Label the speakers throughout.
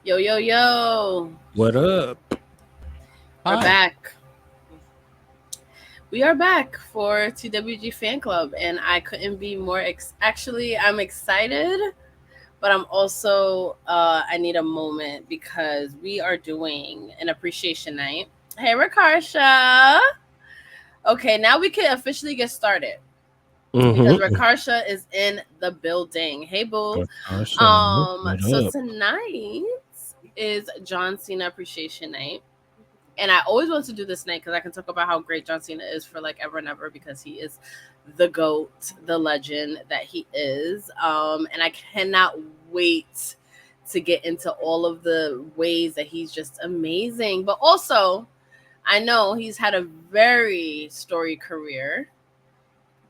Speaker 1: Yo, yo, yo.
Speaker 2: What up?
Speaker 1: We're
Speaker 2: Hi.
Speaker 1: back. We are back for TWG Fan Club, and I couldn't be more. Actually, I'm excited, but I'm also, I need a moment because we are doing an appreciation night. Hey, Rakarsha. Okay, now we can officially get started because
Speaker 2: Mm-hmm.
Speaker 1: Rakarsha is in the building. Hey, boo.
Speaker 2: What
Speaker 1: So
Speaker 2: up?
Speaker 1: tonight is John Cena Appreciation Night. And I always want to do this night because I can talk about how great John Cena is for like ever and ever because he is the GOAT, the legend that he is. And I cannot wait to get into all of the ways that he's just amazing. But also, I know he's had a very storied career.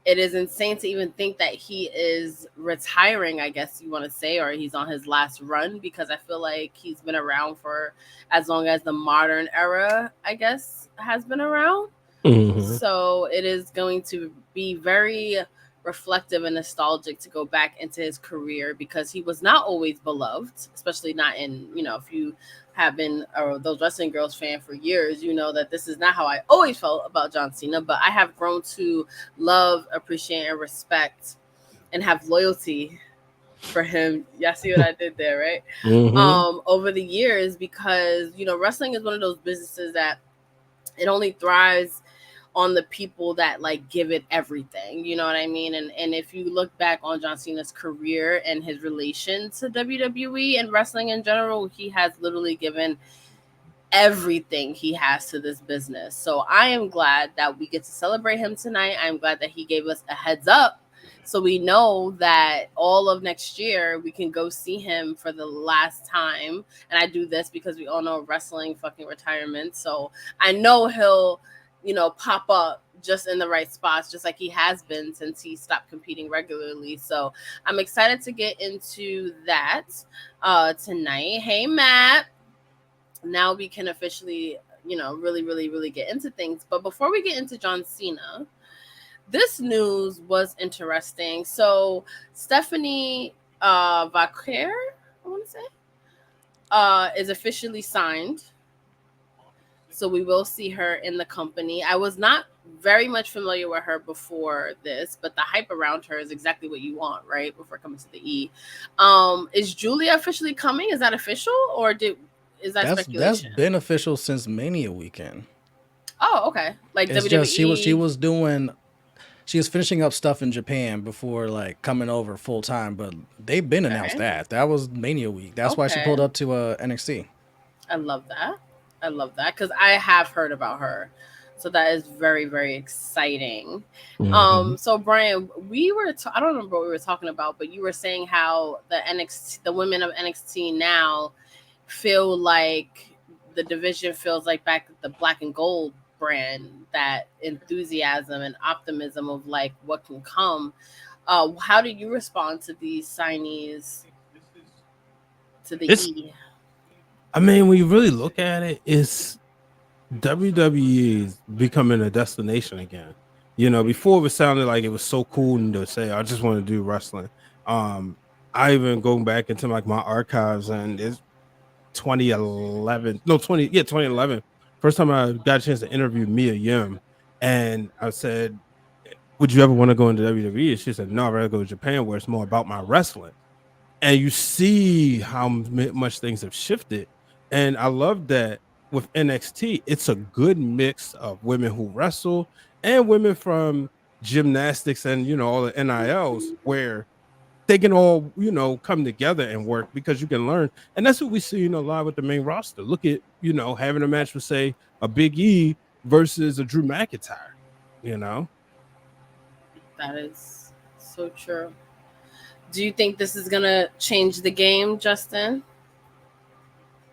Speaker 1: It is insane to even think that he is retiring, I guess you want to say, or he's on his last run because I feel like he's been around for as long as the modern era, I guess, has been around.
Speaker 2: Mm-hmm.
Speaker 1: So it is going to be very reflective and nostalgic to go back into his career because he was not always beloved, especially not in, if you have been those wrestling girls fan for years, you know that this is not how I always felt about John Cena, but I have grown to love, appreciate, and respect and have loyalty for him. Y'all see what I did there, right?
Speaker 2: Mm-hmm.
Speaker 1: Over the years because, wrestling is one of those businesses that it only thrives on the people that like give it everything. You know what I mean? And if you look back on John Cena's career and his relation to WWE and wrestling in general, he has literally given everything he has to this business. So I am glad that we get to celebrate him tonight. I'm glad that he gave us a heads up so we know that all of next year we can go see him for the last time. And I do this because we all know wrestling fucking retirement. So I know he'll, pop up just in the right spots, just like he has been since he stopped competing regularly. So I'm excited to get into that tonight. Hey, Matt. Now we can officially, really, really, really get into things. But before we get into John Cena, this news was interesting. So Stephanie Vaquer, I want to say, is officially signed. So we will see her in the company. I was not very much familiar with her before this, but the hype around her is exactly what you want, right? Before coming to the E. Is Julia officially coming? Is that official or is that
Speaker 3: That's
Speaker 1: speculation?
Speaker 3: beneficial since Mania weekend.
Speaker 1: Oh, okay. Like
Speaker 3: It's just she
Speaker 1: WWE.
Speaker 3: was doing she was finishing up stuff in Japan before like coming over full time, but they've been announced
Speaker 1: Okay.
Speaker 3: that was Mania week. That's why she
Speaker 1: Okay.
Speaker 3: pulled up to NXT.
Speaker 1: I love that. I love that because I have heard about her. So that is very, very exciting.
Speaker 2: Mm-hmm.
Speaker 1: So Brian, I don't remember what we were talking about, but you were saying how the women of NXT now feel like the division feels like back at the black and gold brand, that enthusiasm and optimism of like what can come. How do you respond to these signees to the
Speaker 2: It's.
Speaker 1: E?
Speaker 2: I mean, when you really look at it, it's WWE is becoming a destination again. Before it sounded like it was so cool to say, "I just want to do wrestling." Um, I even going back into like my archives, and it's 2011. No, 2011. First time I got a chance to interview Mia Yim, and I said, would you ever want to go into WWE? She said, no, I'd rather go to Japan where it's more about my wrestling. And you see how much things have shifted. And I love that with NXT, it's a good mix of women who wrestle and women from gymnastics and, all the NILs where they can all, come together and work because you can learn. And that's what we see, live with the main roster. Look at, having a match with, say, a Big E versus a Drew McIntyre, you know?
Speaker 1: That is so true. Do you think this is gonna change the game, Justin?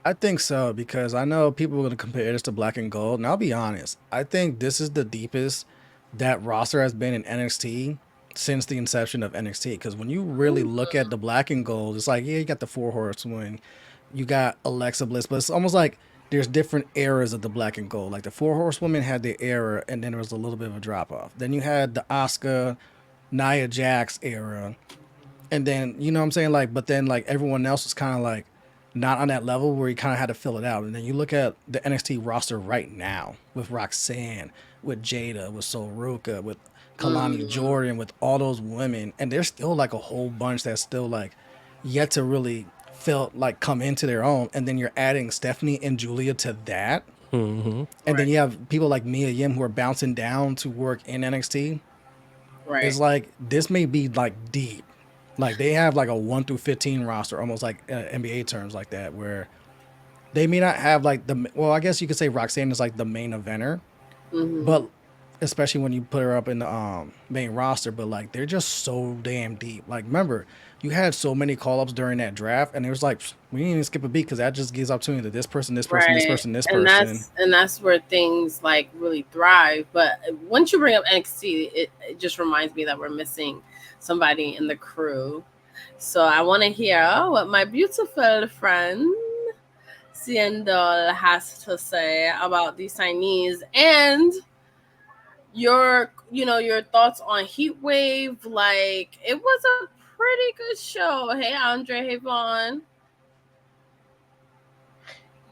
Speaker 3: I think so because I know people are going to compare this to Black and Gold, and I'll be honest. I think this is the deepest that roster has been in NXT since the inception of NXT. Because when you really look at the Black and Gold, it's like, yeah, you got the Four Horsewomen, you got Alexa Bliss, but it's almost like there's different eras of the Black and Gold. Like the Four Horsewomen had their era, and then there was a little bit of a drop off. Then you had the Asuka, Nia Jax era, and then you know what I'm saying, like, but then like everyone else was kind of like not on that level where he kind of had to fill it out. And then you look at the NXT roster right now with Roxanne, with Jada, with Soruka, with Kalani Jordan, with all those women, and there's still like a whole bunch that's still like yet to really feel like come into their own. And then you're adding Stephanie and Julia to that.
Speaker 2: Mm-hmm.
Speaker 3: And then you have people like Mia Yim who are bouncing down to work in NXT.
Speaker 1: Right.
Speaker 3: It's like this may be like deep. Like they have like a 1 through 15 roster, almost like NBA terms like that, where they may not have like I guess you could say Roxanne is like the main eventer, but especially when you put her up in the main roster, but like they're just so damn deep. Like remember, you had so many call-ups during that draft, and it was like we didn't even skip a beat because that just gives opportunity to this person, this person, this
Speaker 1: Right.
Speaker 3: person, this
Speaker 1: And
Speaker 3: person.
Speaker 1: that's where things like really thrive. But once you bring up NXT, it just reminds me that we're missing somebody in the crew. So I want to hear what my beautiful friend Seindole has to say about these signees and your thoughts on Heat Wave. Like, it was a pretty good show. Hey Andre, hey Vaughn.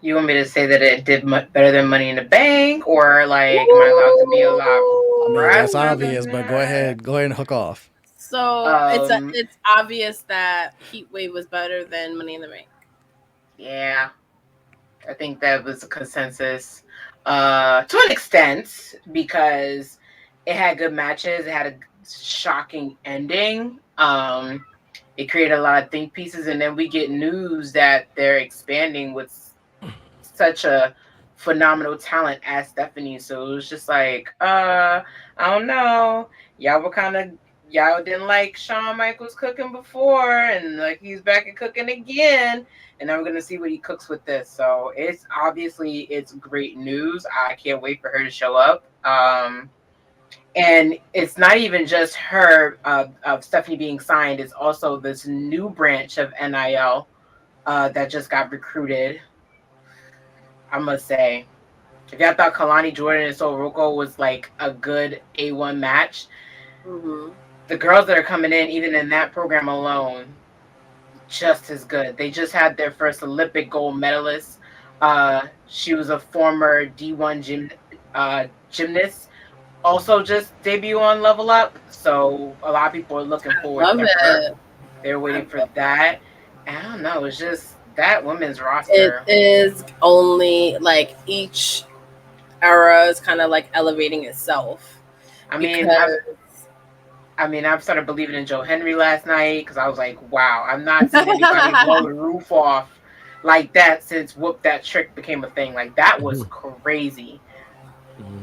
Speaker 4: You want me to say that it did better than Money in the Bank, or like, am I allowed to be a lot?
Speaker 3: I mean, that's
Speaker 4: Right?
Speaker 3: obvious, but go ahead and hook off.
Speaker 1: So it's obvious that Heat Wave was better than Money in the Bank.
Speaker 4: Yeah, I think that was a consensus to an extent, because it had good matches. It had a shocking ending. It created a lot of think pieces, and then we get news that they're expanding with such a phenomenal talent as Stephanie. So it was just like, I don't know. Y'all didn't like Shawn Michaels cooking before, and like he's back and cooking again. And I'm gonna see what he cooks with this. So it's great news. I can't wait for her to show up. And it's not even just her of Stephanie being signed. It's also this new branch of NIL that just got recruited. I must say, if y'all thought Kalani Jordan and Soruko was like a good A1 match, the girls that are coming in, even in that program alone, just as good. They just had their first Olympic gold medalist. She was a former D1 gymnast. Also just debut on Level Up. So a lot of people are looking forward to her. They're waiting for that. And I don't know, it's just that women's roster.
Speaker 1: It is only like each era is kind of like elevating itself.
Speaker 4: I mean, I've started believing in Joe Henry last night because I was like, wow, I'm not seeing anybody blow the roof off like that since Whoop That Trick became a thing. Like, that was crazy.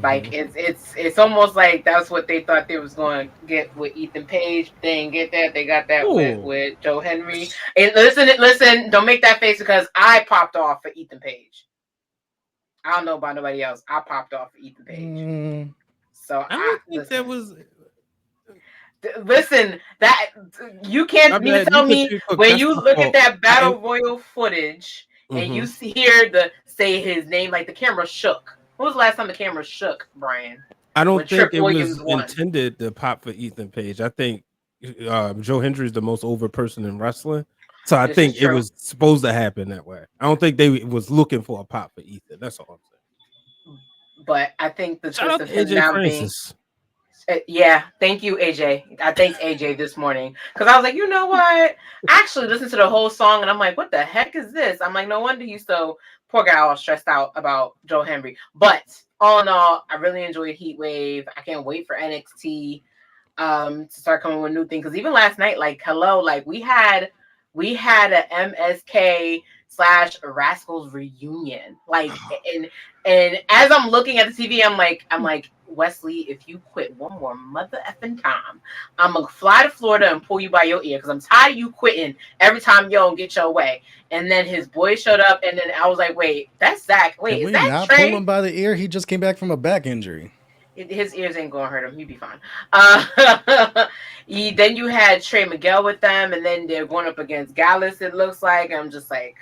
Speaker 4: Like, it's almost like that's what they thought they was going to get with Ethan Page. They didn't get that. They got that with Joe Henry. And listen, don't make that face, because I popped off for Ethan Page. I don't know about nobody else. I popped off for Ethan Page. So
Speaker 2: I don't think there was.
Speaker 4: Listen, that you can't mean to tell me when you look at that Battle Royal footage and you hear say his name, like the camera shook. When was the last time the camera shook, Brian?
Speaker 2: I don't think it was intended to pop for Ethan Page. I think Joe Hendry is the most over person in wrestling. So I think it was supposed to happen that way. I don't think they was looking for a pop for Ethan. That's all I'm saying.
Speaker 4: But I think the
Speaker 2: twist of him now being...
Speaker 4: Yeah, thank you, AJ. I thanked AJ this morning because I was like, you know what? I actually listened to the whole song and I'm like, what the heck is this? I'm like, no wonder he's so poor guy all stressed out about Joe Henry. But all in all, I really enjoyed Heat Wave. I can't wait for NXT to start coming with new things. Because even last night, like, hello, like we had a MSK/Rascals reunion. Like, and as I'm looking at the TV, I'm like, Wesley, if you quit one more mother effing time, I'm gonna fly to Florida and pull you by your ear because I'm tired of you quitting every time you don't get your way. And then his boy showed up, and then I was like, wait, that's Zach. Wait, is that
Speaker 3: not
Speaker 4: Trey?
Speaker 3: Pull him by the ear? He just came back from a back injury.
Speaker 4: His ears ain't gonna hurt him. He'll be fine. Then you had Trey Miguel with them, and then they're going up against Gallus, it looks like. I'm just like,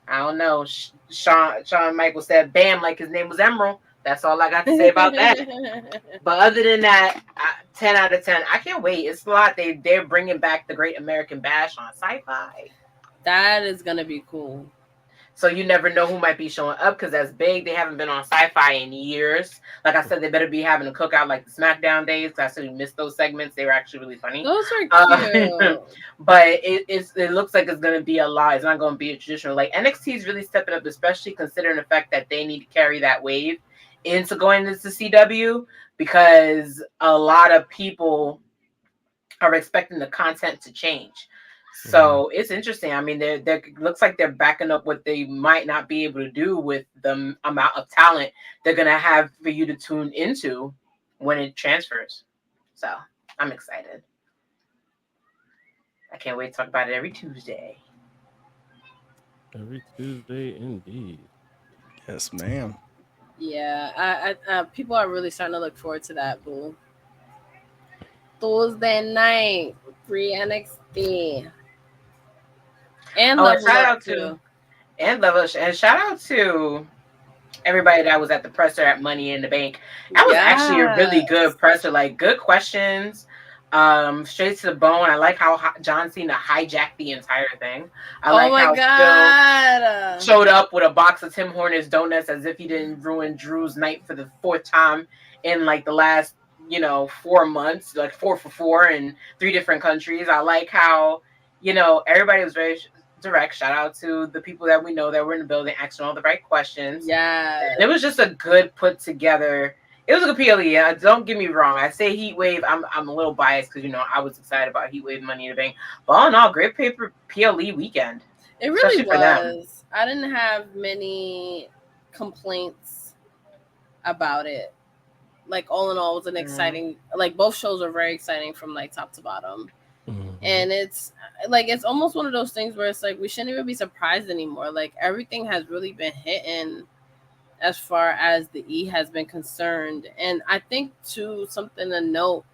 Speaker 4: I don't know. Shawn Michaels said bam like his name was Emerald. That's all I got to say about that. But other than that, 10 out of 10. I can't wait. It's a lot. They're bringing back the Great American Bash on Sci-Fi.
Speaker 1: That is gonna be cool.
Speaker 4: So you never know who might be showing up because that's big. They haven't been on Sci-Fi in years. Like I said, they better be having a cookout like the SmackDown days. I said we missed those segments. They were actually really funny.
Speaker 1: Those are cute.
Speaker 4: But it looks like it's going to be a lot. It's not going to be a traditional. Like NXT is really stepping up, especially considering the fact that they need to carry that wave into going into CW because a lot of people are expecting the content to change. So it's interesting. I mean, they looks like they're backing up what they might not be able to do with the amount of talent they're gonna have for you to tune into when it transfers. So I'm excited. I can't wait to talk about it every Tuesday.
Speaker 2: Every Tuesday, indeed.
Speaker 3: Yes, ma'am.
Speaker 1: Yeah, I people are really starting to look forward to that, boo. Thursday night, free NXT. And
Speaker 4: shout out to shout out to everybody that was at the presser at Money in the Bank. That was actually a really good presser, like good questions, straight to the bone. I like how John Cena hijacked the entire thing. I like how Phil showed up with a box of Tim Hortons donuts as if he didn't ruin Drew's night for the 4th time in like the last 4 months, like 4 for 4 in 3 different countries. I like how everybody was very direct. Shout out to the people that we know that were in the building asking all the right questions.
Speaker 1: Yeah.
Speaker 4: It was just a good put together. It was a good PLE. Don't get me wrong. I say Heat Wave. I'm a little biased because I was excited about Heat Wave Money in the Bank. But all in all, great paper PLE weekend.
Speaker 1: It really was. I didn't have many complaints about it. Like all in all, it was an exciting. Like both shows are very exciting from like top to bottom. And it's like it's almost one of those things where it's like we shouldn't even be surprised anymore. Like everything has really been hitting as far as the E has been concerned. And I think too something to note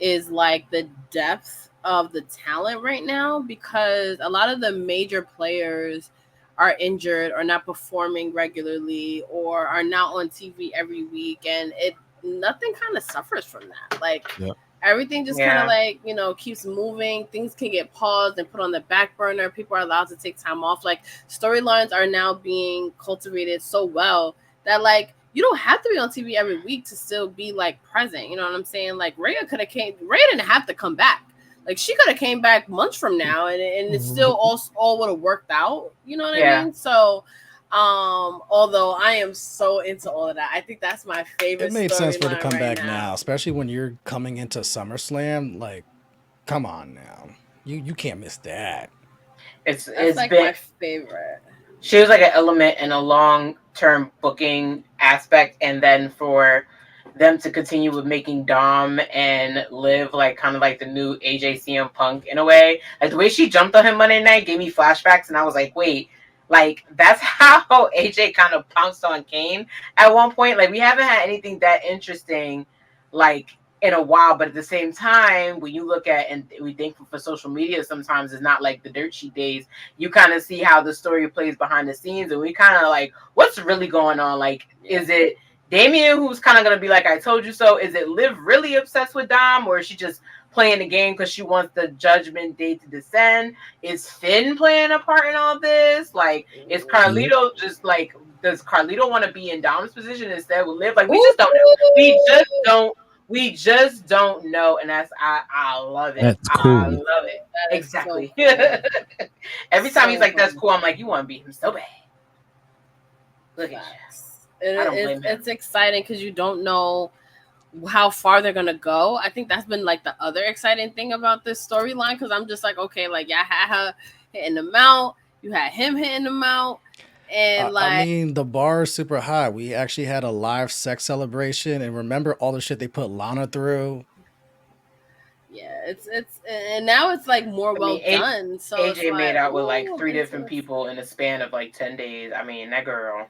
Speaker 1: is like the depth of the talent right now, because a lot of the major players are injured or not performing regularly or are not on TV every week, and nothing kind of suffers from that. Like everything just kind of like, keeps moving. Things can get paused and put on the back burner. People are allowed to take time off. Like storylines are now being cultivated so well that like you don't have to be on TV every week to still be like present. You know what I'm saying? Like Rhea didn't have to come back. Like she could have came back months from now and it still all would have worked out. You know what I mean? So although I am so into all of that, I think that's my favorite.
Speaker 3: It made sense for it to come back now, especially when you're coming into SummerSlam. Like, come on now, you can't miss that.
Speaker 4: It's
Speaker 1: like my favorite.
Speaker 4: She was like an element in a long-term booking aspect, and then for them to continue with making Dom and Liv like kind of like the new AJ CM Punk in a way. Like the way she jumped on him Monday night gave me flashbacks, and I was like, wait. Like, that's how AJ kind of pounced on Kane at one point. Like, we haven't had anything that interesting, like, in a while. But at the same time, when you look at, and we thankful for social media sometimes, it's not like the dirt sheet days. You kind of see how the story plays behind the scenes. And we kind of like, what's really going on? Like, is it Damien who's kind of going to be like, I told you so? Is it Liv really obsessed with Dom? Or is she just playing the game because she wants the Judgment Day to descend? Is Finn playing a part in all this? Like, is Carlito just like, does Carlito want to be in Dom's position instead with Liv? Like, we just don't know. We just don't know, and I love it.
Speaker 2: That's cool.
Speaker 4: I love it. Exactly. So cool. Every time he's like, "That's cool," I'm like, "You want to beat him so bad." Look at you.
Speaker 1: It's exciting because you don't know how far they're gonna go. I think that's been like the other exciting thing about this storyline, because I'm just like, okay, like y'all had her hitting them out, you had him hitting them out, and
Speaker 3: I mean the bar is super high. We actually had a live sex celebration, and remember all the shit they put Lana through.
Speaker 1: Yeah, it's and now it's like more done. So
Speaker 4: AJ made out with like 3 different people in a span of like 10 days. I mean, that girl.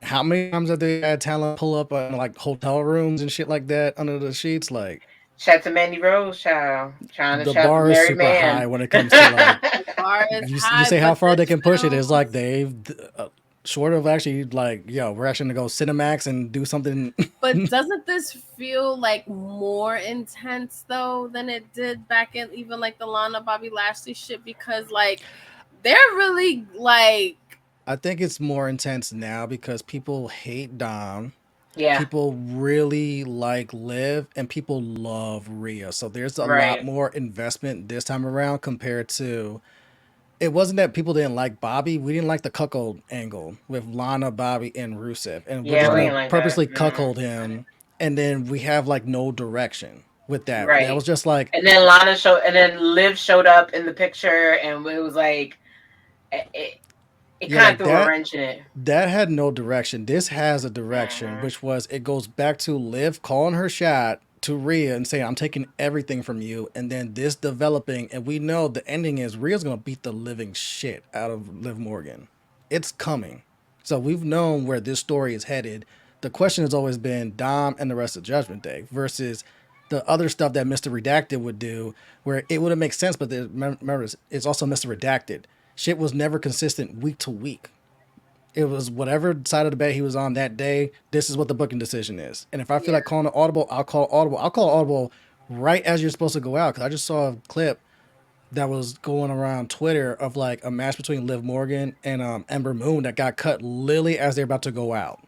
Speaker 3: How many times have they had talent pull up in like hotel rooms and shit like that under the sheets? Like,
Speaker 4: shout to Mandy Rose, child. Trying to
Speaker 3: the bar is super high when it comes to like. You say how far they can push it. It's like they've short of actually like, yo, we're actually gonna go Cinemax and do something.
Speaker 1: But doesn't this feel like more intense though than it did back in even like the Lana Bobby Lashley shit? Because like they're really like,
Speaker 3: I think it's more intense now because people hate Dom.
Speaker 4: Yeah.
Speaker 3: People really like Liv and people love Rhea. So there's a lot
Speaker 4: Right.
Speaker 3: more investment this time around compared to, it wasn't that people didn't like Bobby. We didn't like the cuckold angle with Lana, Bobby, and Rusev. And we're
Speaker 4: Yeah,
Speaker 3: just
Speaker 4: we
Speaker 3: going
Speaker 4: ain't
Speaker 3: to
Speaker 4: like
Speaker 3: purposely
Speaker 4: that.
Speaker 3: cuckold him. And then we have like no direction with that. That
Speaker 4: Right.
Speaker 3: was just like,
Speaker 4: And then Lana showed, and then Liv showed up in the picture, and it was like, it
Speaker 3: yeah,
Speaker 4: kind
Speaker 3: like
Speaker 4: of threw a wrench in it.
Speaker 3: that had no direction. This has a direction, which was, it goes back to Liv calling her shot to Rhea and saying, I'm taking everything from you. And then this developing, and we know the ending is Rhea's going to beat the living shit out of Liv Morgan. It's coming. So we've known where this story is headed. The question has always been Dom and the rest of Judgment Day versus the other stuff that Mr. Redacted would do, where it would have made sense, but remember, it's also Mr. Redacted. Shit was never consistent week to week. It was whatever side of the bed he was on that day. This is what the booking decision is. And if I feel like calling an audible, I'll call audible. I'll call audible right as you're supposed to go out. Because I just saw a clip that was going around Twitter of like a match between Liv Morgan and Ember Moon that got cut literally as they're about to go out.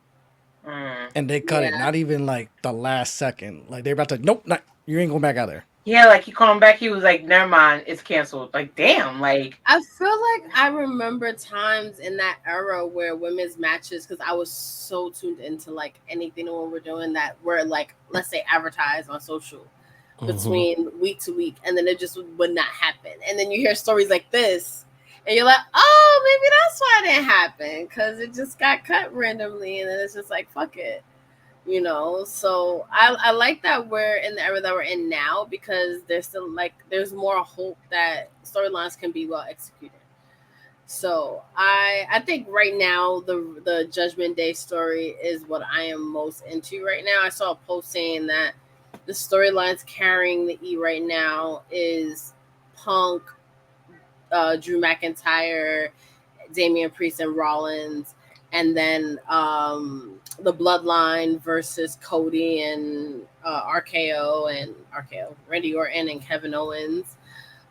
Speaker 3: And they cut it not even like the last second. Like they're about to, nope, not, you ain't going back out there.
Speaker 4: Yeah, like he called him back. He was like, "Never mind, it's canceled." Like, damn. Like,
Speaker 1: I feel like I remember times in that era where women's matches, because I was so tuned into like anything when we're doing that, were like, let's say, advertised on social between week to week, and then it just would not happen. And then you hear stories like this, and you're like, oh, maybe that's why it didn't happen, because it just got cut randomly, and then it's just like, fuck it. You know, so I like that we're in the era that we're in now, because there's still like there's more hope that storylines can be well executed. So I think right now the Judgment Day story is what I am most into right now. I saw a post saying that the storylines carrying the E right now is Punk, Drew McIntyre, Damian Priest, and Rollins, and then the Bloodline versus Cody and RKO, Randy Orton and Kevin Owens.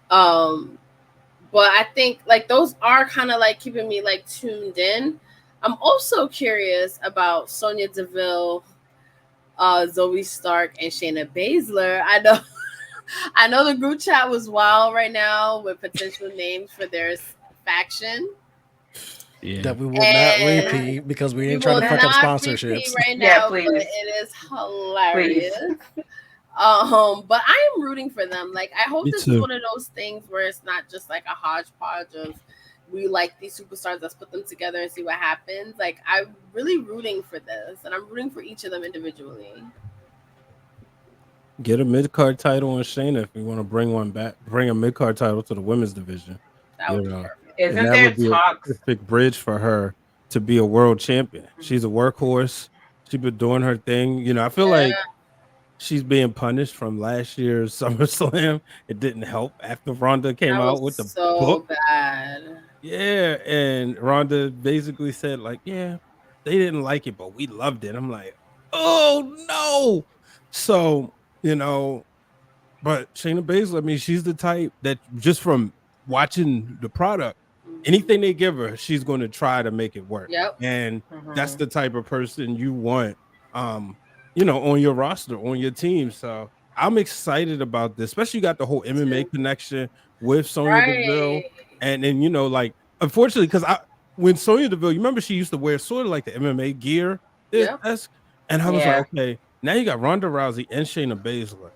Speaker 1: But I think like those are kind of like keeping me like tuned in. I'm also curious about Sonya Deville, Zoe Stark, and Shayna Baszler. I know the group chat was wild right now with potential names for their faction.
Speaker 3: Yeah. That we will not repeat because we ain't trying to fuck up sponsorships
Speaker 1: right now. But it is hilarious. But I am rooting for them. Like, I hope this is one of those things where it's not just like a hodgepodge of we like these superstars, let's put them together and see what happens. Like, I'm really rooting for this, and I'm rooting for each of them individually.
Speaker 2: Get a mid-card title on Shayna if you want to bring one back. Bring a mid-card title to the women's division.
Speaker 1: That would be perfect.
Speaker 4: Isn't there talks?
Speaker 2: A perfect bridge for her to be a world champion. She's a workhorse. She's been doing her thing. You know, I feel like she's being punished from last year's SummerSlam. It didn't help after Ronda came out with the book.
Speaker 1: Bad.
Speaker 2: Yeah, and Ronda basically said like, yeah, they didn't like it, but we loved it. I'm like, oh no. So, you know, but Shayna Baszler, I mean, she's the type that just from watching the product, anything they give her, she's going to try to make it work.
Speaker 1: Yep.
Speaker 2: And that's the type of person you want, you know, on your roster, on your team. So I'm excited about this, especially you got the whole MMA connection with Sonya Deville. And then, you know, like, unfortunately, because when Sonya Deville, you remember she used to wear sort of like the MMA gear. And I was like, okay, now you got Ronda Rousey and Shayna Baszler.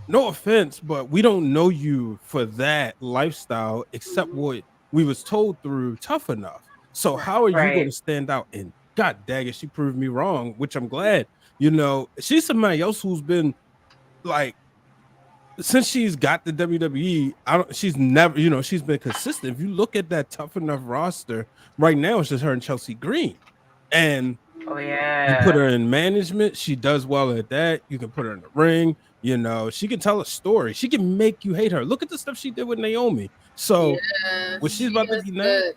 Speaker 2: No offense, but we don't know you for that lifestyle except what we was told through Tough Enough. So how are you going to stand out? And God dang it, she proved me wrong, which I'm glad. You know, she's somebody else who's been like, since she's got the WWE, she's never, you know, she's been consistent. If you look at that Tough Enough roster right now, it's just her and Chelsea Green. And you put her in management, she does well at that. You can put her in the ring. You know, she can tell a story. She can make you hate her. Look at the stuff she did with Naomi. So, what she's about to be now,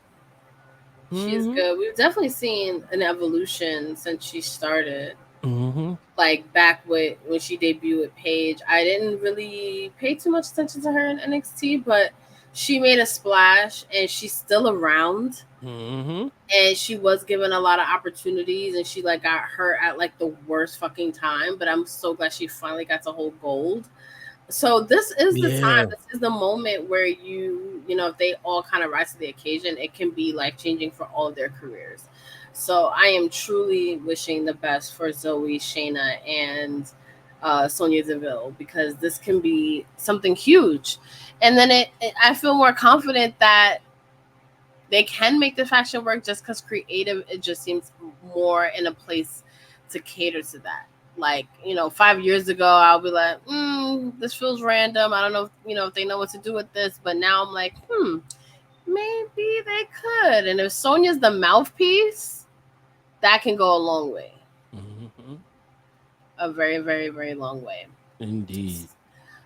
Speaker 1: She's good. We've definitely seen an evolution since she started. Like back when she debuted with Paige, I didn't really pay too much attention to her in NXT, but she made a splash and she's still around. And she was given a lot of opportunities, and she like got hurt at like the worst fucking time. But I'm so glad she finally got to hold gold. So this is the time. This is the moment where you know, if they all kind of rise to the occasion, it can be life changing for all of their careers. So I am truly wishing the best for Zoe, Shayna, and Sonya Deville, because this can be something huge. And then I feel more confident that they can make the faction work, just because creative, it just seems more in a place to cater to that. Like, you know, 5 years ago, I'll be like, this feels random. I don't know, if they know what to do with this. But now I'm like, maybe they could. And if Sonya's the mouthpiece, that can go a long way. A very, very, very long way.
Speaker 2: Indeed.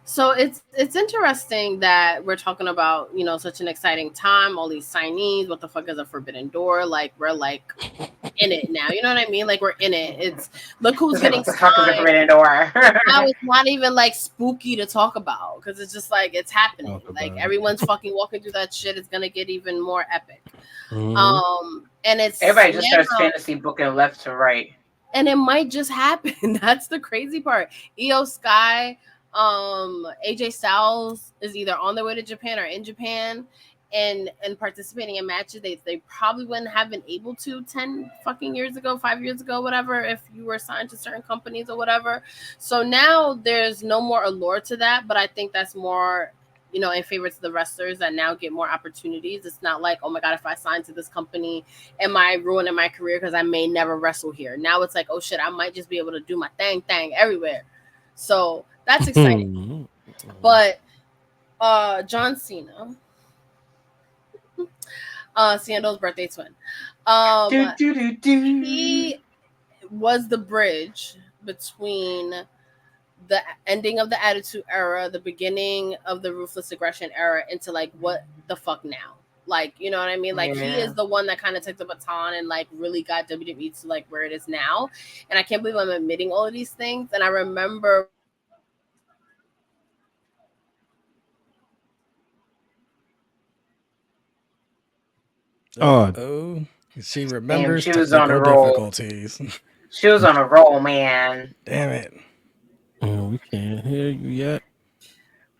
Speaker 1: So it's interesting that we're talking about, such an exciting time, all these signees. What the fuck is a forbidden door? Like, we're like in it now. You know what I mean? Like, we're in it. It's look who's getting
Speaker 4: what the fuck is a
Speaker 1: signed.
Speaker 4: forbidden door?
Speaker 1: Now it's not even like spooky to talk about, because it's just like it's happening. Like, everyone's fucking walking through that shit. It's gonna get even more epic. And it's
Speaker 4: everybody just starts fantasy booking left to right,
Speaker 1: and it might just happen. That's the crazy part. Io Sky, AJ Styles is either on their way to Japan or in Japan, and participating in matches they probably wouldn't have been able to 10 fucking years ago, 5 years ago, whatever, if you were signed to certain companies or whatever. So now there's no more allure to that, but I think that's more, in favor to the wrestlers that now get more opportunities. It's not like, oh my God, if I sign to this company, am I ruining my career because I may never wrestle here? Now it's like, oh shit, I might just be able to do my thing everywhere. So that's exciting. But John Cena, Seindol's birthday twin, he was the bridge between the ending of the Attitude Era, the beginning of the Ruthless Aggression Era, into like, what the fuck now? Like, you know what I mean? Like, he is the one that kind of took the baton and like really got WWE to like where it is now. And I can't believe I'm admitting all of these things. And I remember
Speaker 3: she remembers.
Speaker 4: Damn, she was on a roll.
Speaker 3: Difficulties.
Speaker 4: She was on a roll, man.
Speaker 3: Damn it.
Speaker 2: We can't hear you yet.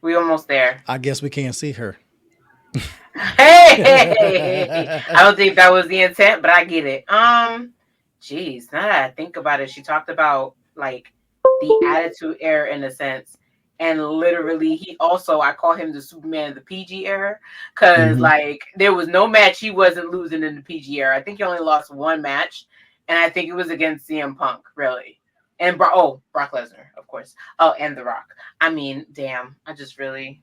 Speaker 4: We almost there.
Speaker 3: I guess we can't see her.
Speaker 4: Hey, I don't think that was the intent, but I get it. Geez, now that I think about it, she talked about like the Attitude Era in a sense. And literally, he also, I call him the Superman of the PG era, because like there was no match he wasn't losing in the PG era. I think he only lost one match, and I think it was against CM Punk, really, and Brock Lesnar, of course. Oh, and The Rock. I mean, damn, I just really.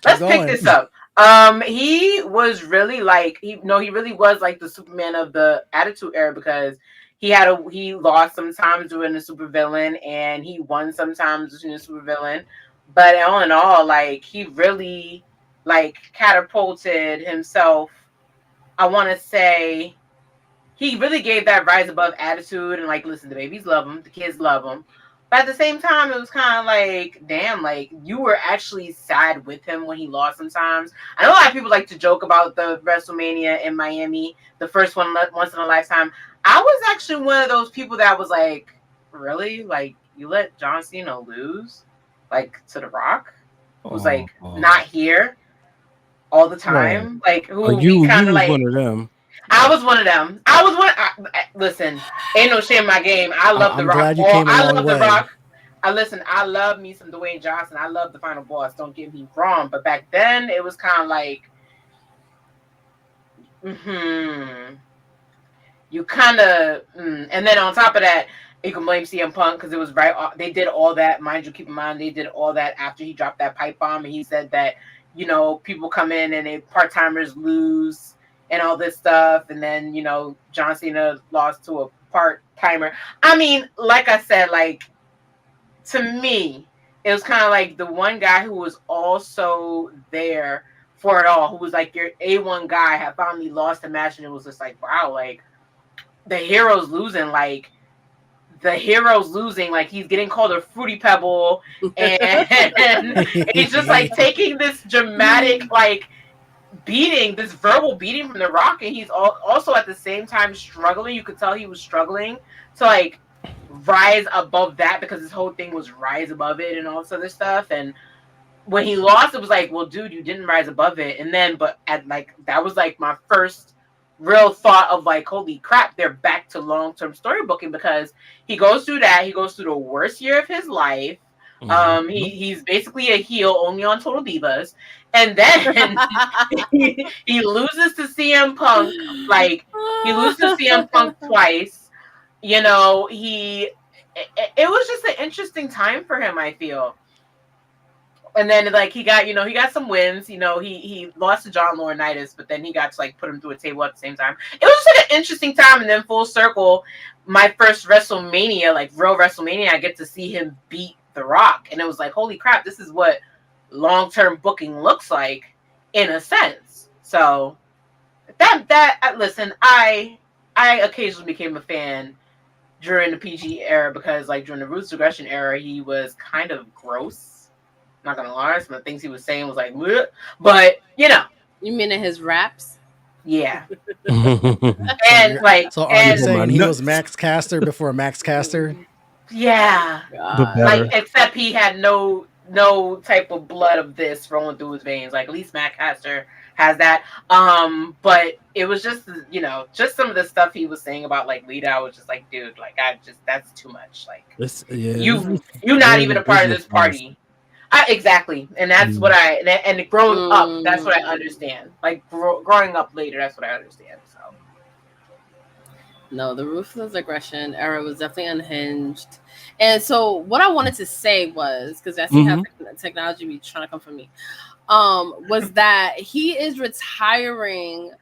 Speaker 4: Let's pick this up. He was really like he really was like the Superman of the Attitude Era, because he lost sometimes doing the supervillain, and he won sometimes doing the supervillain. But all in all, like, he really like catapulted himself. I want to say he really gave that rise above attitude, and like, listen, the babies love him, the kids love him. But at the same time, it was kind of like, damn, like, you were actually sad with him when he lost sometimes. I know a lot of people like to joke about the WrestleMania in Miami, the first one once in a lifetime. I was actually one of those people that was like, really? Like, you let John Cena lose? Like, to The Rock? Who's like, not here all the time? Like, who
Speaker 2: you
Speaker 3: kind
Speaker 2: of like... one of them.
Speaker 4: I was one of them. Listen, ain't no shame in my game. I love The Rock.
Speaker 3: Glad you came
Speaker 4: I
Speaker 3: love
Speaker 4: The Rock. I love me some Dwayne Johnson. I love the Final Boss. Don't get me wrong. But back then, it was kind of like, you kind of, and then on top of that, you can blame CM Punk, because it was right. They did all that. Mind you, keep in mind, they did all that after he dropped that pipe bomb, and he said that, people come in and they part-timers lose and all this stuff. And then, John Cena lost to a part-timer. I mean, like I said, like, to me, it was kind of like the one guy who was also there for it all, who was like your A1 guy, had finally lost the match, and it was just like, wow, like the hero's losing, like he's getting called a fruity pebble, and he's just like taking this dramatic like beating, this verbal beating from The Rock, and he's also at the same time struggling. You could tell he was struggling to like rise above that, because his whole thing was rise above it and all this other stuff. And when he lost, it was like, well, dude, you didn't rise above it. And then, but at like, that was like my first real thought of like, holy crap, they're back to long-term storybooking, because he goes through that. He goes through the worst year of his life. He's basically a heel only on Total Divas. And then he loses to CM Punk. Like, he loses to CM Punk twice. You know, it was just an interesting time for him, I feel. And then, like, he got some wins. You know, he lost to John Laurinaitis, but then he got to, like, put him through a table at the same time. It was just, like, an interesting time. And then full circle, my first WrestleMania, like, real WrestleMania, I get to see him beat The Rock. And it was like, holy crap, this is what long-term booking looks like, in a sense. So, listen, I occasionally became a fan during the PG era, because, like, during the Ruthless Aggression era, he was kind of gross. Not gonna lie, some of the things he was saying was like, bleh. But you know,
Speaker 1: you mean in his raps?
Speaker 4: Yeah. And like,
Speaker 3: so are you saying he was Max Caster before Max Caster?
Speaker 4: Yeah, like, except he had no type of blood of this rolling through his veins. Like, at least Max Caster has that. But it was just, you know, just some of the stuff he was saying about like Lita. I was just like, dude, like, that's too much. Like, you're not even a part of this party. Exactly, and that's what and growing up, that's what I understand. Like, growing up later, that's what I understand. So,
Speaker 1: no, the Ruthless Aggression era was definitely unhinged. And so, what I wanted to say was, because I see how technology be trying to come from me, was that he is retiring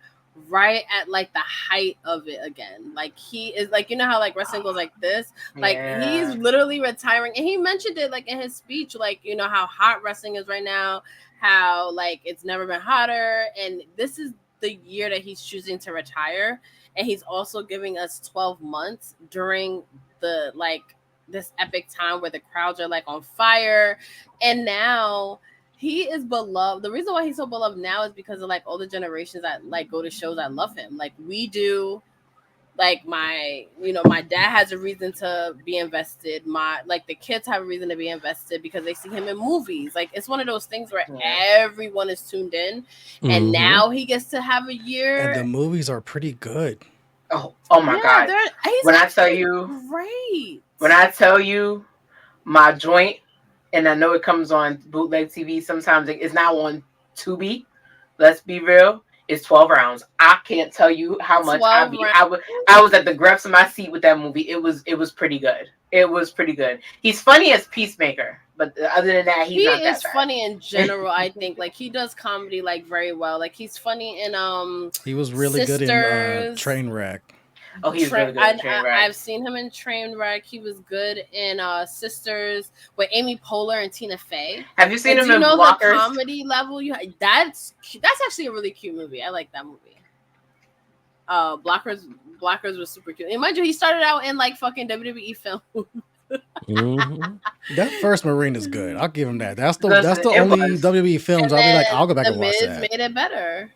Speaker 1: right at like the height of it again. Like, he is like, you know how like wrestling goes like this, like he's literally retiring. And he mentioned it like in his speech, like, you know how hot wrestling is right now, how like it's never been hotter, and this is the year that he's choosing to retire. And he's also giving us 12 months during the like this epic time where the crowds are like on fire. And now he is beloved. The reason why he's so beloved now is because of like all the generations that like go to shows that love him. Like we do. Like my dad has a reason to be invested. The kids have a reason to be invested because they see him in movies. Like, it's one of those things where everyone is tuned in. And now he gets to have a year.
Speaker 3: And the movies are pretty good.
Speaker 4: Oh my God. When I tell you,
Speaker 1: great.
Speaker 4: When I tell you my joint, and I know it comes on bootleg TV sometimes, it's now on Tubi. Let's be real. It's 12 rounds. I can't tell you how much I was at the grips of my seat with that movie. It was pretty good. It was pretty good. He's funny as Peacemaker, but other than that, he
Speaker 1: is funny in general. I think like he does comedy like very well. Like he's funny in
Speaker 3: He was really good in Trainwreck.
Speaker 4: Oh, he's really good in Trainwreck.
Speaker 1: I've seen him in Trainwreck. He was good in Sisters with Amy Poehler and Tina Fey.
Speaker 4: Have you seen him in
Speaker 1: Blockers? The comedy level that's actually a really cute movie. I like that movie. Blockers was super cute. And mind you, he started out in like fucking WWE films.
Speaker 3: That first Marine is good. I'll give him that. That's the only WWE films I'll be like, I'll go back and watch that.
Speaker 1: Made it better.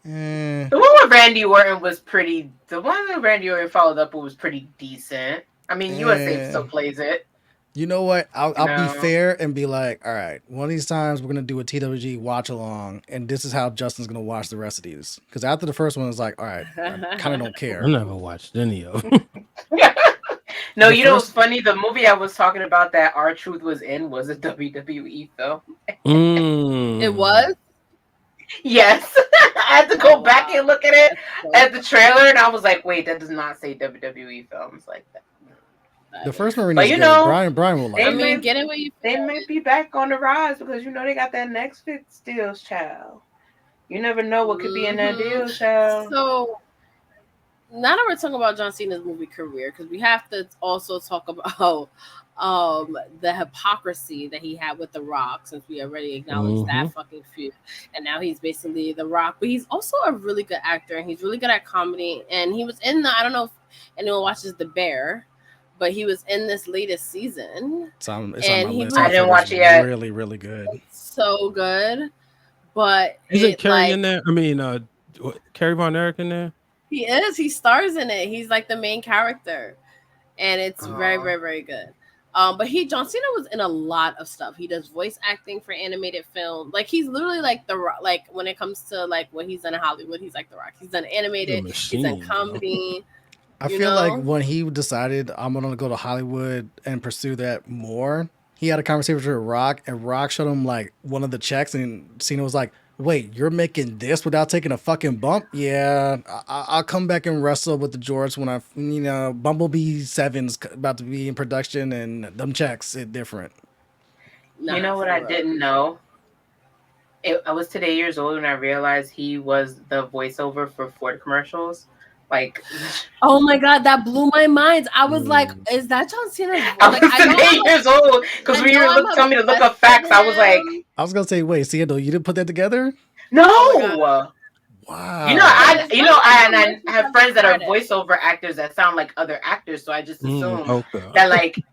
Speaker 4: The one with Randy Orton was pretty. The one that Randy Orton followed up with was pretty decent. I mean, USA still plays it.
Speaker 3: You know what? I'll be fair and be like, all right, one of these times we're gonna do a TWG watch along, and this is how Justin's gonna watch the rest of these. Because after the first one, it's like, all right, I kind of don't care.
Speaker 2: I never watched any of.
Speaker 4: No, you know what's funny? The movie I was talking about that R-Truth was in was a WWE film.
Speaker 1: It was.
Speaker 4: Yes. I had to go back and look at it at the trailer, and I was like, wait, that does not say WWE films like that.
Speaker 3: The first Marine is good. Brian will like it.
Speaker 1: Get it where you
Speaker 4: they might be back on the rise because they got that next fit deals, child. You never know what could be in that deal, child.
Speaker 1: So now that we're talking about John Cena's movie career, because we have to also talk about the hypocrisy that he had with The Rock, since we already acknowledged that fucking feud, and now he's basically The Rock. But he's also a really good actor, and he's really good at comedy. And he was in the, I don't know if anyone watches The Bear, but he was in this latest season.
Speaker 3: It's on my
Speaker 1: And he
Speaker 3: list.
Speaker 4: I
Speaker 1: was
Speaker 4: didn't watch it yet.
Speaker 3: Really, really good.
Speaker 1: so good. But
Speaker 2: Is it Carrie
Speaker 1: like,
Speaker 2: in there? I mean, Carrie Von Erich in there?
Speaker 1: he is. He stars in it. He's like the main character, and it's very,
Speaker 4: Aw.
Speaker 1: very, very good. But John Cena was in a lot of stuff. He does voice acting for animated film. Like, he's literally like the Rock. Like, when it comes to like what he's done in Hollywood, he's like The Rock. He's done animated. He's done comedy.
Speaker 3: I feel like when he decided I'm gonna go to Hollywood and pursue that more, he had a conversation with Rock, and Rock showed him like one of the checks, and Cena was like, "Wait, you're making this without taking a fucking bump?" Yeah, I'll come back and wrestle with the George when Bumblebee 7's about to be in production, and them checks it different.
Speaker 1: Nah,
Speaker 4: You know what
Speaker 1: for
Speaker 4: I
Speaker 1: real.
Speaker 4: didn't know? I was today years old when I realized he was the voiceover for Ford commercials. Like,
Speaker 1: Oh my god, that blew my mind. I was like, "Is that John Cena's voice?"
Speaker 4: I
Speaker 1: Like,
Speaker 4: was today years old because
Speaker 1: I
Speaker 4: when you
Speaker 1: know
Speaker 4: were
Speaker 1: I'm
Speaker 4: telling me to look up
Speaker 1: obsessed
Speaker 4: facts,
Speaker 1: with
Speaker 4: I was like,
Speaker 1: him.
Speaker 3: I was gonna say, wait, Seindole, you didn't put that together?
Speaker 4: no.
Speaker 1: Oh my God.
Speaker 3: Wow.
Speaker 4: You know,
Speaker 1: It's funny how
Speaker 4: I have friends that are
Speaker 1: started.
Speaker 4: voiceover actors that sound like other actors, so I just assume
Speaker 2: Okay.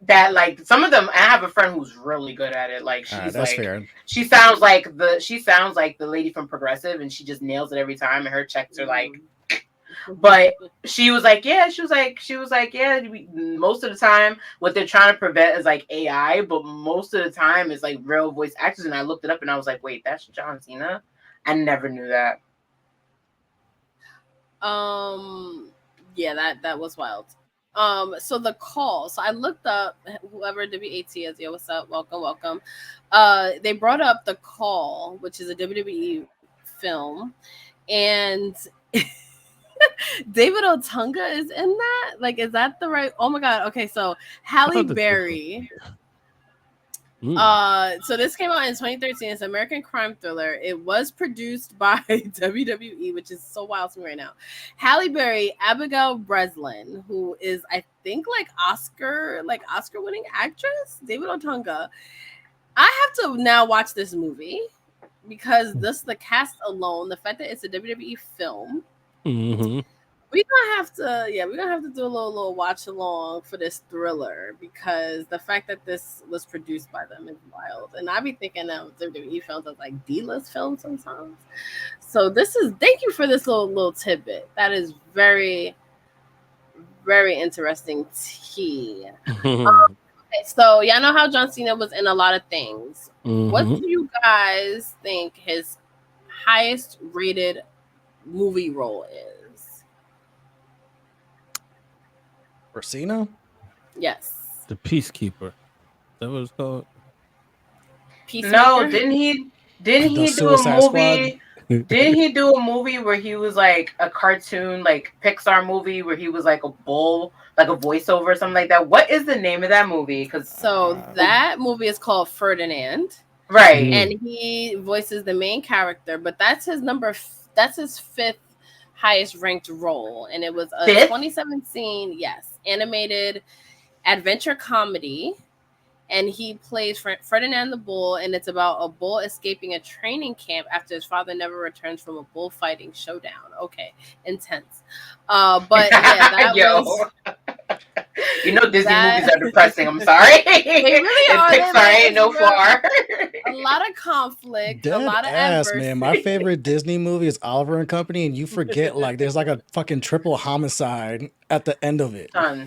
Speaker 4: that like some of them. I have a friend who's really good at it. Like, she's
Speaker 3: that's
Speaker 4: like,
Speaker 3: fair.
Speaker 4: she sounds like the lady from Progressive, and she just nails it every time. And her checks are like, but she was like, yeah, yeah. Most of the time, what they're trying to prevent is like AI, but most of the time it's like real voice actors. And I looked it up, and I was like, wait, that's John Cena. I never knew that.
Speaker 1: Yeah, that was wild. So the call. So I looked up whoever WAT is. Yo, what's up? Welcome. They brought up The Call, which is a WWE film, and David Otunga is in that. Like, is that the right? Oh my god. Okay, so Halle Berry. So this came out in 2013. It's an American crime thriller. It was produced by WWE, which is so wild to me right now. Halle Berry, Abigail Breslin, who is, I think, like Oscar winning actress, David Otunga. I have to now watch this movie because the cast alone, the fact that it's a WWE film. We're gonna have to do a little watch along for this thriller, because the fact that this was produced by them is wild. And I be thinking of WWE films as like D-list films sometimes. So thank you for this little tidbit. That is very, very interesting tea. Okay, so y'all know how John Cena was in a lot of things. What do you guys think his highest rated movie role is?
Speaker 3: For Cena?
Speaker 1: Yes.
Speaker 2: The Peacekeeper. Is that what it's called?
Speaker 1: Peacemaker?
Speaker 4: No, didn't he do a movie? Didn't he do a movie where he was like a cartoon, like Pixar movie, where he was like a bull, like a voiceover or something like that? What is the name of that movie?
Speaker 1: That movie is called Ferdinand,
Speaker 4: right?
Speaker 1: And he voices the main character, but that's his fifth highest ranked role, and it was a 2017 animated adventure comedy, and he plays Ferdinand the Bull, and it's about a bull escaping a training camp after his father never returns from a bullfighting showdown. Okay, intense. But yeah,
Speaker 4: you know, Disney movies are depressing. I'm sorry.
Speaker 1: They really are.
Speaker 4: Pixar ain't no far.
Speaker 1: A lot of conflict,
Speaker 3: Dead
Speaker 1: a lot of
Speaker 3: ass, man. My favorite Disney movie is Oliver and Company, and you forget like there's like a fucking triple homicide at the end of it.
Speaker 1: Oh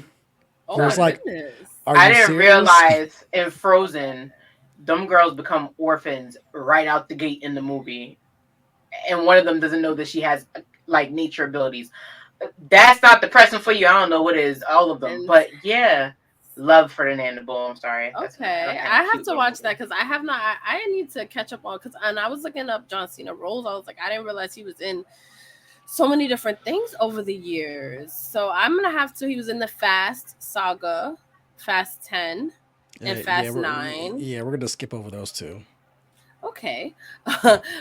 Speaker 1: my goodness.
Speaker 4: I didn't realize in Frozen, them girls become orphans right out the gate in the movie, and one of them doesn't know that she has like nature abilities. That's not depressing for you. I don't know what is, all of them, but yeah, love Ferdinand the Bull. I'm sorry.
Speaker 1: Okay, I have to watch that because I have not. I need to catch up on, and I was looking up John Cena roles. I was like, I didn't realize he was in so many different things over the years. So I'm gonna have to. He was in the Fast saga, Fast 10, and Fast 9.
Speaker 3: Yeah, we're gonna skip over those two.
Speaker 1: Okay.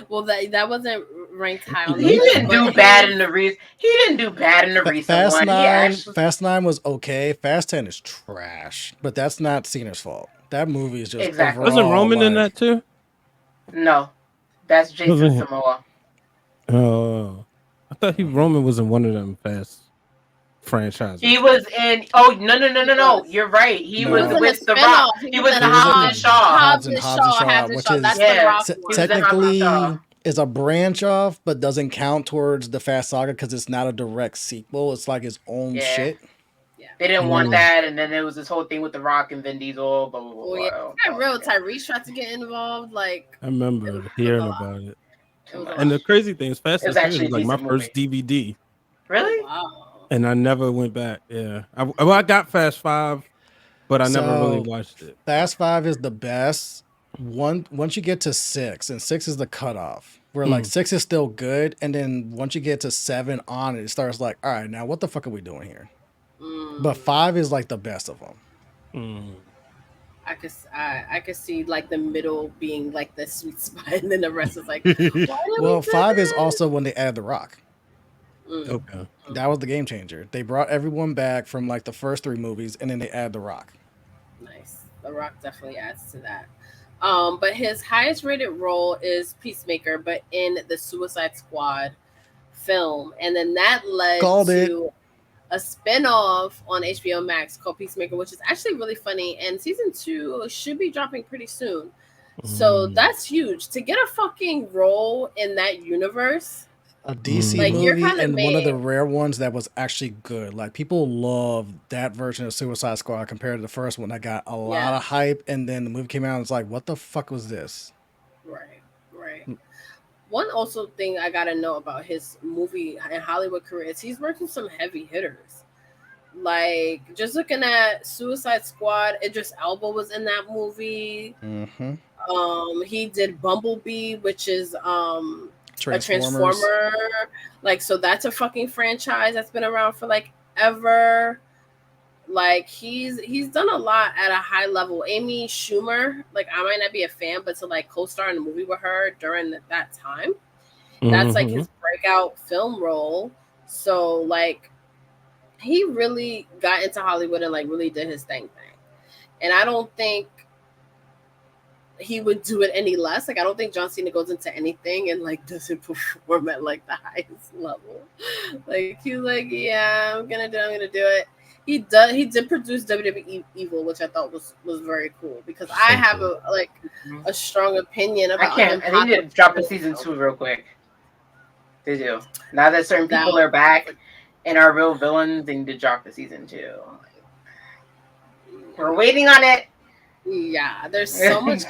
Speaker 1: Well, that wasn't ranked high on the
Speaker 4: He
Speaker 1: list.
Speaker 4: didn't
Speaker 1: but
Speaker 4: do bad in the recent. He didn't do bad in the recent one. He actually.
Speaker 3: Fast 9 was okay. Fast 10 is trash, but that's not Cena's fault. That movie is just
Speaker 4: Exactly.
Speaker 3: overall.
Speaker 2: Wasn't Roman in that too?
Speaker 4: No, that's Jason
Speaker 2: Wasn't he?
Speaker 4: Samoa.
Speaker 2: Oh, I thought Roman was in one of them Fast franchises.
Speaker 4: He was in. Oh no! You're right. He
Speaker 3: No.
Speaker 4: was
Speaker 3: He was
Speaker 4: with
Speaker 1: in
Speaker 4: The
Speaker 1: a
Speaker 4: Rock.
Speaker 1: spinoff.
Speaker 4: He was in
Speaker 3: He was
Speaker 4: Hobbs
Speaker 3: in
Speaker 4: and Shaw.
Speaker 3: Hobbs and Shaw, which is
Speaker 1: That's
Speaker 4: Yeah.
Speaker 1: the Rock
Speaker 3: t-
Speaker 1: one.
Speaker 4: He was in Hobbs and Shaw.
Speaker 3: technically is a branch off, but doesn't count towards the Fast Saga because it's not a direct sequel. It's like its own
Speaker 4: Yeah.
Speaker 3: shit.
Speaker 4: They didn't want that, and then there was this whole thing with The Rock and Vin Diesel. Blah blah blah.
Speaker 1: Oh yeah, got real. Tyrese tried to get involved. Like
Speaker 2: I remember hearing about it.
Speaker 1: It
Speaker 2: And the crazy thing is, Fast
Speaker 4: It was
Speaker 2: and Furious
Speaker 4: actually
Speaker 2: was like
Speaker 4: a
Speaker 2: my
Speaker 4: decent
Speaker 2: first DVD,
Speaker 4: Really?
Speaker 1: Wow.
Speaker 2: and I never went back. Yeah, I got Fast 5, but I never really watched it.
Speaker 3: Fast 5 is the best. Once you get to 6, and 6 is the cutoff, where like 6 is still good, and then once you get to 7 on it starts like, all right, now what the fuck are we doing here? But 5 is like the best of them.
Speaker 1: I could see like the middle being like the sweet spot, and then the rest is like.
Speaker 3: Well, 5 is also when they add The Rock.
Speaker 2: Okay,
Speaker 3: that was the game changer. They brought everyone back from like the first 3 movies, and then they add The Rock.
Speaker 1: Nice. The Rock definitely adds to that. But his highest rated role is Peacemaker, but in the Suicide Squad film, and then that led to a spin-off on HBO Max called Peacemaker, which is actually really funny, and season 2 should be dropping pretty soon. So that's huge to get a fucking role in that universe.
Speaker 3: A DC
Speaker 1: like,
Speaker 3: movie, and one of the rare ones that was actually good. Like, people love that version of Suicide Squad compared to the first one that got a lot of hype, and then the movie came out and it's like, what the fuck was this?
Speaker 1: Right. One also thing I gotta know about his movie and Hollywood career is he's worked with some heavy hitters. Like, just looking at Suicide Squad, Idris Elba was in that movie. He did Bumblebee, which is a Transformer. Like, so that's a fucking franchise that's been around for like ever. Like, he's done a lot at a high level. Amy Schumer, like, I might not be a fan, but to like co-star in a movie with her during that time, that's like his breakout film role. So like, he really got into Hollywood and like really did his thing. And I don't think he would do it any less. Like, I don't think John Cena goes into anything and like doesn't perform at like the highest level. Like, he's like, yeah, I'm gonna do it. He did produce WWE Evil, which I thought was very cool, because I have a strong opinion about him.
Speaker 4: I need to drop a season 2 real quick. They do. Now that certain people are back and are real villains, they need to drop the season 2. We're waiting on it.
Speaker 1: Yeah, there's so much.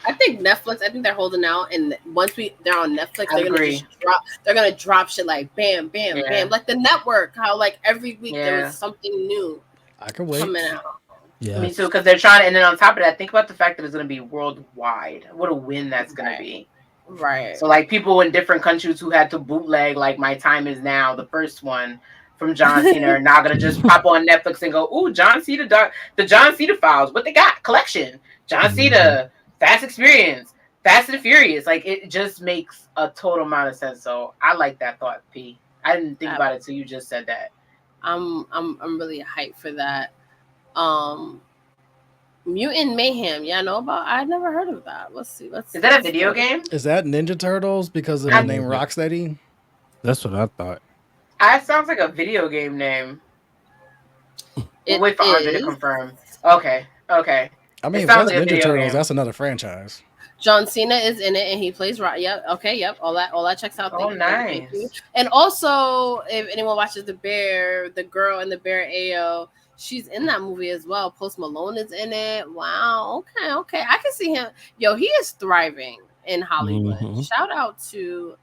Speaker 1: I think Netflix, they're holding out, and once they're on Netflix, they're gonna drop shit like bam, bam, bam, like the network. How like every week there was something new.
Speaker 3: I can wait.
Speaker 1: Coming out.
Speaker 4: Yeah, me too. Because they're trying, and then on top of that, think about the fact that it's gonna be worldwide. What a win that's gonna be.
Speaker 1: Right.
Speaker 4: So like people in different countries who had to bootleg like My Time Is Now, the first one from John Cena, are now gonna just pop on Netflix and go, ooh, John Cena, the John Cena files. What they got? Collection. John Cena. Fast Experience, Fast and Furious. Like, it just makes a total amount of sense. So I like that thought, P. I didn't think about it till you just said that.
Speaker 1: I'm really hyped for that. Mutant Mayhem. Yeah, I know about. I never heard of that. Let's see.
Speaker 4: Is that a video game?
Speaker 3: Is that Ninja Turtles because of the name Rocksteady?
Speaker 2: That's what I thought.
Speaker 4: It sounds like a video game name. We'll wait for Andre to confirm. Okay.
Speaker 3: I mean, if that's Ninja Turtles, that's another franchise.
Speaker 1: John Cena is in it, and he plays Rock. Yep. Okay. Yep. All that checks out.
Speaker 4: Nice.
Speaker 1: Thank you. And also, if anyone watches The Bear, the girl in The Bear, Ayo, she's in that movie as well. Post Malone is in it. Wow. Okay. I can see him. Yo, he is thriving in Hollywood. Shout out to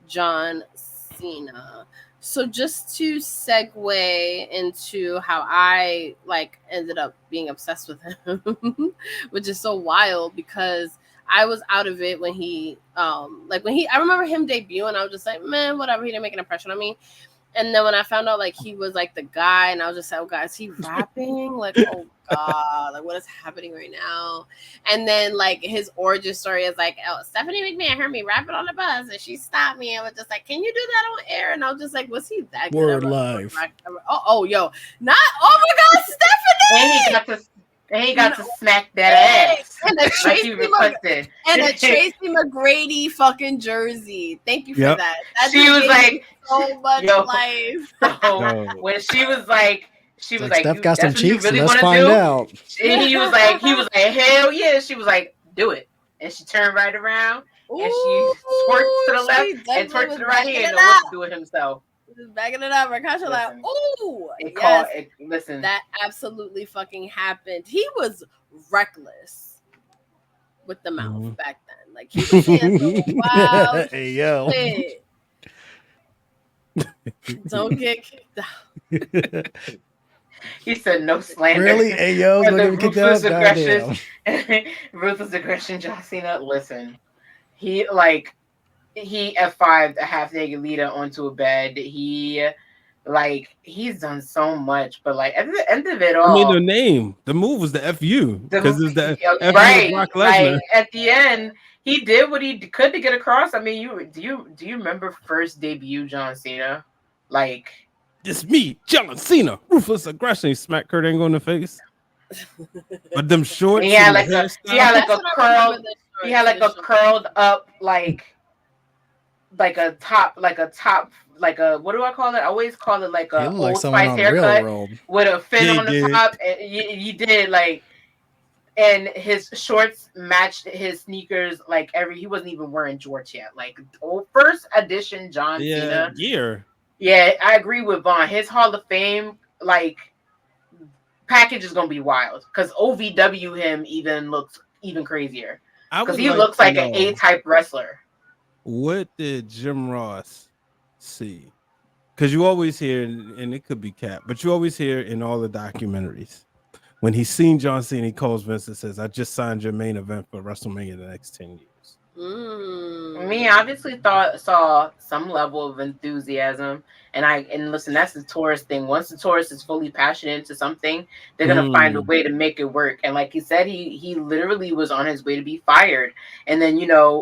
Speaker 1: John Cena. So just to segue into how I like ended up being obsessed with him, which is so wild because I was out of it when I remember him debuting. I was just like, man, whatever. He didn't make an impression on me. And then when I found out like he was like the guy, and I was just like, oh god, is he rapping? Like, oh god, like what is happening right now? And then like his origin story is like, oh, Stephanie McMahon heard me rapping on the bus, and she stopped me and was just like, can you do that on air? And I was just like, was he that
Speaker 3: Word
Speaker 1: good?
Speaker 3: live.
Speaker 1: Oh, yo, not. Oh my god, Stephanie!
Speaker 4: And he got to smack that ass.
Speaker 1: And a
Speaker 4: like he requested.
Speaker 1: And a Tracy McGrady fucking jersey. Thank you for that.
Speaker 4: She was like
Speaker 1: so much life.
Speaker 4: So when she was like,
Speaker 3: Steph got some cheeks.
Speaker 4: Really
Speaker 3: let's find out.
Speaker 4: And he was like, hell yeah. She was like, do it. And she turned right around and she twerked to the left and twerked to the right hand and what to do with himself.
Speaker 1: Just backing it up. Rakasha like, ooh,
Speaker 4: listen.
Speaker 1: That absolutely fucking happened. He was reckless with the mouth back then. Like he was saying some wild shit. Don't get kicked out.
Speaker 4: He said no slander.
Speaker 3: Really? Hey yo,
Speaker 4: Ruthless aggression. Ruthless aggression, John Cena. Listen, he F5'd a half naked Lita onto a bed. He's done so much, but like at the end of it all,
Speaker 2: I mean, the move was the FU because it's the
Speaker 4: right.
Speaker 2: Brock Lesnar.
Speaker 4: Like at the end, he did what he could to get across. I mean, do you remember first debut John Cena? Like,
Speaker 2: it's me, John Cena, ruthless aggression. He smacked Kurt Angle in the face. But them shorts.
Speaker 4: He had like a curled up like a top, what do I call it? I always call it like a Old Spice haircut with a fin on the top. And he did like, and his shorts matched his sneakers. Like he wasn't even wearing jorts yet. Like first edition John Cena. Yeah, I agree with Vaughn. His Hall of Fame package is gonna be wild because OVW him looks even crazier because he looks like an A-type wrestler.
Speaker 2: What did Jim Ross see? Because you always hear, and it could be cap, but you always hear in all the documentaries when he's seen John Cena, he calls Vince and says, "I just signed your main event for WrestleMania the next 10 years."
Speaker 4: Me obviously saw some level of enthusiasm, and listen, that's the tourist thing. Once the tourist is fully passionate into something, they're gonna find a way to make it work. And like he said, he literally was on his way to be fired, and then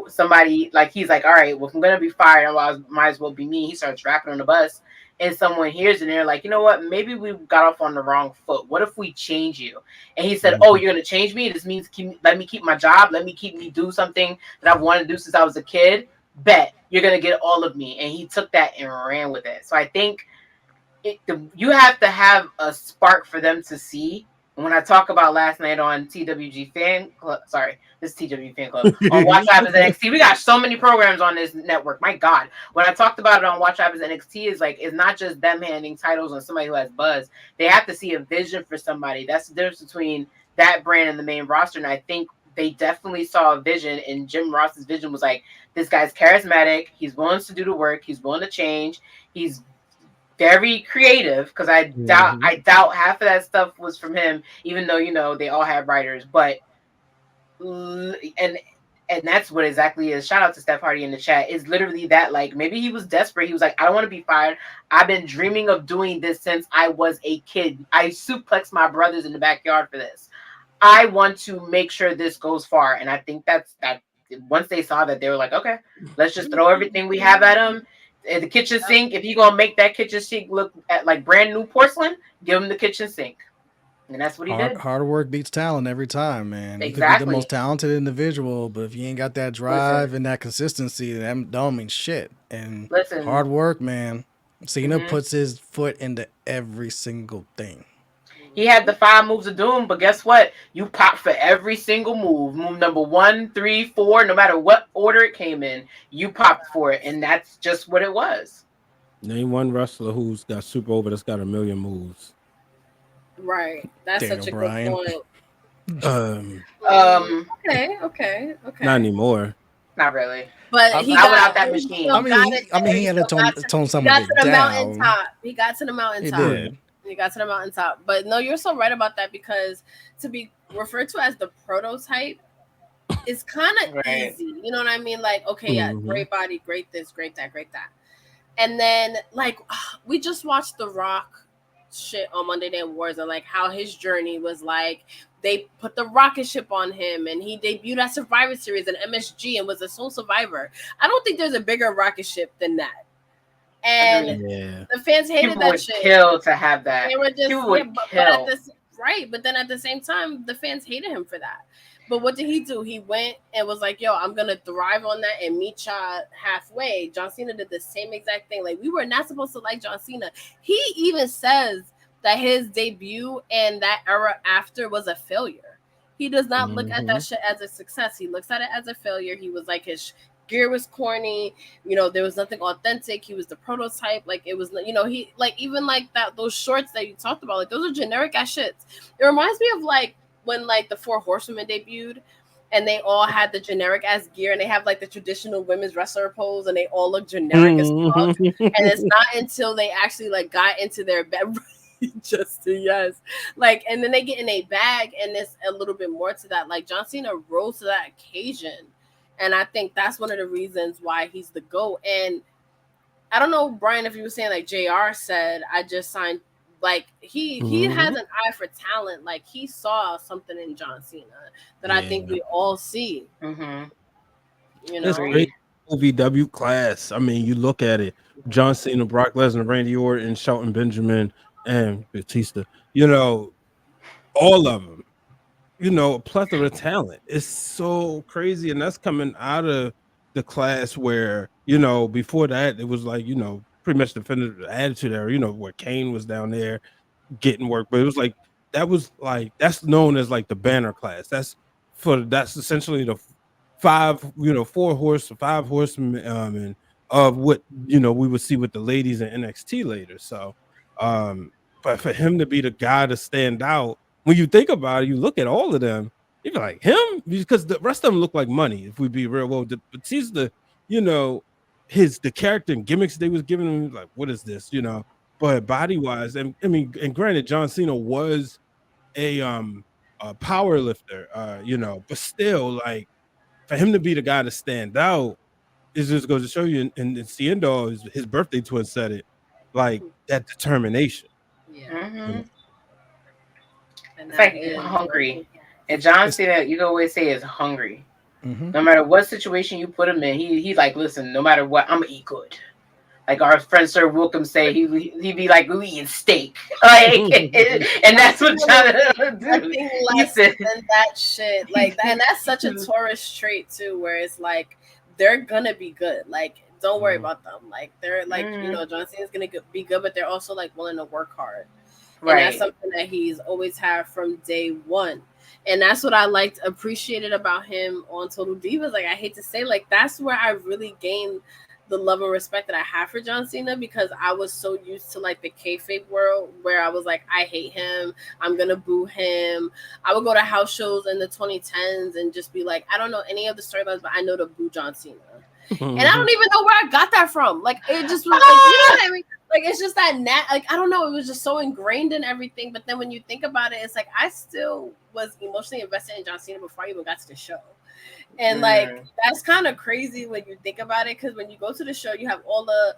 Speaker 4: somebody he's like, all right, well if I'm gonna be fired, I might as well be me. He starts rapping on the bus. And someone hears it and they're like, you know what? Maybe we got off on the wrong foot. What if we change you? And he said, oh, you're going to change me? This means let me keep my job. Let me do something that I've wanted to do since I was a kid. Bet you're going to get all of me. And he took that and ran with it. So I think you have to have a spark for them to see. And when I talk about last night on TWG Fan Club, this is TWG Fan Club, on Watch What Happens NXT, we got so many programs on this network. My God. When I talked about it on Watch What Happens NXT, it's not just them handing titles on somebody who has buzz. They have to see a vision for somebody. That's the difference between that brand and the main roster. And I think they definitely saw a vision, and Jim Ross's vision was like, this guy's charismatic. He's willing to do the work. He's willing to change. He's very creative, because I doubt half of that stuff was from him, even though they all have writers. But and that's what exactly is. Shout out to Steph Hardy in the chat. Is literally that, like, maybe he was desperate. He was like, I don't want to be fired. I've been dreaming of doing this since I was a kid. I suplexed my brothers in the backyard for this. I want to make sure this goes far. And I think that once they saw that, they were like, okay, let's just throw everything we have at him. The kitchen sink, if you're gonna make that kitchen sink look like brand new porcelain, give him the kitchen sink. And that's what he did.
Speaker 3: Hard work beats talent every time, man.
Speaker 4: Exactly.
Speaker 3: You could be the most talented individual, but if you ain't got that drive and that consistency, that don't mean shit. And hard work, man. Cena puts his foot into every single thing.
Speaker 4: He had the 5 moves of doom, but guess what? You pop for every single move. Move number 1, 3, 4, no matter what order it came in, you popped for it, and that's just what it was.
Speaker 2: Name one wrestler who's got super over that's got a million moves.
Speaker 1: Right. That's
Speaker 3: Daniel
Speaker 1: such a
Speaker 3: Bryan.
Speaker 1: good point. Okay.
Speaker 2: Not anymore.
Speaker 4: Not really.
Speaker 1: But he
Speaker 4: got
Speaker 1: without
Speaker 4: that machine.
Speaker 3: He had to tone some of it down.
Speaker 1: He got to the mountaintop.
Speaker 3: He did.
Speaker 1: He got to the mountaintop. But no, you're so right about that, because to be referred to as the prototype is kind of easy. You know what I mean? Like, okay, yeah, great body, great this, great that, great that. And then, like, we just watched The Rock shit on Monday Night Wars, and like how his journey was like they put the rocket ship on him and he debuted at Survivor Series and MSG and was a sole survivor. I don't think there's a bigger rocket ship than that. And the fans hated
Speaker 4: People
Speaker 1: that
Speaker 4: would
Speaker 1: shit.
Speaker 4: Kill to have that.
Speaker 1: They were just
Speaker 4: People would kill.
Speaker 1: But then at the same time, the fans hated him for that. But what did he do? He went and was like, yo, I'm going to thrive on that and meet y'all halfway. John Cena did the same exact thing. Like, we were not supposed to like John Cena. He even says that his debut and that era after was a failure. He does not look at that shit as a success. He looks at it as a failure. He was like, his gear was corny. You know, there was nothing authentic. He was the prototype. Like, it was, you know, he, like, even like that, those shorts that you talked about, like, those are generic ass shits. It reminds me of like when like the Four Horsewomen debuted and they all had the generic ass gear and they have like the traditional women's wrestler pose and they all look generic as fuck. And it's not until they actually like got into their bed. Just to yes, like, and then they get in a bag, and there's a little bit more to that. Like, John Cena rose to that occasion, and I think that's one of the reasons why he's the GOAT. And I don't know, Brian, if you were saying like JR said, I just signed. Like he has an eye for talent. Like he saw something in John Cena that I think we all see. You know,
Speaker 2: it's great OVW class. I mean, you look at it: John Cena, Brock Lesnar, Randy Orton, Shelton Benjamin, and Batista. You know, all of them. You know, a plethora of talent. It's so crazy, and that's coming out of the class where, you know, before that it was like, you know, pretty much the Attitude Era, you know, where Kane was down there getting work, but it was like that's known as like the banner class. That's essentially the five horsemen and of what, you know, we would see with the ladies in NXT later. So but for him to be the guy to stand out, when you think about it, you look at all of them, you're like, him, because the rest of them look like money, if we be real. Well, Batista, you know, the character and gimmicks they was giving him, like, what is this, you know? But body wise, and I mean, and granted, John Cena was a power lifter, you know, but still, like, for him to be the guy to stand out is just goes to show you. And Seindole, his birthday twin, said it, like, that determination.
Speaker 1: Yeah.
Speaker 4: It's like hungry. And John Cena, you always say, is hungry. No matter what situation you put him in, he's like, listen, no matter what, I'm gonna eat good. Like our friend Sir Wilkham say, he'd be like, we eating steak. Like, and that's what John do.
Speaker 1: Nothing less than that shit. Like, and that's such a tourist trait too, where it's like they're gonna be good. Like, don't worry about them. Like, they're like, you know, John Cena's gonna be good, but they're also like willing to work hard. Right. And that's something that he's always had from day one. And that's what I appreciated about him on Total Divas. Like, I hate to say, like, that's where I really gained the love and respect that I have for John Cena, because I was so used to like the kayfabe world where I was like, I hate him, I'm gonna boo him. I would go to house shows in the 2010s and just be like, I don't know any of the storylines, but I know to boo John Cena. And I don't even know where I got that from. Like, it just was like, you know what I mean? Like, it's just that like, I don't know, it was just so ingrained in everything. But then when you think about it, it's like I still was emotionally invested in John Cena before I even got to the show. And like, that's kind of crazy when you think about it, because when you go to the show, you have all the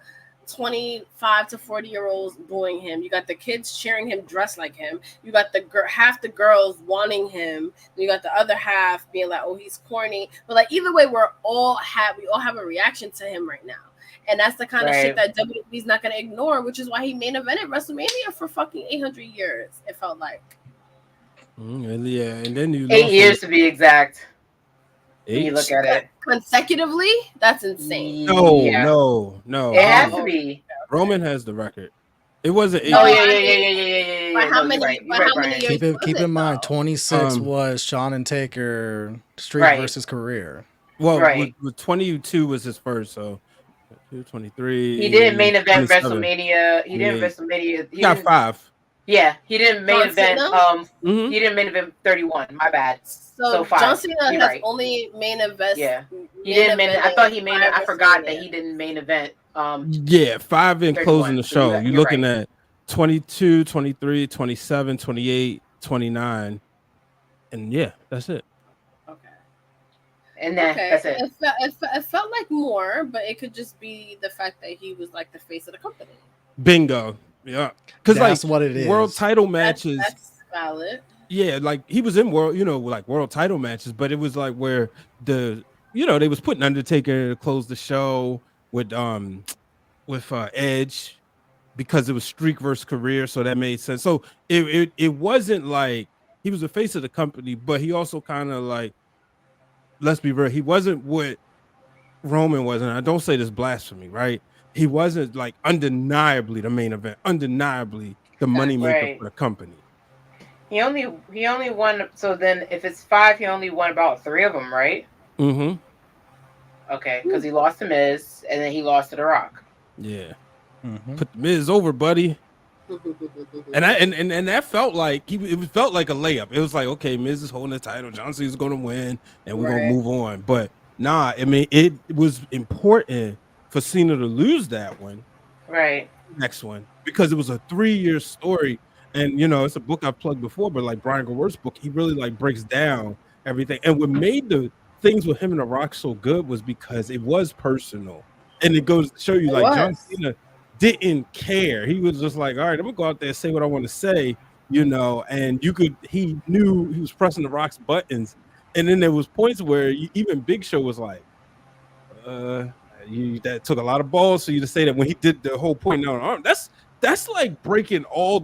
Speaker 1: 25 to 40-year-olds booing him. You got the kids cheering him, dressed like him. You got the half the girls wanting him. You got the other half being like, oh, he's corny. But like, either way, we all have a reaction to him right now. And that's the kind of shit that WWE's not going to ignore, which is why he main evented WrestleMania for fucking 800 years, it felt like.
Speaker 2: Yeah, and then you
Speaker 4: 8 years to be exact.
Speaker 2: 8?
Speaker 4: When you look at it.
Speaker 1: Consecutively? That's insane.
Speaker 2: No.
Speaker 4: It has to be.
Speaker 2: Roman has the record. It wasn't 8.
Speaker 4: Oh, yeah.
Speaker 1: By how many years?
Speaker 3: Keep in mind, 26 was Shawn and Taker Street versus Career.
Speaker 2: Well, with 22 was his first, so 23.
Speaker 4: He didn't main event WrestleMania. He
Speaker 2: got 5.
Speaker 4: Yeah, he didn't main event. He didn't main event 31. My bad. So 5.
Speaker 1: John Cena has only main event.
Speaker 4: Yeah, he didn't main. I thought he main. I forgot that he didn't main event.
Speaker 2: 5 in closing the show. You're looking at 22, 23, 27, 28, 29, and yeah, that's it.
Speaker 4: And that's it.
Speaker 1: It felt like more, but it could just be the fact that he was like the face of the company.
Speaker 2: Bingo. Yeah. Because like
Speaker 3: That's what it
Speaker 2: world
Speaker 3: is.
Speaker 2: title matches.
Speaker 1: That's valid.
Speaker 2: Yeah, like he was in world, like world title matches, but it was like where they was putting Undertaker to close the show with Edge because it was streak versus career, so that made sense. So it wasn't like he was the face of the company, but he also kind of like, let's be real, he wasn't what Roman was, and I don't say this blasphemy, right? He wasn't like undeniably the main event, undeniably the moneymaker
Speaker 4: Right.
Speaker 2: for the company.
Speaker 4: He only won. So then, if it's 5, he only won about 3 of them, right?
Speaker 2: Mm-hmm.
Speaker 4: Okay, because he lost to Miz, and then he lost to The Rock.
Speaker 2: Yeah.
Speaker 3: Mhm.
Speaker 2: Put the Miz over, buddy. And that felt like it felt like a layup. It was like, okay, Miz is holding the title, John Cena's going to win, and we're going to move on. But nah, I mean, it was important for Cena to lose that one,
Speaker 4: Right.
Speaker 2: next one, because it was a 3-year story. And it's a book I've plugged before, but like Brian Gower's book, he really like breaks down everything. And what made the things with him and The Rock so good was because it was personal, and it goes to show you like John Cena didn't care. He was just like, all right, I'm gonna go out there and say what I want to say, and he knew he was pressing The Rock's buttons. And then there was points where even Big Show was like, that took a lot of balls for you to say that when he did the whole point down arm. That's like breaking all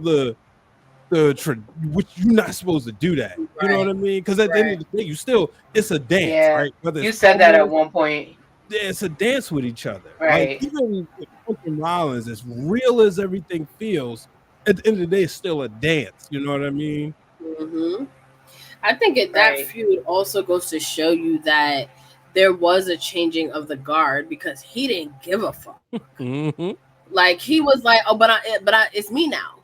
Speaker 2: which you're not supposed to do that. You know what I mean? Because at the end of the day, it's a dance, right? Whether
Speaker 4: you said that at one point.
Speaker 2: Yeah, it's a dance with each other,
Speaker 4: right?
Speaker 2: Like, even with Orton Rollins, as real as everything feels, at the end of the day, it's still a dance. You know what I mean?
Speaker 1: Mm-hmm. I think that feud also goes to show you that there was a changing of the guard because he didn't give a fuck.
Speaker 2: Mm-hmm.
Speaker 1: Like he was like, oh, but it's me now.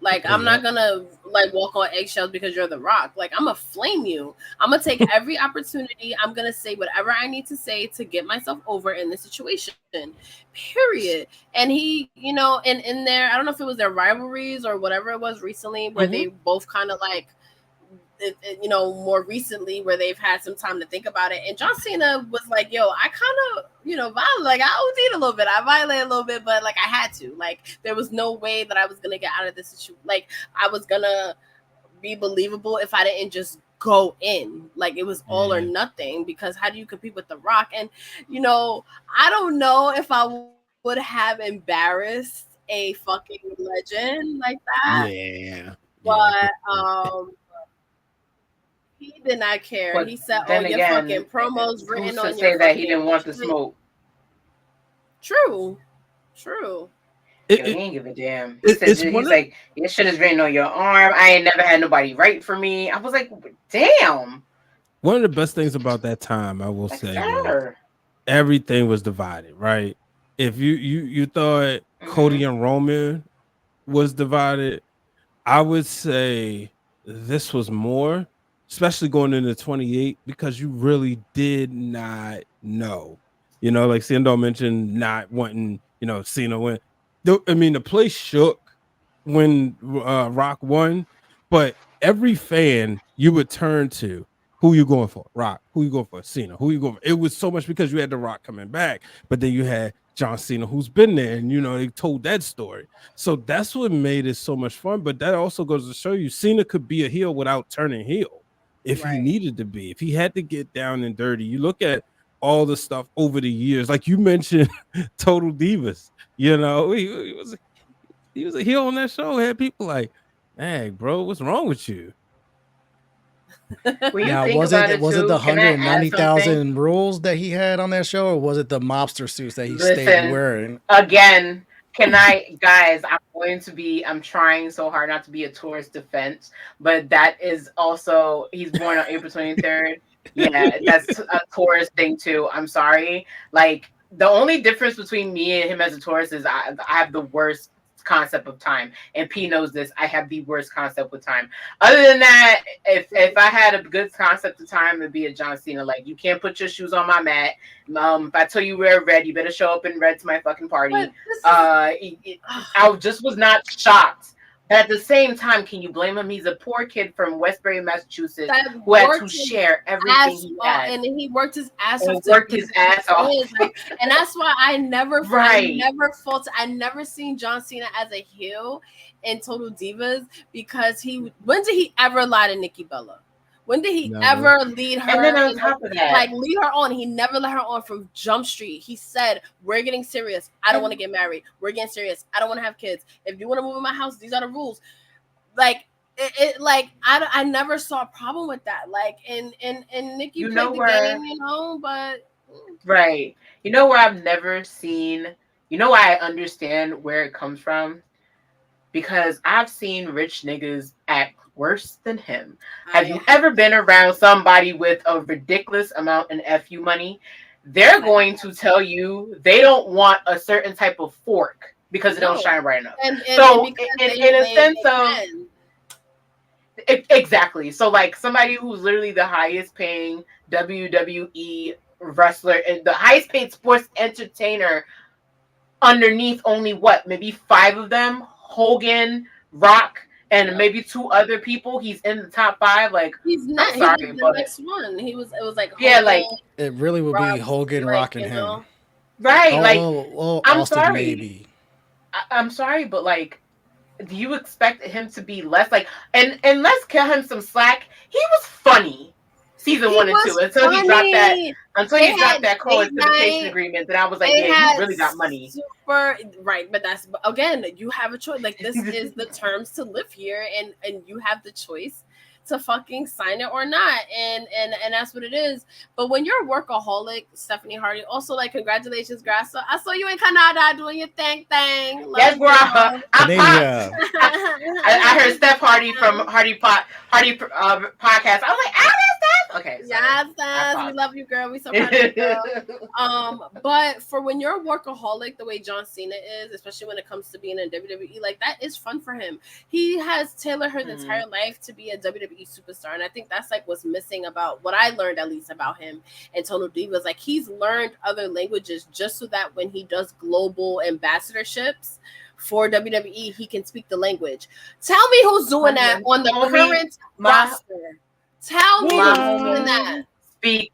Speaker 1: Like I'm not gonna like walk on eggshells because you're The Rock. Like I'm gonna flame you. I'm gonna take every opportunity. I'm gonna say whatever I need to say to get myself over in this situation. Period. And he, in there, I don't know if it was their rivalries or whatever it was recently, where they both kind of like, more recently where they've had some time to think about it. And John Cena was like, yo, I kind of, like I OD'd a little bit. I violated a little bit, but like I had to. Like there was no way that I was going to get out of this situation. Like I was going to be believable if I didn't just go in. Like it was all or nothing, because how do you compete with The Rock? And, I don't know if I would have embarrassed a fucking legend like that.
Speaker 2: Yeah.
Speaker 1: But, he did not care. But he said, "Oh, your fucking promos written on your."
Speaker 4: Say that he didn't want the smoke.
Speaker 1: True.
Speaker 4: He didn't give a damn. He's like, your shit is written on your arm. I ain't never had nobody write for me. I was like, damn.
Speaker 2: One of the best things about that time, I will say, everything was divided, right? If you thought Cody and Roman was divided, I would say this was more. Especially going into 28, because you really did not know. Like Seindole mentioned, not wanting, Cena win. I mean, the place shook when Rock won, but every fan you would turn to, who you going for? Rock. Who you going for? Cena. Who you going for? It was so much because you had The Rock coming back, but then you had John Cena, who's been there, and they told that story. So that's what made it so much fun. But that also goes to show you Cena could be a heel without turning heel. If he needed to be, if he had to get down and dirty. You look at all the stuff over the years, like you mentioned, Total Divas. He was a heel on that show. Had people like, "Hey, bro, what's wrong with you?"
Speaker 3: Now, was it the 190,000 rules that he had on that show, or was it the mobster suits that he stayed wearing?
Speaker 4: Again, guys, I'm trying so hard not to be a tourist defense, but that is also, he's born on April 23rd. Yeah, that's a tourist thing too. I'm sorry. Like the only difference between me and him as a tourist is I have the worst concept of time, and P knows this. I have the worst concept with time. Other than that, if I had a good concept of time, it'd be a John Cena. Like, you can't put your shoes on my mat. If I tell you wear red, you better show up in red to my fucking party. I just was not shocked At the same time, can you blame him? He's a poor kid from Westbury, Massachusetts,
Speaker 1: that
Speaker 4: who had to
Speaker 1: worked his
Speaker 4: share everything he had.
Speaker 1: and he worked his ass
Speaker 4: And
Speaker 1: off.
Speaker 4: worked his ass off.
Speaker 1: Like, and that's why I never
Speaker 4: Right.
Speaker 1: I never seen John Cena as a heel in Total Divas, because when did he ever lie to Nikki Bella? When did he
Speaker 2: Never.
Speaker 1: ever lead her?
Speaker 4: And then on top of that,
Speaker 1: like, lead her on. He never let her on from Jump Street. He said, "We're getting serious. I don't want to get married. We're getting serious. I don't want to have kids. If you want to move in my house, these are the rules." Like, like I never saw a problem with that. Like, and Nikki
Speaker 4: You
Speaker 1: played
Speaker 4: know
Speaker 1: the
Speaker 4: where-
Speaker 1: game, but
Speaker 4: right. You know where I've never seen, you know why I understand where it comes from? Because I've seen rich niggas act worse than him. Have you ever been around somebody with a ridiculous amount in FU money? They're going to tell you they don't want a certain type of fork because it don't shine bright enough. So in a sense of exactly. So like somebody who's literally the highest paying WWE wrestler and the highest paid sports entertainer underneath only what, maybe 5 of them, Hogan, Rock, and maybe 2 other people. He's in the top 5. Like,
Speaker 1: he's not.
Speaker 4: I'm sorry,
Speaker 1: he was
Speaker 4: but
Speaker 1: the next one. It was like
Speaker 4: yeah,
Speaker 1: Hogan,
Speaker 4: like
Speaker 3: It really would be Hogan,
Speaker 1: like,
Speaker 3: Rock, and
Speaker 1: you
Speaker 3: him.
Speaker 1: know?
Speaker 4: right, like I'm
Speaker 3: Austin
Speaker 4: sorry.
Speaker 3: maybe.
Speaker 4: I'm sorry, but like, do you expect him to be less like? And let's cut him some slack. He was funny, season 1 and 2, until he dropped that co-exhibition agreement. That I was like, yeah, he really got money.
Speaker 1: Super right, but that's again, you have a choice. Like, this is the terms to live here, and you have the choice to fucking sign it or not, and that's what it is. But when you're a workaholic, Stephanie Hardy, also, like, congratulations, girl. I saw you in Canada doing your thing.
Speaker 4: Yes, girl. I heard Steph Hardy from Hardy podcast. I was like, that's Steph. Okay,
Speaker 1: yes, we love you, girl. We so proud of you, girl. But for when you're a workaholic, the way John Cena is, especially when it comes to being in WWE, like, that is fun for him. He has tailored his entire life to be a WWE superstar, and I think that's like what's missing about what I learned, at least, about him and Total Divas. Like, he's learned other languages just so that when he does global ambassadorships for WWE, he can speak the language. Tell me who's doing that on the current roster. Tell me who's doing that.
Speaker 4: Speak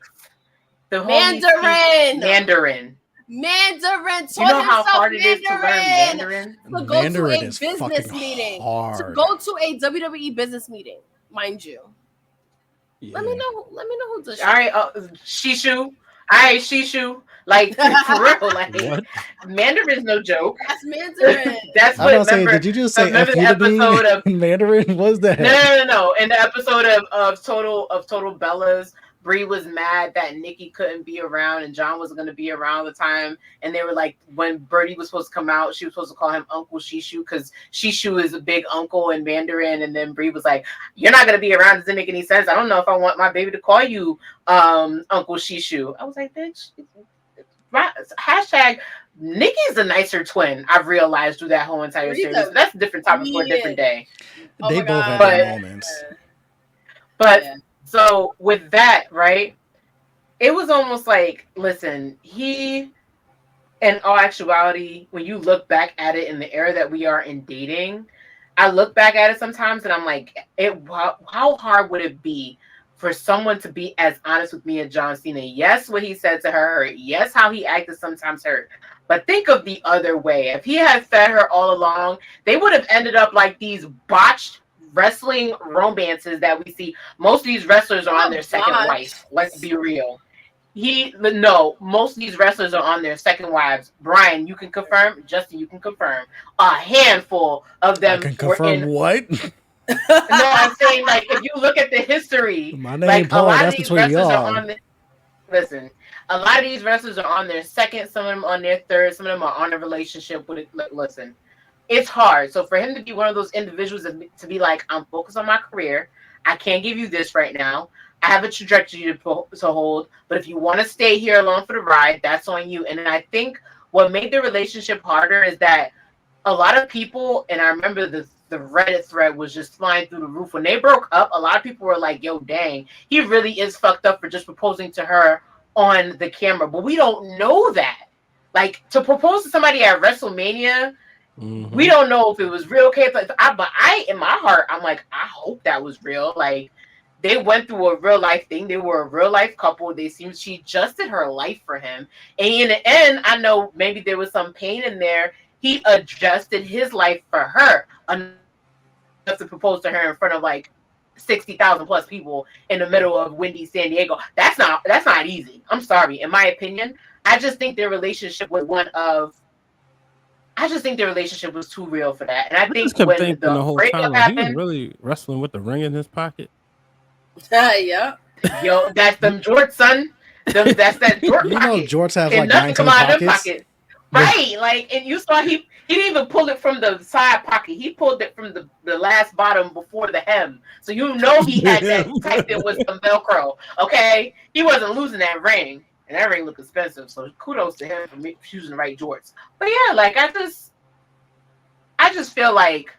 Speaker 4: the
Speaker 1: Mandarin.
Speaker 4: You know how hard it is to learn Mandarin?
Speaker 1: To go to a business meeting. To go to a WWE business meeting, mind you. Yeah. Let me know who does.
Speaker 4: All right, Shishu. All right, Shishu. Like, for real, like, what? Mandarin's no joke.
Speaker 1: That's Mandarin.
Speaker 4: That's what.
Speaker 3: Did you just say episode of Mandarin? Was that?
Speaker 4: No. In the episode of Total Bellas, Brie was mad that Nikki couldn't be around and John wasn't going to be around the time. And they were like, when Birdie was supposed to come out, she was supposed to call him Uncle Shishu because Shishu is a big uncle in Mandarin. And then Brie was like, you're not going to be around. It doesn't make any sense. I don't know if I want my baby to call you Uncle Shishu. I was like, bitch, hashtag Nikki's the nicer twin. I've realized through that whole entire series. That's a different topic for a different day.
Speaker 3: They both have their moments.
Speaker 4: But so with that, right, it was almost like, listen, he, in all actuality, when you look back at it in the era that we are in dating, I look back at it sometimes and I'm like, how hard would it be for someone to be as honest with me as John Cena? Yes, what he said to her. Yes, how he acted sometimes hurt. But think of the other way. If he had fed her all along, they would have ended up like these botched wrestling romances that we see. Most of these wrestlers are on their second wife. Let's be real. Most of these wrestlers are on their second wives. Brian, you can confirm. Justin, you can confirm. A handful of them.
Speaker 3: I can confirm what?
Speaker 4: No, I'm saying, like, if you look at the history,
Speaker 3: my name Paul, that's between y'all.
Speaker 4: Listen, a lot of these wrestlers are on their second, some of them on their third, some of them are on a relationship with it. Listen, it's hard. So for him to be one of those individuals to be like, I'm focused on my career. I can't give you this right now. I have a trajectory to hold. But if you want to stay here along for the ride, that's on you. And I think what made the relationship harder is that a lot of people, and I remember the Reddit thread was just flying through the roof. When they broke up, a lot of people were like, yo, dang, he really is fucked up for just proposing to her on the camera. But we don't know that. Like, to propose to somebody at WrestleMania, We don't know if it was real case. But I, in my heart, I'm like, I hope that was real. Like, they went through a real life thing. They were a real life couple. She adjusted her life for him. And in the end, I know maybe there was some pain in there. He adjusted his life for her enough to propose to her in front of like 60,000 plus people in the middle of windy San Diego. That's not easy. I'm sorry. In my opinion, I just think their relationship was too real for that. And I
Speaker 2: just
Speaker 4: think
Speaker 2: kept
Speaker 4: when
Speaker 2: thinking
Speaker 4: the
Speaker 2: the whole
Speaker 4: breakup
Speaker 2: time, like, he was
Speaker 4: happened,
Speaker 2: really wrestling with the ring in his pocket.
Speaker 1: Yeah.
Speaker 4: yo, that's them George, son. That's that George
Speaker 3: You know,
Speaker 4: pocket.
Speaker 3: George has
Speaker 4: Can
Speaker 3: like
Speaker 4: nothing come
Speaker 3: 19
Speaker 4: out of them
Speaker 3: pockets.
Speaker 4: pockets. Right, like, and you saw he didn't even pull it from the side pocket. He pulled it from the last bottom before the hem. So you know he had that typed in with some Velcro. Okay, he wasn't losing that ring, and that ring looked expensive. So kudos to him for choosing the right jorts. But yeah, like I just feel like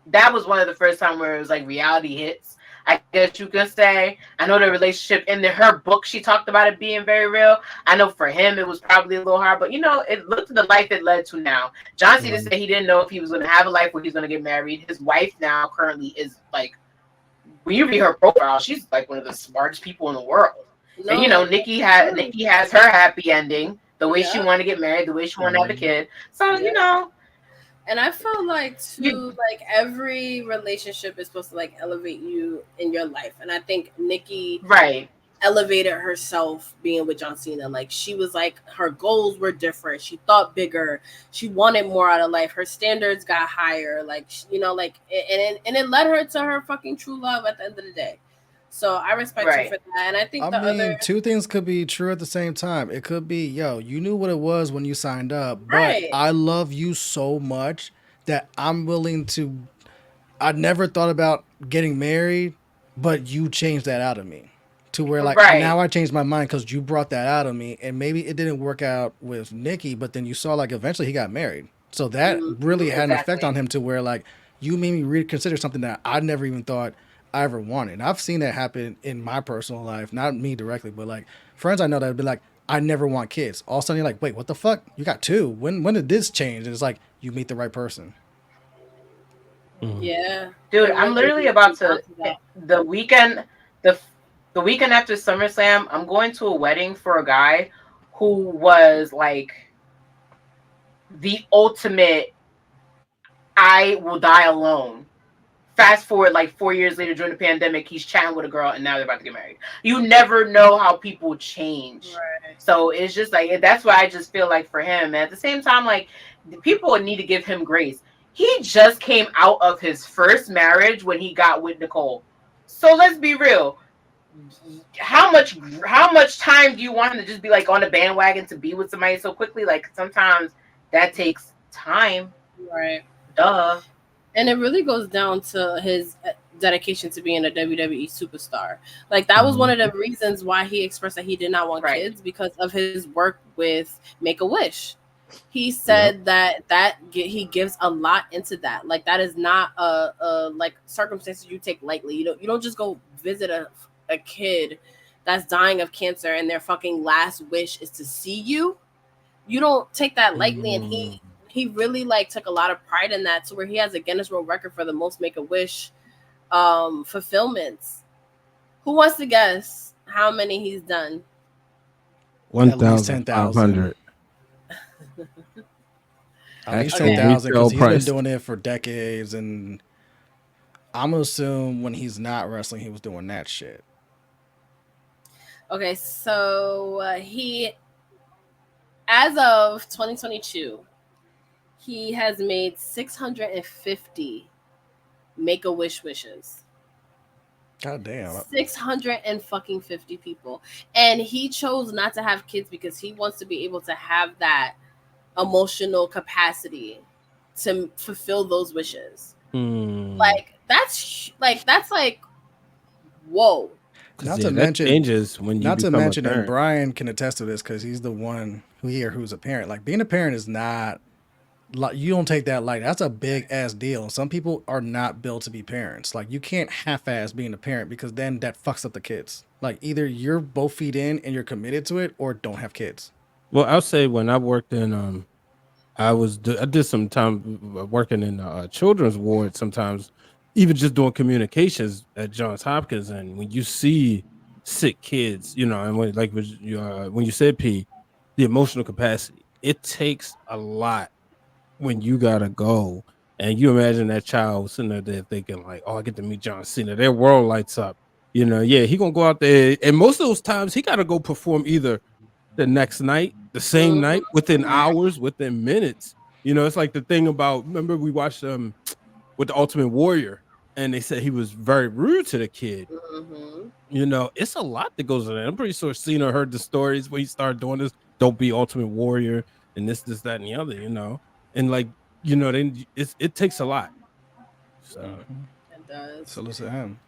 Speaker 4: that was one of the first time where it was like reality hits. I guess you could say. I know the relationship in her book, she talked about it being very real. I know for him it was probably a little hard, but you know, it looked at the life it led to now. John Cena said he didn't know if he was going to have a life where he's going to get married. His wife now currently is like, when you read her profile, she's like one of the smartest people in the world.
Speaker 1: No,
Speaker 4: and you know, Nikki has her happy ending, the way she wanted to get married, the way she wanted to have a kid. So you know.
Speaker 1: And I feel like too, like every relationship is supposed to like elevate you in your life. And I think Nikki elevated herself being with John Cena. Like she was like, her goals were different. She thought bigger. She wanted more out of life. Her standards got higher. Like, you know, like, and it led her to her fucking true love at the end of the day. So I respect her for that. And I think
Speaker 3: two things could be true at the same time. It could be, yo, you knew what it was when you signed up, but I love you so much that I'm willing to. I never thought about getting married, but you changed that out of me. To where like now I changed my mind because you brought that out of me, and maybe it didn't work out with Nikki, but then you saw like eventually he got married, so that really had an effect on him to where like you made me reconsider something that I never even thought I ever wanted. And I've seen that happen in my personal life, not me directly, but like friends I know that would be like, I never want kids. All of a sudden you're like, wait, what the fuck? You got two. When did this change? And it's like you meet the right person.
Speaker 1: Yeah,
Speaker 4: dude, I'm literally about to the weekend after SummerSlam. I'm going to a wedding for a guy who was like the ultimate I will die alone. Fast forward like 4 years later during the pandemic, he's chatting with a girl and now they're about to get married. You never know how people change. So it's just like, that's why I just feel like for him. And at the same time, like people need to give him grace. He just came out of his first marriage when he got with Nicole. So let's be real. How much time do you want him to just be like on the bandwagon to be with somebody so quickly? Like sometimes that takes time.
Speaker 1: Right.
Speaker 4: Duh.
Speaker 1: And it really goes down to his dedication to being a WWE superstar. Like that was one of the reasons why he expressed that he did not want kids, because of his work with Make-A-Wish. He said that he gives a lot into that. Like that is not a like circumstances you take lightly. You don't just go visit a kid that's dying of cancer and their fucking last wish is to see you. You don't take that lightly, and he really like took a lot of pride in that, to where he has a Guinness World Record for the most Make-A-Wish fulfillments. Who wants to guess how many he's done?
Speaker 2: 1,500.
Speaker 3: At least 10,000, because he's been doing it for decades, and I'm gonna assume when he's not wrestling, he was doing that shit.
Speaker 1: Okay, so he, as of 2022, he has made 650 Make-A-Wish wishes.
Speaker 3: God damn.
Speaker 1: 650 people. And he chose not to have kids because he wants to be able to have that emotional capacity to fulfill those wishes. Like that's whoa.
Speaker 3: Not to mention changes when you and Brian can attest to this because he's the one who's a parent. Like being a parent is not, like, you don't take that light. That's a big ass deal. Some people are not built to be parents. Like you can't half-ass being a parent because then that fucks up the kids. Like either you're both feet in and you're committed to it, or don't have kids.
Speaker 2: Well, I'll say when I worked in I did some time working in children's ward sometimes, even just doing communications at Johns Hopkins. And when you see sick kids, and when you said P, the emotional capacity, it takes a lot when you gotta go. And you imagine that child sitting there thinking like, "Oh, I get to meet John Cena." Their world lights up. Yeah, he gonna go out there, and most of those times he gotta go perform either the next night, the same
Speaker 1: Mhm.
Speaker 2: night, within hours, within minutes. It's like the thing about, remember we watched with the Ultimate Warrior, and they said he was very rude to the kid.
Speaker 1: Mhm.
Speaker 2: It's a lot that goes in there. I'm pretty sure Cena heard the stories when he started doing this. Don't be Ultimate Warrior and this, that, and the other. And like, then it takes a lot. So
Speaker 1: It does.
Speaker 3: Salute to him.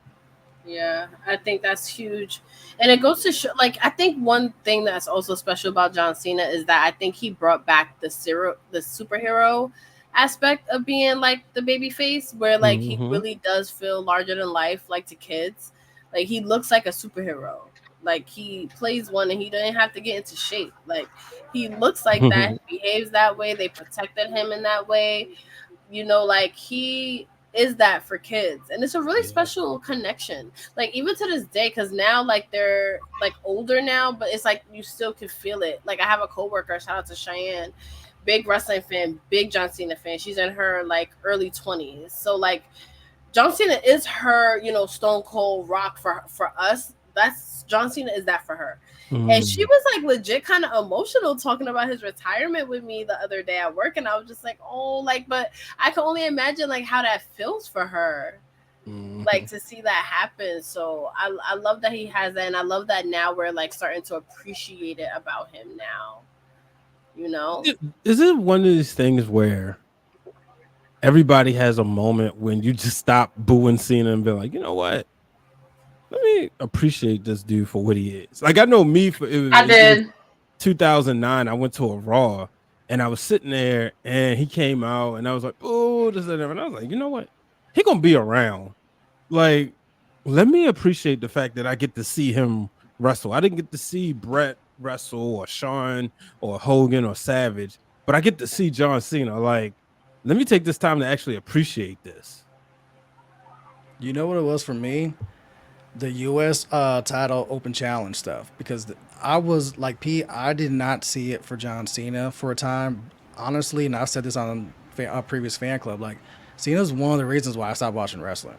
Speaker 1: Yeah, I think that's huge. And it goes to show, like, I think one thing that's also special about John Cena is that I think he brought back the superhero aspect of being like the baby face, where like he
Speaker 2: mhm.
Speaker 1: really does feel larger than life, like to kids. Like he looks like a superhero. Like he plays one and he didn't have to get into shape. Like he looks like that, he behaves that way, they protected him in that way. Like he is that for kids, and it's a really
Speaker 2: Yeah.
Speaker 1: special connection, like even to this day, because now like they're like older now, but it's like you still can feel it. Like I have a coworker, shout out to Cheyenne, big wrestling fan, big John Cena fan. She's in her like early 20s, so like John Cena is her, Stone Cold Rock for us. That's John Cena is that for her. And she
Speaker 2: Mm.
Speaker 1: was like legit kind of emotional talking about his retirement with me the other day at work, and I was just like, oh, like, but I can only imagine like how that feels for her, like
Speaker 2: Mhm.
Speaker 1: to see that happen. So I love that he has that, and I love that now we're like starting to appreciate it about him now. You know?
Speaker 2: Is it one of these things where everybody has a moment when you just stop booing Cena and be like, you know what? Let me appreciate this dude for what he is. Like I know me for
Speaker 4: I
Speaker 2: it was
Speaker 4: did.
Speaker 2: 2009. I went to a Raw and I was sitting there and he came out and I was like, oh, this and that. And I was like, you know what? He gonna be around. Like, let me appreciate the fact that I get to see him wrestle. I didn't get to see Brett wrestle or Shawn or Hogan or Savage, but I get to see John Cena. Like, let me take this time to actually appreciate this.
Speaker 3: You know what it was for me? The U.S. Title Open Challenge stuff, because I was like P. I did not see it for John Cena for a time, honestly, and I've said this on a previous fan club. Like, Cena's one of the reasons why I stopped watching wrestling.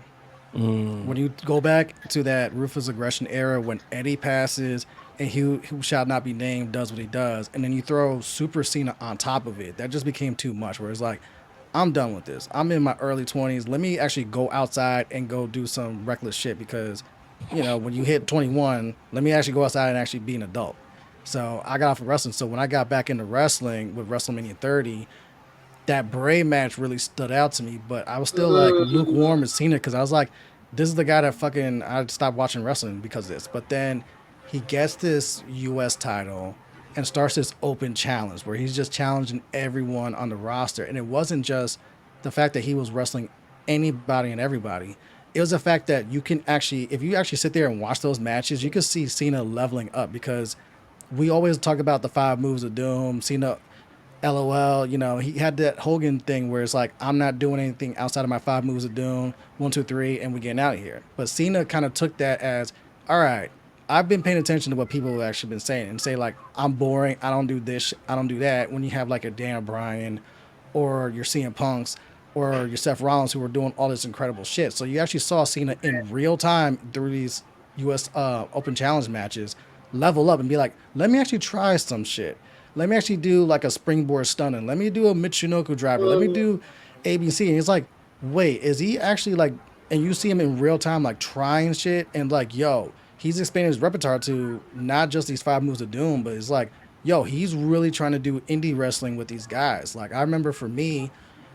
Speaker 2: Mm.
Speaker 3: When you go back to that Ruthless Aggression era, when Eddie passes and he who shall not be named does what he does, and then you throw Super Cena on top of it, that just became too much. Where it's like, I'm done with this. I'm in my early 20s. Let me actually go outside and go do some reckless shit because, when you hit 21, let me actually go outside and actually be an adult. So I got off of wrestling. So when I got back into wrestling with WrestleMania 30, that Bray match really stood out to me, but I was still like lukewarm with Cena because I was like, this is the guy that fucking I stopped watching wrestling because of this. But then he gets this U.S. title and starts this open challenge where he's just challenging everyone on the roster, and it wasn't just the fact that he was wrestling anybody and everybody. It was the fact that you can actually, if you actually sit there and watch those matches, you can see Cena leveling up because we always talk about the 5 moves of doom. Cena LOL, he had that Hogan thing where it's like, I'm not doing anything outside of my 5 moves of doom, 1, 2, 3, and we getting out of here. But Cena kind of took that as, all right, I've been paying attention to what people have actually been saying and say like, I'm boring, I don't do this, I don't do that. When you have like a Dan Bryan or your CM Punks or your Seth Rollins who were doing all this incredible shit. So you actually saw Cena in real time through these U.S. Open Challenge matches level up and be like, let me actually try some shit. Let me actually do like a springboard stunning. Let me do a Michinoku driver. Let me do ABC. And it's like, wait, is he actually like, and you see him in real time, like trying shit and like, yo, he's expanding his repertoire to not just these 5 moves of doom, but it's like, yo, he's really trying to do indie wrestling with these guys. Like, I remember for me,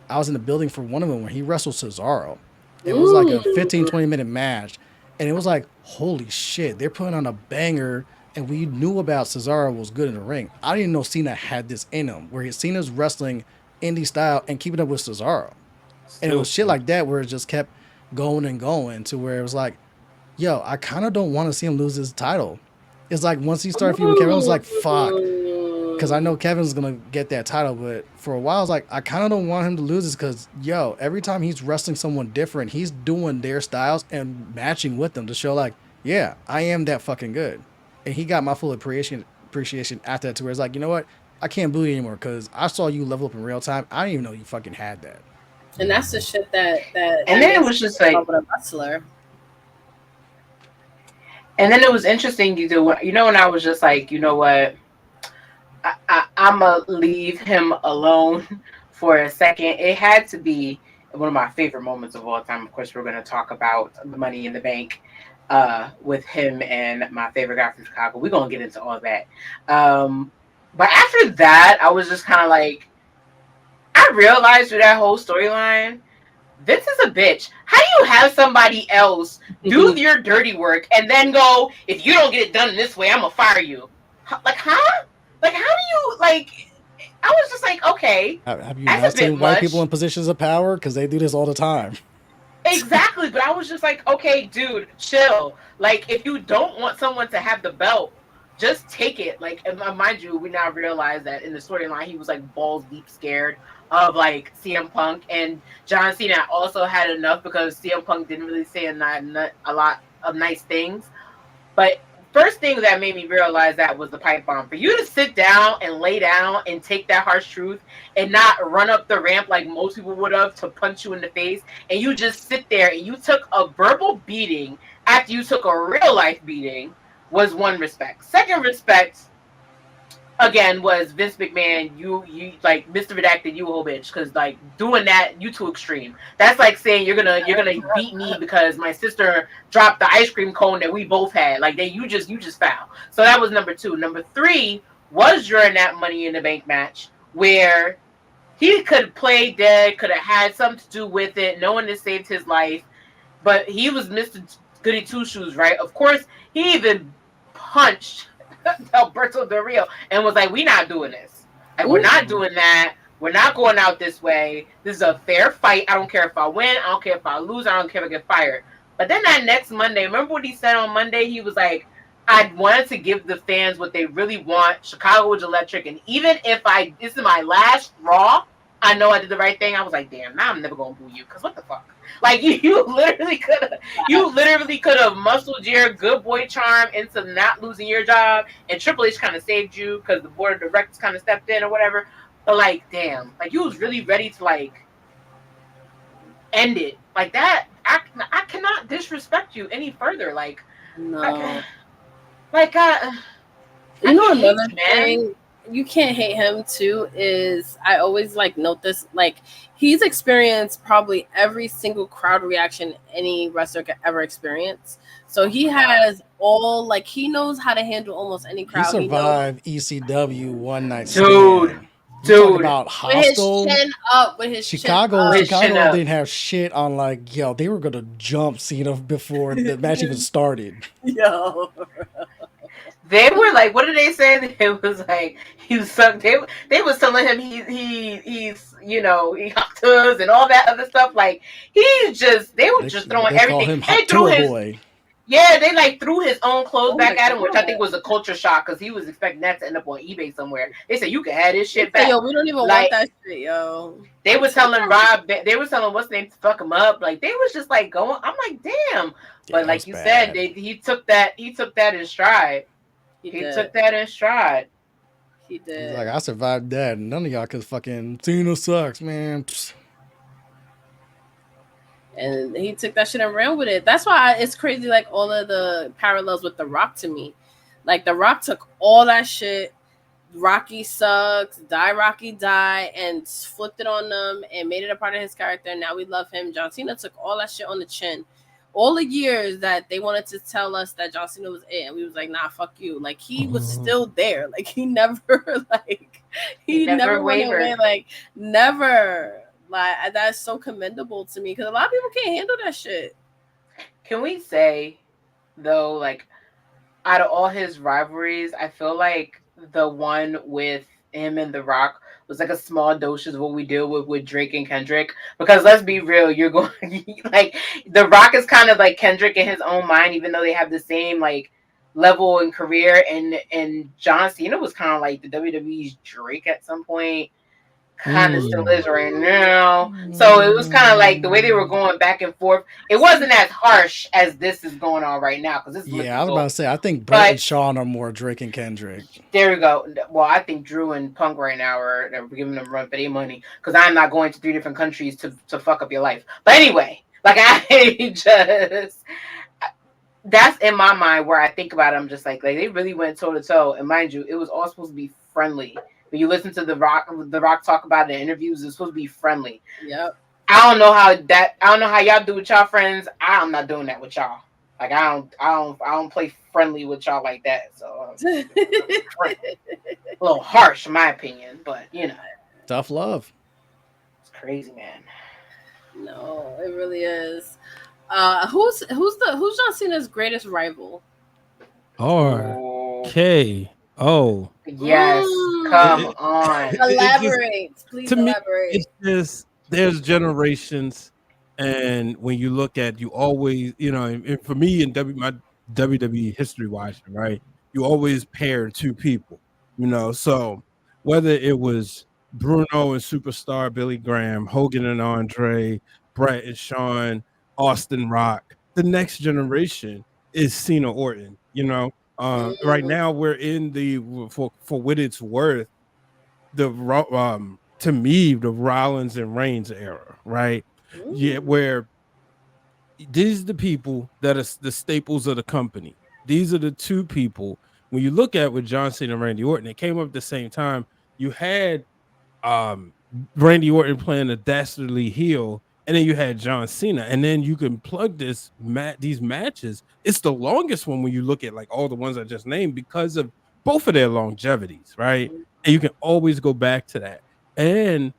Speaker 3: I was in the building for one of them where he wrestled Cesaro. It was like a 15, 20-minute match. And it was like, holy shit, they're putting on a banger. And we knew about Cesaro was good in the ring. I didn't know Cena had this in him, where Cena's wrestling indie style and keeping up with Cesaro. And it
Speaker 2: Still
Speaker 3: was shit
Speaker 2: crazy.
Speaker 3: like that where it just kept going and going to where it was like, yo, I kind of don't want to see him lose his title. It's like once he started feuding with Kevin, I was like, fuck. because I know Kevin's gonna get that title, but for a while I was like, I kind of don't want him to lose this because every time he's wrestling someone different, he's doing their styles and matching with them to show like, yeah, I am that fucking good. And he got my full appreciation after that, to where it's like, you know what, I can't believe it anymore because I saw you level up in real time. I didn't even know you fucking had that.
Speaker 1: And that's the shit that
Speaker 4: and then it was just like
Speaker 1: with a wrestler.
Speaker 4: And then it was interesting, when I was just like, you know what, I'm going to leave him alone for a second. It had to be one of my favorite moments of all time. Of course, we're going to talk about the Money in the Bank with him and my favorite guy from Chicago. We're going to get into all that. But after that, I was just kind of like, I realized through that whole storyline, Vince is a bitch. How do you have somebody else do your dirty work and then go, if you don't get it done this way, I'm going to fire you? Like, huh? Like, how do you, like, I was just like, okay.
Speaker 3: Have you not seen white people in positions of power? Because they do this all the time.
Speaker 4: Exactly. But I was just like, okay, dude, chill. Like, if you don't want someone to have the belt, just take it. Like, and mind you, we now realize that in the storyline, he was like balls deep scared of like CM Punk, and John Cena also had enough because CM Punk didn't really say a lot of nice things. But first thing that made me realize that was the pipe bomb. For you to sit down and lay down and take that harsh truth and not run up the ramp like most people would have to punch you in the face, and you just sit there and you took a verbal beating after you took a real life beating, was one respect. Second respect, again, was Vince McMahon, you like Mr. Redacted, you a whole bitch, because like doing that, you too extreme. That's like saying you're gonna beat me because my sister dropped the ice cream cone that we both had. Like you just foul. So that was number two. Number three was during that Money in the Bank match where he could play dead, could have had something to do with it. No one has saved his life, but he was Mr. Goody Two Shoes, right? Of course, he even punched Alberto Del Rio and was like, we're not doing this. Like, we're not doing that. We're not going out this way. This is a fair fight. I don't care if I win. I don't care if I lose. I don't care if I get fired. But then that next Monday, remember what he said on Monday? He was like, I wanted to give the fans what they really want. Chicago was electric. And even if this is my last Raw, I know I did the right thing. I was like, damn, now I'm never going to boo you. Because what the fuck? Like, you literally could have muscled your good boy charm into not losing your job, and Triple H kind of saved you because the board of directors kind of stepped in or whatever. But like, damn, like you was really ready to like end it like that. I cannot disrespect you any further. Like,
Speaker 1: no,
Speaker 4: you know,
Speaker 1: another thing you can't hate him too is I always like note this, like he's experienced probably every single crowd reaction any wrestler could ever experience. So he has all, like, he knows how to handle almost any crowd.
Speaker 3: He survived ECW one night
Speaker 4: stand.
Speaker 3: Dude, about hostile.
Speaker 1: With his chin up, with his
Speaker 3: Chicago
Speaker 1: chin up.
Speaker 3: Didn't have shit on, like, they were gonna jump Cena before the match even started.
Speaker 1: Yo.
Speaker 4: They were like, what did they say? It was like he sucked. They was telling him he's he hopped us and all that other stuff. Like they were just throwing everything. They threw his boy. Yeah, they like threw his own clothes back at him, which I think was a culture shock because he was expecting that to end up on eBay somewhere. They said you can have this shit back.
Speaker 1: Yo, we don't even want that shit, yo.
Speaker 4: They was telling Rob, they was telling what's the name to fuck him up. Like they was just like going. I'm like, damn. But like you said, he took that in stride. He took that in stride.
Speaker 1: He did.
Speaker 3: He's like, I survived that. None of y'all could fucking Cena sucks, man.
Speaker 1: And he took that shit and ran with it. That's why it's crazy, like all of the parallels with The Rock to me. Like The Rock took all that shit, Rocky sucks, die Rocky die, and flipped it on them and made it a part of his character. And now we love him. John Cena took all that shit on the chin. All the years that they wanted to tell us that John Cena was it, and we was like, nah, fuck you. Like he was still there. Like he never he never went away. Like never. Like that's so commendable to me because a lot of people can't handle that shit.
Speaker 4: Can we say though, like out of all his rivalries, I feel like the one with him and The Rock was like a small dosage of what we deal with Drake and Kendrick. Because let's be real, you're going like The Rock is kind of like Kendrick in his own mind, even though they have the same like level in career, and John Cena was kind of like the WWE's Drake at some point. Kind of still is right now. So it was kind of like the way they were going back and forth. It wasn't as harsh as this is going on right now because this.
Speaker 3: Yeah, I was about to say. I think Brett and Sean are more Drake and Kendrick.
Speaker 4: There we go. Well, I think Drew and Punk right now are giving them a run for their money because I'm not going to 3 different countries to fuck up your life. But anyway, like I just. That's in my mind where I think about it. I'm just like they really went toe to toe. And mind you, it was all supposed to be friendly. When you listen to the Rock talk about it in interviews, it's supposed to be friendly.
Speaker 1: Yep.
Speaker 4: I don't know how y'all do with y'all friends. I'm not doing that with y'all. Like I don't play friendly with y'all like that. So a little harsh in my opinion, but you know.
Speaker 3: Tough love.
Speaker 4: It's crazy, man.
Speaker 1: No, it really is. Who's John Cena's greatest rival?
Speaker 2: RKO.
Speaker 4: Yes, come on.
Speaker 1: Elaborate, please.
Speaker 2: To
Speaker 1: elaborate.
Speaker 2: Me, it's just there's generations, and when you look at, you always, and for me in my WWE history watching, right, you always pair 2 people, so whether it was Bruno and Superstar Billy Graham, Hogan and Andre, Brett and Shawn, Austin Rock, the next generation is Cena Orton, Right now we're in the for what it's worth, to me, the Rollins and Reigns era, right? Yeah, where these are the people that are the staples of the company. These are the 2 people. When you look at with John Cena and Randy Orton, it came up at the same time. You had Randy Orton playing a dastardly heel, and then you had John Cena, and then you can plug these matches. It's the longest one when you look at like all the ones I just named because of both of their longevities, right? And you can always go back to that. And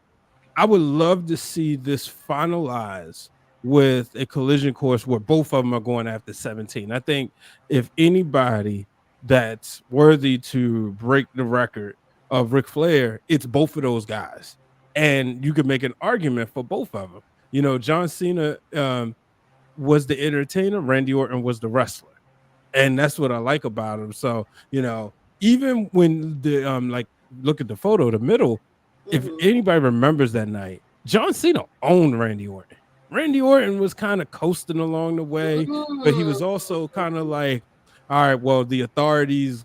Speaker 2: I would love to see this finalize with a collision course where both of them are going after 17. I think if anybody that's worthy to break the record of Ric Flair, it's both of those guys. And you could make an argument for both of them. John Cena was the entertainer, Randy Orton was the wrestler. And that's what I like about him. So, even when the look at the photo, the middle, if anybody remembers that night, John Cena owned Randy Orton. Randy Orton was kind of coasting along the way, but he was also kind of like, all right, well, the authorities,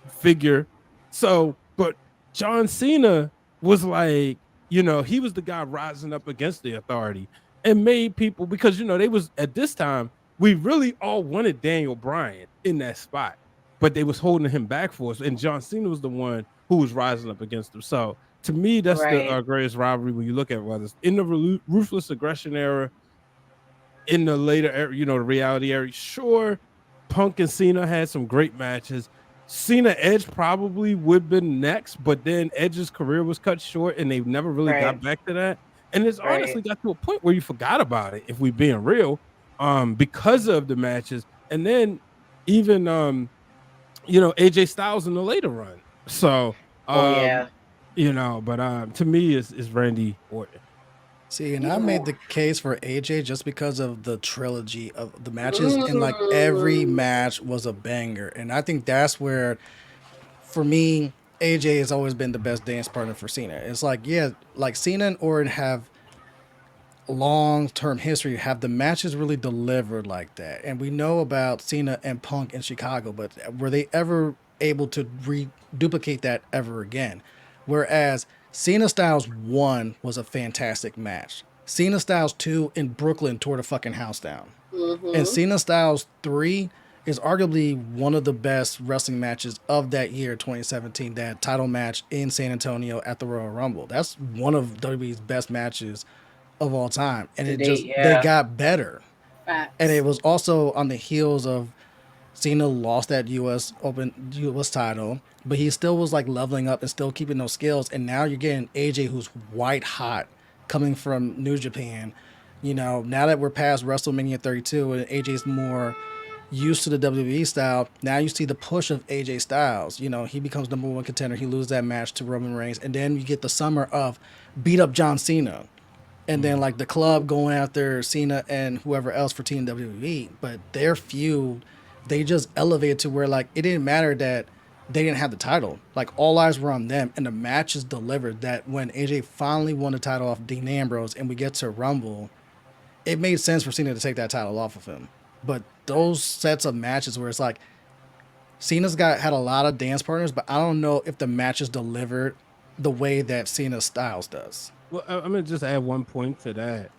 Speaker 2: figure. So, but John Cena was like, he was the guy rising up against the authority and made people, because, they was at this time, we really all wanted Daniel Bryan in that spot, but they was holding him back for us. And John Cena was the one who was rising up against him. So to me, that's the greatest rivalry when you look at whether it's in the Ruthless Aggression Era, in the later era, the reality era. Sure, Punk and Cena had some great matches. Cena Edge probably would have been next, but then Edge's career was cut short and they never really got back to that. And it's honestly got to a point where you forgot about it, if we're being real, because of the matches. And then even AJ Styles in the later run. So but to me it's Randy Orton.
Speaker 3: See, and I made the case for AJ just because of the trilogy of the matches, and like every match was a banger. And I think that's where, for me, AJ has always been the best dance partner for Cena. It's like, yeah, like Cena and Orton have long-term history, have the matches really delivered like that. And we know about Cena and Punk in Chicago, but were they ever able to duplicate that ever again? Whereas Cena Styles 1 was a fantastic match. Cena Styles 2 in Brooklyn tore the fucking house down. And Cena Styles 3 is arguably one of the best wrestling matches of that year, 2017, that title match in San Antonio at the Royal Rumble. That's one of WWE's best matches of all time. And they got better.
Speaker 1: Facts.
Speaker 3: And it was also on the heels of Cena lost that US title, but he still was like leveling up and still keeping those skills. And now you're getting AJ, who's white hot, coming from New Japan. Now that we're past WrestleMania 32 and AJ's more used to the WWE style, now you see the push of AJ Styles. He becomes number 1 contender. He loses that match to Roman Reigns. And then you get the summer of beat up John Cena. And then like the club going after Cena and whoever else for Team WWE. But their feud they just elevated to where like it didn't matter that they didn't have the title. Like all eyes were on them, and the match is delivered. That when AJ finally won the title off Dean Ambrose, and we get to Rumble, it made sense for Cena to take that title off of him. But those sets of matches where it's like Cena's got had a lot of dance partners, but I don't know if the match is delivered the way that Cena Styles does.
Speaker 2: Well, I'm gonna just add one point to that.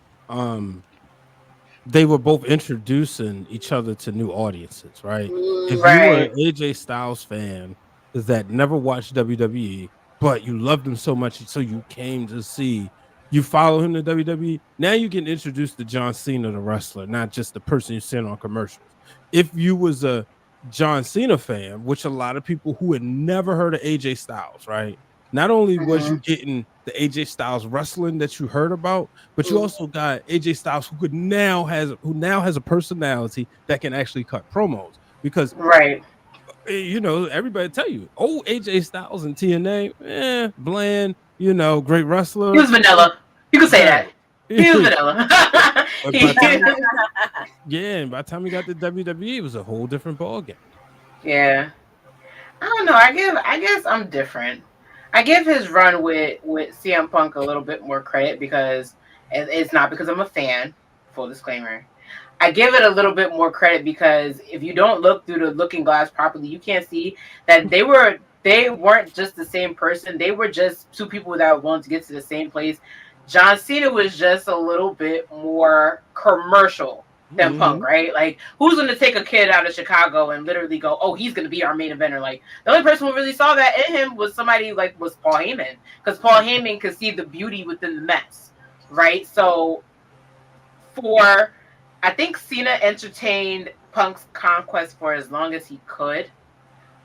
Speaker 2: They were both introducing each other to new audiences, right? If you were an
Speaker 4: Right.
Speaker 2: AJ Styles fan that never watched WWE, but you loved him so much, so you came to see, you follow him to WWE. Now you get introduced to John Cena, the wrestler, not just the person you seen on commercials. If you was a John Cena fan, which a lot of people who had never heard of AJ Styles, right? Not only was you getting the AJ Styles wrestling that you heard about, but you also got AJ Styles who now has a personality that can actually cut promos. Because
Speaker 4: Right.
Speaker 2: everybody tell you, oh, AJ Styles and TNA, bland, great
Speaker 4: He
Speaker 2: wrestler.
Speaker 4: was vanilla. You could say that. He was vanilla.
Speaker 2: But by the time he got to WWE, it was a whole different ballgame.
Speaker 4: Yeah. I don't know. I guess I'm different. I give his run with CM Punk a little bit more credit because it's not because I'm a fan. Full disclaimer. I give it a little bit more credit because if you don't look through the looking glass properly, you can't see that they weren't just the same person. They were just two people that wanted to get to the same place. John Cena was just a little bit more commercial than Punk, right? Like, who's going to take a kid out of Chicago and literally go, oh, he's going to be our main eventer? Like, the only person who really saw that in him was somebody was Paul Heyman, because Paul Heyman could see the beauty within the mess, right? So, I think Cena entertained Punk's conquest for as long as he could,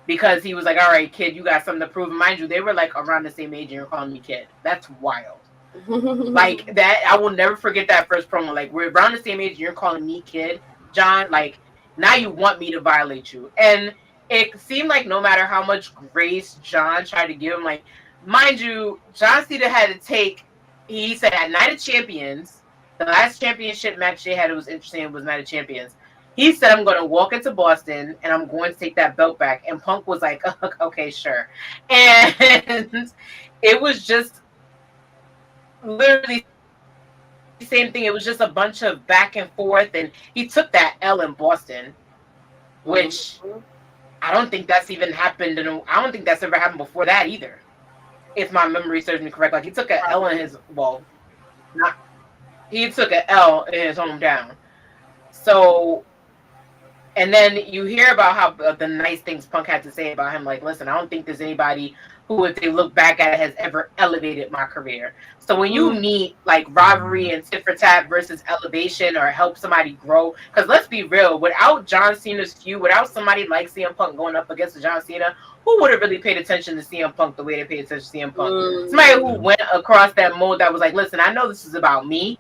Speaker 4: because he was like, all right, kid, you got something to prove. And mind you, they were like around the same age and you're calling me kid. That's wild. Like that, I will never forget that first promo. Like, we're around the same age and you're calling me kid, John. Like, now you want me to violate you. And it seemed like no matter how much grace John tried to give him, like, mind you, John Cena had to take, he said at Night of Champions, the last championship match they had, it was interesting, it was Night of Champions. He said, I'm going to walk into Boston and I'm going to take that belt back. And Punk was like, okay, sure. And it was just literally the same thing. It was just a bunch of back and forth. And he took that L in Boston, which I don't think that's even happened. And I don't think that's ever happened before that either, if my memory serves me correct. Like, he took an L in his, he took an L in his hometown. So, and then you hear about how the nice things Punk had to say about him. Like, listen, I don't think there's anybody who, if they look back at it, has ever elevated my career. So when you meet like rivalry and tit for tat versus elevation, or help somebody grow, because let's be real, without John Cena's feud, without somebody like CM Punk going up against John Cena, who would have really paid attention to CM Punk the way they paid attention to CM Punk? Somebody who went across that mold that was like, listen, I know this is about me.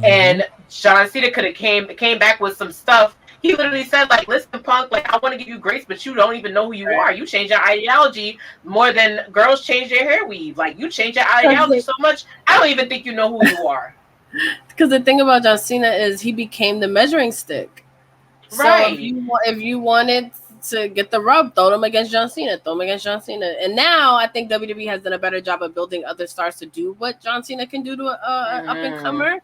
Speaker 4: And John Cena could have came back with some stuff. He literally said, like, listen, Punk, like, I want to give you grace, but you don't even know who you are. You change your ideology more than girls change their hair weave. Like, you change your ideology so much, I don't even think you know who you are.
Speaker 1: Because the thing about John Cena is he became the measuring stick.
Speaker 4: Right.
Speaker 1: So if you wanted to get the rub, throw them against John Cena. And now I think WWE has done a better job of building other stars to do what John Cena can do to an up-and-comer.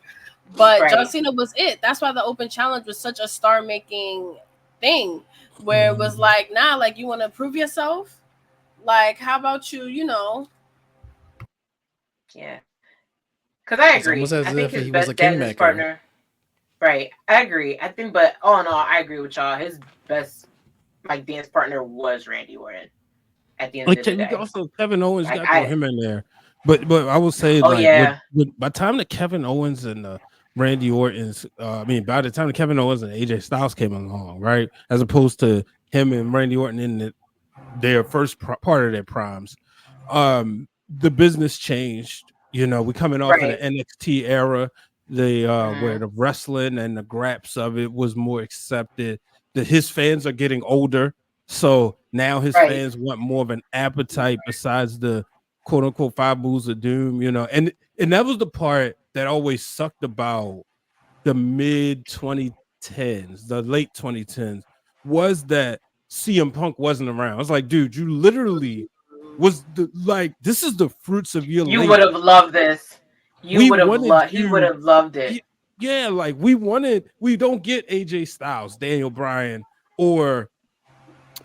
Speaker 1: But John Cena was it. That's why the open challenge was such a star-making thing, where it was like, nah, like, you want to prove yourself? Like, how about you,
Speaker 4: Yeah. Because I agree.
Speaker 3: It's almost as
Speaker 4: I think
Speaker 3: if
Speaker 4: his
Speaker 3: he was
Speaker 4: best
Speaker 3: a
Speaker 4: dance
Speaker 3: kingmaker.
Speaker 4: partner. Right. I agree. I think, but all in all, I agree with y'all. His best like dance partner was Randy Orton at the end of the day.
Speaker 2: Also, Kevin Owens got him in there. But I will say, by the time that Kevin Owens and Randy Orton's, by the time that Kevin Owens and AJ Styles came along, right, as opposed to him and Randy Orton in their first part of their primes, the business changed. We're coming off of the NXT era, where the wrestling and the graps of it was more accepted. That his fans are getting older, so now his fans want more of an appetite besides the quote unquote 5 moves of doom, and that was the part that always sucked about the mid 2010s, the late 2010s, was that CM Punk wasn't around. I was like, dude, you literally was this is the fruits of your
Speaker 4: You
Speaker 2: labor.
Speaker 4: would have loved this.
Speaker 2: We wanted
Speaker 4: He would have loved it.
Speaker 2: Yeah, like we don't get AJ Styles, Daniel Bryan, or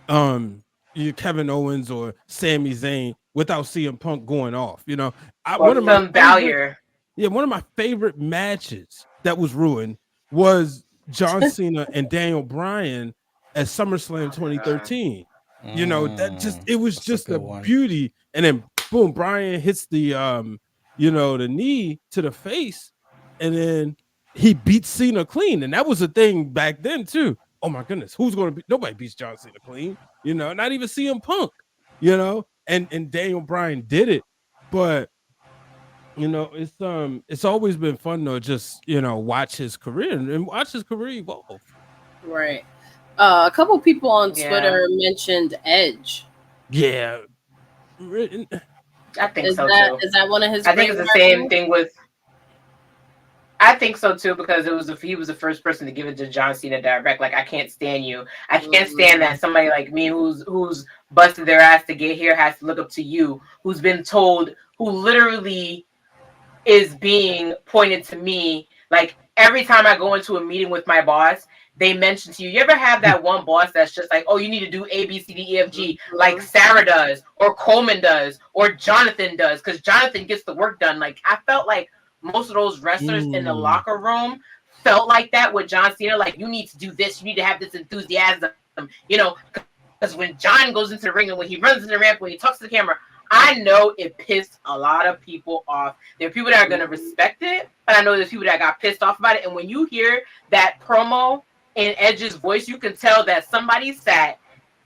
Speaker 2: Kevin Owens or Sami Zayn without CM Punk going off. You know,
Speaker 4: Or Finn Balor.
Speaker 2: One of my favorite matches that was ruined was John Cena and Daniel Bryan at SummerSlam 2013. You know, it was just a beauty. And then boom, Bryan hits the the knee to the face, and then he beats Cena clean. And that was a thing back then too. Oh my goodness, who's gonna be? Nobody beats John Cena clean, you know, not even CM Punk, you know, and Daniel Bryan did it. But you know, it's always been fun to just, you know, watch his career and watch his career evolve.
Speaker 1: Right. A couple people on Twitter mentioned Edge.
Speaker 2: Yeah.
Speaker 4: I think so
Speaker 1: too.
Speaker 4: Is
Speaker 1: that one of his?
Speaker 4: I think it's the same thing with. I think so too, because he was the first person to give it to John Cena direct. Like, I can't stand you. I can't stand that somebody like me who's busted their ass to get here has to look up to you, who's been told, who literally is being pointed to me. Like, every time I go into a meeting with my boss, they mention to you. You ever have that one boss that's just like, oh, you need to do A, B, C, D, E, F, G, like Sarah does, or Coleman does, or Jonathan does, because Jonathan gets the work done. Like, I felt like most of those wrestlers in the locker room felt like that with John Cena. Like, you need to do this. You need to have this enthusiasm, you know, because when John goes into the ring and when he runs in the ramp, when he talks to the camera, I know it pissed a lot of people off. There are people that are going to respect it, but I know there's people that got pissed off about it. And when you hear that promo in Edge's voice, you can tell that somebody sat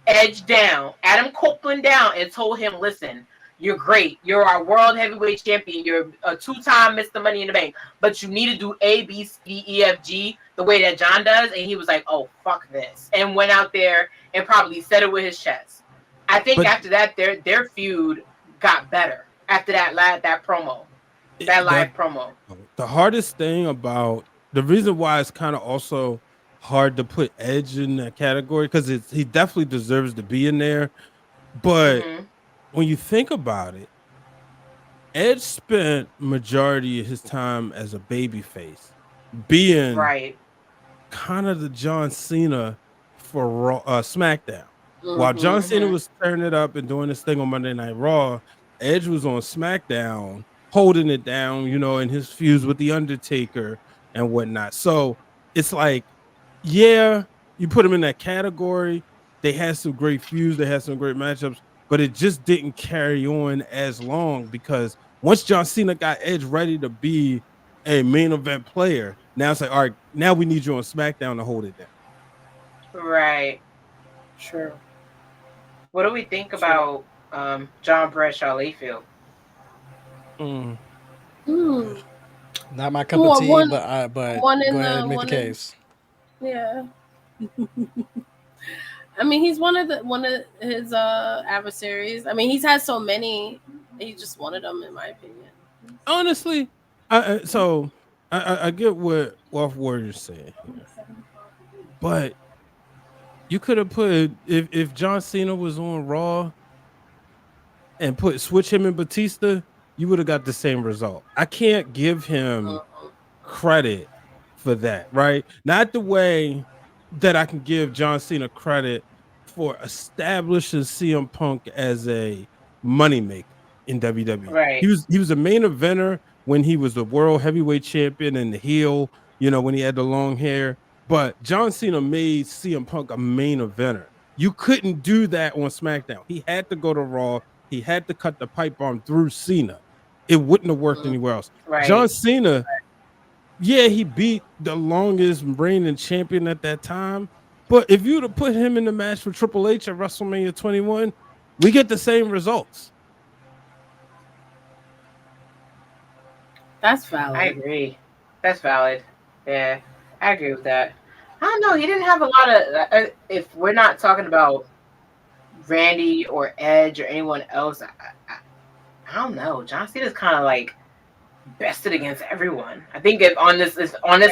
Speaker 4: Edge down, Adam Copeland down, and told him, listen, you're great. You're our world heavyweight champion. You're a 2-time Mr. Money in the Bank. But you need to do A, B, C, D, E, F, G the way that John does. And he was like, oh, fuck this. And went out there and probably said it with his chest. I think after that, their feud got better. After that promo. That live promo.
Speaker 2: The hardest thing about the reason why it's kind of also hard to put Edge in that category, because he definitely deserves to be in there. But when you think about it, Edge spent majority of his time as a babyface, being kind of the John Cena for SmackDown. While John Cena was turning it up and doing this thing on Monday Night Raw, Edge was on SmackDown holding it down, you know, in his feuds with The Undertaker and whatnot. So it's like, yeah, you put him in that category. They had some great feuds. They had some great matchups, but it just didn't carry on as long, because once John Cena got Edge ready to be a main event player, now it's like, all right, now we need you on SmackDown to hold it down.
Speaker 4: Right.
Speaker 1: Sure.
Speaker 4: What do we think about John Bradshaw Layfield?
Speaker 3: Not my cup of tea, but go ahead and make the case.
Speaker 1: Yeah. I mean, he's one of his adversaries. I mean, he's had so many. He's just one of them, in my opinion.
Speaker 2: Honestly, I get what Wolf Warrior's saying here, but you could have put if John Cena was on Raw and switch him and Batista, you would have got the same result. I can't give him credit for that, right? Not the way that I can give John Cena credit for establishing CM Punk as a moneymaker in WWE.
Speaker 4: Right.
Speaker 2: He was a main eventer when he was the world heavyweight champion and the heel, you know, when he had the long hair. But John Cena made CM Punk a main eventer. You couldn't do that on SmackDown. He had to go to Raw. He had to cut the pipe bomb through Cena. It wouldn't have worked anywhere else.
Speaker 4: Right.
Speaker 2: John Cena, yeah, he beat the longest reigning champion at that time. But if you would have put him in the match for Triple H at WrestleMania 21, we get the same results.
Speaker 1: That's valid.
Speaker 4: I agree. That's valid. Yeah, I agree with that. I don't know. He didn't have a lot of. If we're not talking about Randy or Edge or anyone else, I don't know. John Cena's kind of like bested against everyone. I think if on this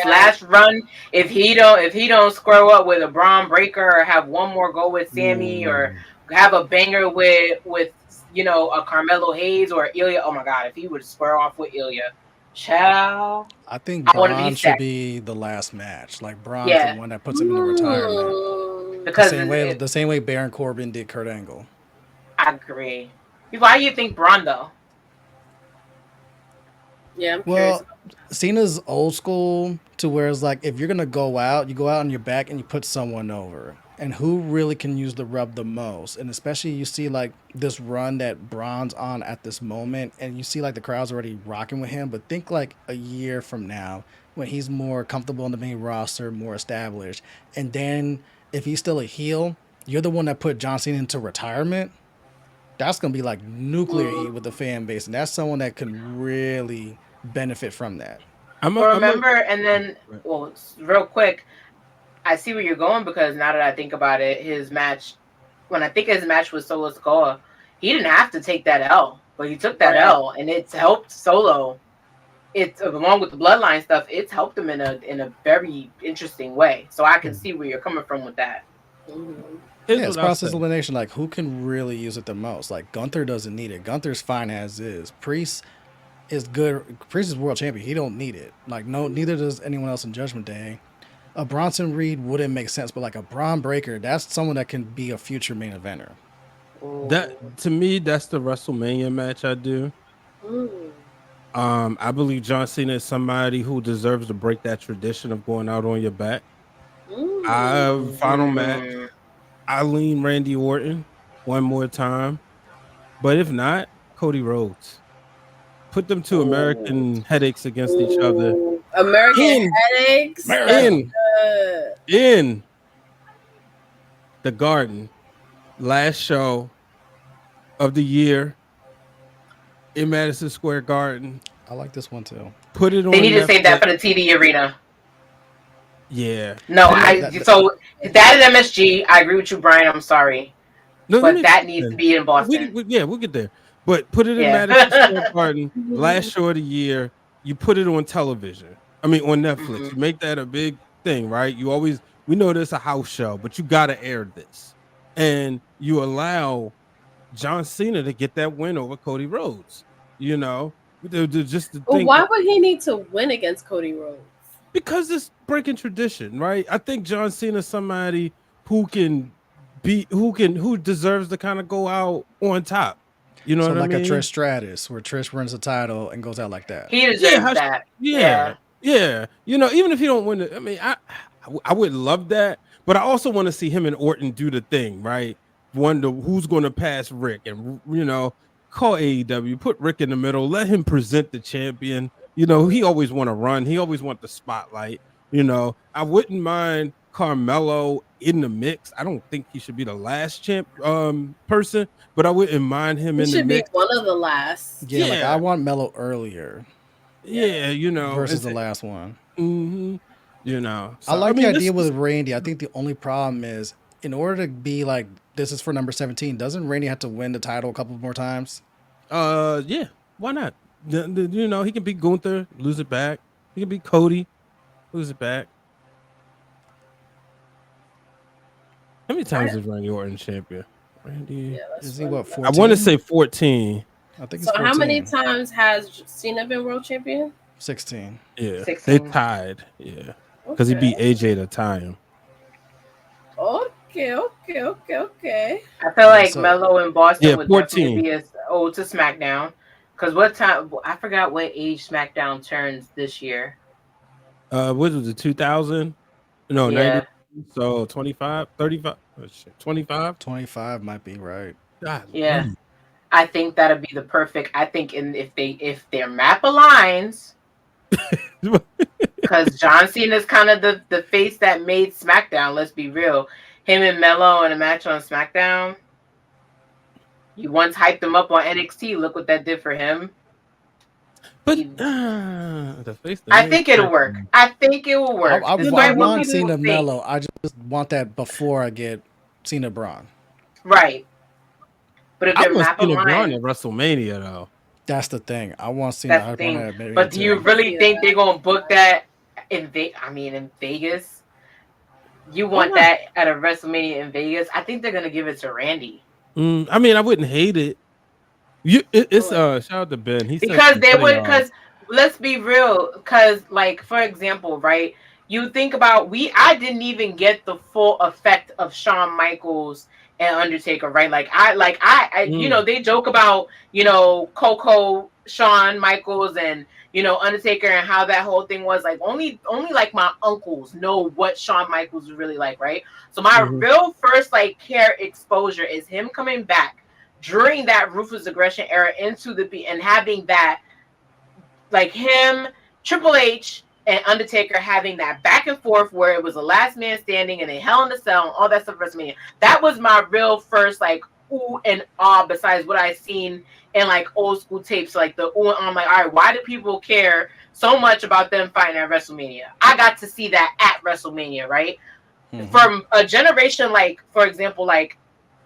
Speaker 4: last run, if he don't square up with a Braun Breaker or have one more go with Sammy or have a banger with a Carmelo Hayes or Ilya. Oh my God, if he would square off with Ilya, ciao.
Speaker 3: I think
Speaker 4: I want to be
Speaker 3: Braun should
Speaker 4: set.
Speaker 3: be the last match. Like Braun's
Speaker 4: Yeah,
Speaker 3: the one that puts him into retirement.
Speaker 4: because
Speaker 3: The same way Baron Corbin did Kurt Angle.
Speaker 4: I agree. Why do you think Braun though?
Speaker 1: Yeah, I'm
Speaker 3: Well,
Speaker 1: curious.
Speaker 3: Cena's old school to where it's like if you're gonna go out, you go out on your back and you put someone over. And who really can use the rub the most? And especially you see like this run that Braun's on at this moment, and you see like the crowd's already rocking with him. But think like a year from now when he's more comfortable in the main roster, more established, and then if he's still a heel, you're the one that put John Cena into retirement. That's gonna be like nuclear heat with the fan base, and that's someone that can really benefit from that.
Speaker 4: And then, well, real quick, I see where you're going because now that I think about it, when I think his match with Solo Sikoa, he didn't have to take that L, but he took that L, and it's helped Solo. It's along with the bloodline stuff, it's helped him in a very interesting way. So I can see where you're coming from with that.
Speaker 3: Yeah, it's process elimination. Like, who can really use it the most? Like, Gunther doesn't need it. Gunther's fine as is. Priest is good. Priest is world champion. He don't need it. Like, no, neither does anyone else in Judgment Day. A Bronson Reed wouldn't make sense, but like a Braun Breaker, that's someone that can be a future main eventer.
Speaker 2: That to me, that's the WrestleMania match I do. I believe John Cena is somebody who deserves to break that tradition of going out on your back. Final match, I lean Randy Orton one more time, but if not, Cody Rhodes. Put them two American headaches against each other.
Speaker 1: American headaches
Speaker 2: in the Garden, last show of the year in Madison Square Garden.
Speaker 3: I like this one too.
Speaker 2: Put it on.
Speaker 4: They need to save that for the TV arena.
Speaker 2: Yeah.
Speaker 4: No, so that is MSG. I agree with you, Brian. I'm sorry, but that needs to be in Boston.
Speaker 2: We'll get there. But put it in Madison Square Garden, last show of the year. You put it on television. I mean, on Netflix. You make that a big thing, right? We know this a house show, but you got to air this. And you allow John Cena to get that win over Cody Rhodes. You know,
Speaker 1: why would he need to win against Cody Rhodes?
Speaker 2: Because it's breaking tradition, right? I think John Cena is somebody who deserves to kind of go out on top. You know, so what I mean?
Speaker 3: A Trish Stratus, where Trish wins the title and goes out like that.
Speaker 4: He deserves that.
Speaker 2: Yeah. You know, even if he don't win it, I mean, I would love that, but I also want to see him and Orton do the thing, right? Wonder who's going to pass Rick, and call AEW, put Rick in the middle, let him present the champion. You know, he always want to run, he always want the spotlight. You know, I wouldn't mind Carmelo in the mix. I don't think he should be the last person, but I wouldn't mind him in the mix.
Speaker 1: He should be one of the last.
Speaker 3: Yeah, like I want Melo earlier.
Speaker 2: Yeah, you know,
Speaker 3: versus the last one.
Speaker 2: You know,
Speaker 3: so, I like the idea with Randy. I think the only problem is, in order to be like this is for number 17, doesn't Randy have to win the title a couple more times?
Speaker 2: Yeah, why not? You know, he can beat Gunther, lose it back. He can beat Cody, lose it back. How many times is Randy Orton champion? Randy,
Speaker 3: is he what? 14?
Speaker 2: I want to say 14.
Speaker 3: I think.
Speaker 1: So how many times has Cena been world champion?
Speaker 3: 16.
Speaker 2: Yeah, 16. They tied. Yeah, because he beat AJ to tie him.
Speaker 1: Okay.
Speaker 4: I feel like Melo in Boston would 14. Definitely be to SmackDown. Because what time? I forgot what age SmackDown turns this year.
Speaker 2: What was it? 2000? No, 90. So 25, 35, 25?
Speaker 3: 25 might be right.
Speaker 2: God,
Speaker 4: yeah. I think that'd be the perfect. I think if their map aligns, because John Cena is kind of the face that made SmackDown. Let's be real. Him and Melo in a match on SmackDown. You once hyped him up on NXT. Look what that did for him.
Speaker 2: But
Speaker 4: I think it'll work. I think it will work.
Speaker 3: I want Cena Melo. I just want that before I get Cena Braun.
Speaker 4: Right. But if
Speaker 2: I
Speaker 4: they're
Speaker 2: want
Speaker 4: map
Speaker 2: Cena
Speaker 4: aligned
Speaker 2: Braun at WrestleMania though.
Speaker 3: That's the thing. I want to see that.
Speaker 4: That's the thing. But do you really think they're gonna book that in in Vegas? You want that at a WrestleMania in Vegas? I think they're gonna give it to Randy.
Speaker 2: I mean, I wouldn't hate it. It's shout out to Ben. He
Speaker 4: because they would because let's be real, because like for example, right? You think about I didn't even get the full effect of Shawn Michaels and Undertaker, right? Like I you know, they joke about, you know, Coco, Shawn Michaels, and you know, Undertaker, and how that whole thing was like only like my uncles know what Shawn Michaels was really like, right? So my real first like care exposure is him coming back during that Ruthless Aggression Era into the and having that, like him, Triple H, and Undertaker having that back and forth where it was the last man standing and a Hell in a Cell and all that stuff. WrestleMania. That was my real first like ooh and ah. Besides what I seen in like old school tapes, like the ooh and ah. I'm like, all right, why do people care so much about them fighting at WrestleMania? I got to see that at WrestleMania, right? From a generation, like for example, like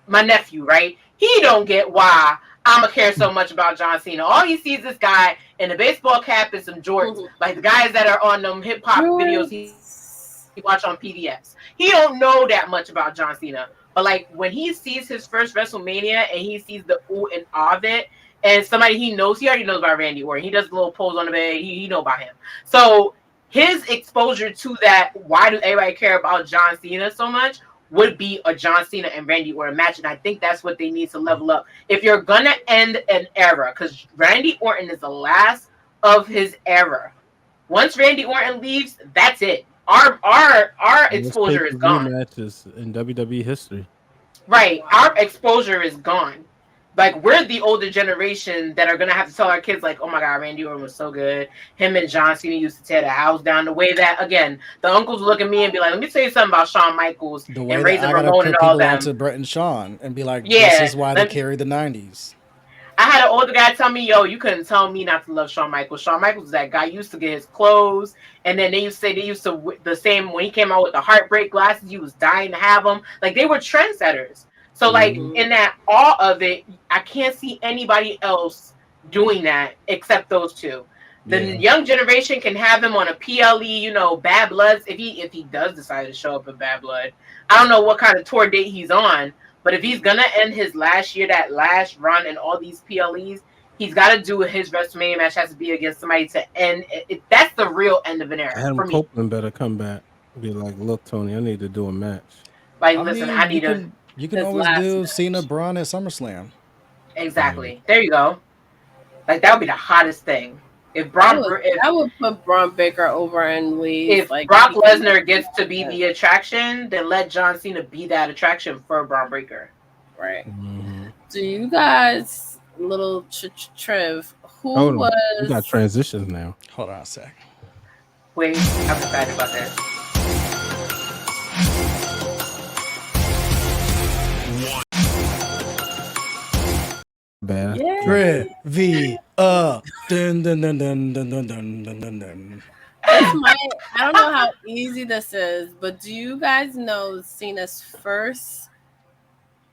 Speaker 4: my nephew, right? He don't get why I'ma care so much about John Cena. All he sees this guy in a baseball cap and some jorts, like the guys that are on them hip hop videos he watch on PBS. He don't know that much about John Cena. But like when he sees his first WrestleMania and he sees the ooh and ah of it, and somebody he already knows about Randy Orton. He does a little pose on the bed. He know about him. So his exposure to that, why do everybody care about John Cena so much, would be a John Cena and Randy Orton match, and I think that's what they need to level up. If you're gonna end an era, because Randy Orton is the last of his era. Once Randy Orton leaves, that's it. Our exposure is gone.
Speaker 2: Matches in WWE history.
Speaker 4: Right, our exposure is gone. Like we're the older generation that are gonna have to tell our kids, like, oh my god, Randy Orton was so good. Him and John Cena used to tear the house down. The way that, again, the uncles look at me and be like, let me tell you something about Shawn Michaels
Speaker 3: the way
Speaker 4: and
Speaker 3: that
Speaker 4: Razor
Speaker 3: I gotta
Speaker 4: Ramon
Speaker 3: put
Speaker 4: and
Speaker 3: people
Speaker 4: all them.
Speaker 3: onto Brett and Shawn and be like, this is why they carried the 90s.
Speaker 4: I had an older guy tell me, yo, you couldn't tell me not to love Shawn Michaels. Shawn Michaels was that guy used to get his clothes, and then they used to the same when he came out with the heartbreak glasses, he was dying to have them. Like they were trendsetters. So like in that awe of it, I can't see anybody else doing that except those two. The young generation can have him on a PLE, you know, Bad Bloods. If he does decide to show up in Bad Blood, I don't know what kind of tour date he's on, but if he's gonna end his last year, that last run, and all these PLEs, he's got to do his WrestleMania match has to be against somebody to end. That's the real end of an era.
Speaker 2: Adam Copeland better come back. Be like, look, Tony, I need to do a match.
Speaker 4: Like, listen, I need to.
Speaker 3: You can always do Cena Braun at SummerSlam.
Speaker 4: Exactly. There you go. Like that would be the hottest thing. If Braun,
Speaker 1: I would put Braun Baker over in ways.
Speaker 4: If like Brock Lesnar gets to be the attraction, then let John Cena be that attraction for Braun Baker.
Speaker 1: Right. Do you guys, little Triv, who was?
Speaker 2: We got transitions now.
Speaker 3: Hold on a sec.
Speaker 4: Wait, I'm excited about this.
Speaker 2: Bad.
Speaker 3: Trivia. Dun dun dun dun dun dun dun dun dun dun.
Speaker 1: I don't know how easy this is, but do you guys know Cena's first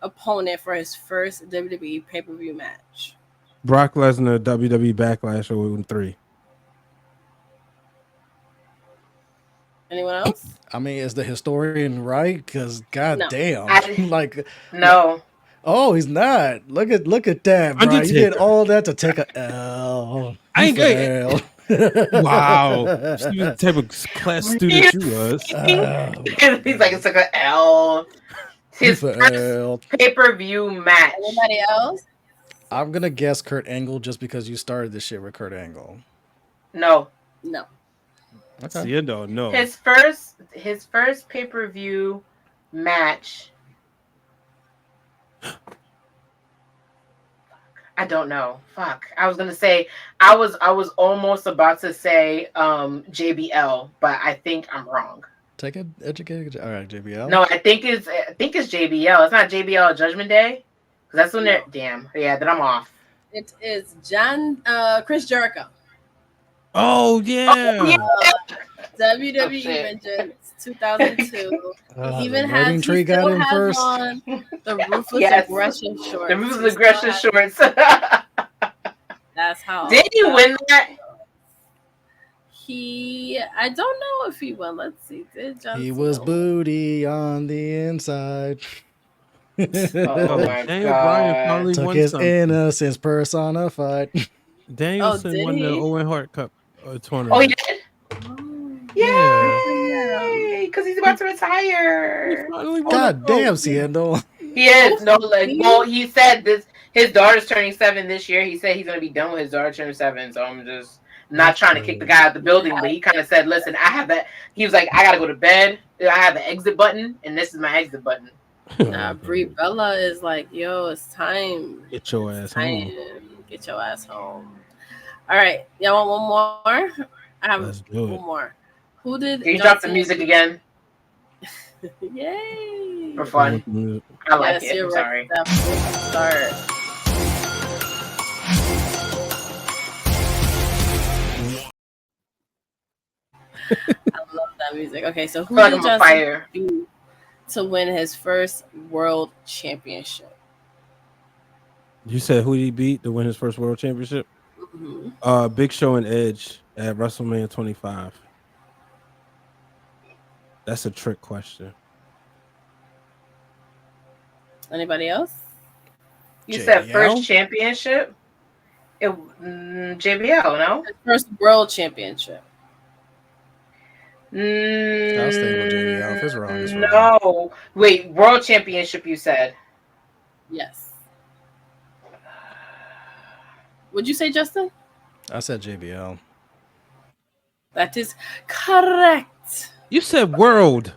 Speaker 1: opponent for his first WWE pay-per-view match?
Speaker 2: Brock Lesnar, WWE Backlash 03.
Speaker 1: Anyone else?
Speaker 3: I mean, is the historian right? Because goddamn, like
Speaker 4: no.
Speaker 3: Oh, he's not. Look at that, bro. You did all that to take a L.
Speaker 2: I ain't good. Wow. The type of class student you was.
Speaker 4: He's like, it's like an L. His first pay-per-view match.
Speaker 1: Anybody else?
Speaker 3: I'm going to guess Kurt Angle just because you started this shit with Kurt Angle.
Speaker 4: No.
Speaker 2: Okay. Seindole, no.
Speaker 4: His first pay-per-view match. I don't know. Fuck. I was gonna say I was almost about to say JBL, but I think I'm wrong.
Speaker 3: Take it, educate. All right, JBL.
Speaker 4: No, I think it's JBL. It's not JBL Judgment Day, because that's when they're damn. Yeah, then I'm off.
Speaker 1: It is Chris Jericho.
Speaker 2: Oh yeah.
Speaker 1: WWE Vengeance 2002. Even has
Speaker 3: tree got him first.
Speaker 1: On the Ruthless Aggression shorts.
Speaker 4: The Ruthless Aggression shorts.
Speaker 1: That's ass house.
Speaker 4: Did he win that?
Speaker 1: I don't know if he won. Let's see. Did John
Speaker 3: He
Speaker 1: Cena
Speaker 3: was
Speaker 1: win?
Speaker 3: booty on the inside.
Speaker 4: Oh my
Speaker 2: Daniel Bryan
Speaker 4: god!
Speaker 2: finally
Speaker 3: Took
Speaker 2: won
Speaker 3: his
Speaker 2: something.
Speaker 3: innocence personified.
Speaker 2: Danielson
Speaker 1: did
Speaker 2: won the
Speaker 1: he?
Speaker 2: Owen Hart Cup tournament.
Speaker 4: Oh, he did.
Speaker 1: Oh,
Speaker 2: Yeah.
Speaker 4: Yay! Because he's about to
Speaker 2: He
Speaker 4: retire.
Speaker 2: finally won
Speaker 3: God
Speaker 2: a
Speaker 3: damn,
Speaker 2: gold.
Speaker 3: Seindole.
Speaker 4: He is no like.
Speaker 1: He-
Speaker 4: Well, he said this. His daughter's turning 7 this year. He said he's gonna be done with his daughter turning 7. So I'm just not
Speaker 2: That's
Speaker 4: trying to kick the guy out of the building,
Speaker 1: Yeah.
Speaker 4: but he kind of said, "Listen, I have that." He was like, "I gotta go to bed. I have the exit button, and this is my exit button."
Speaker 1: Nah, Brie Bella is like, yo, it's time.
Speaker 2: Get your ass home.
Speaker 1: Get your ass home. All right, y'all want one more? I have
Speaker 2: Let's do
Speaker 1: one
Speaker 2: it.
Speaker 1: more. Who did?
Speaker 4: Can you
Speaker 1: John
Speaker 4: drop the
Speaker 1: Cena
Speaker 4: music
Speaker 1: beat?
Speaker 4: again
Speaker 1: Yay!
Speaker 4: for fun? I like
Speaker 1: Yes,
Speaker 4: it.
Speaker 1: you're
Speaker 4: I'm
Speaker 1: right.
Speaker 4: sorry.
Speaker 1: Start. I love that music. Okay, so who
Speaker 4: I feel like
Speaker 1: did
Speaker 4: I'm on
Speaker 1: John Cena
Speaker 4: fire.
Speaker 1: beat to win his first world championship?
Speaker 2: You said who he beat to win his first world championship?
Speaker 1: Mm-hmm.
Speaker 2: Big Show and Edge at WrestleMania 25. That's a trick question.
Speaker 1: Anybody else?
Speaker 4: You said
Speaker 3: JBL?
Speaker 4: first championship. JBL, no?
Speaker 1: His first world championship.
Speaker 3: I was thinking about JBL. If it's wrong, it's wrong.
Speaker 4: No. Wait, world championship you said.
Speaker 1: Yes. Would you say, Justin?
Speaker 3: I said JBL.
Speaker 1: That is correct.
Speaker 2: You said world.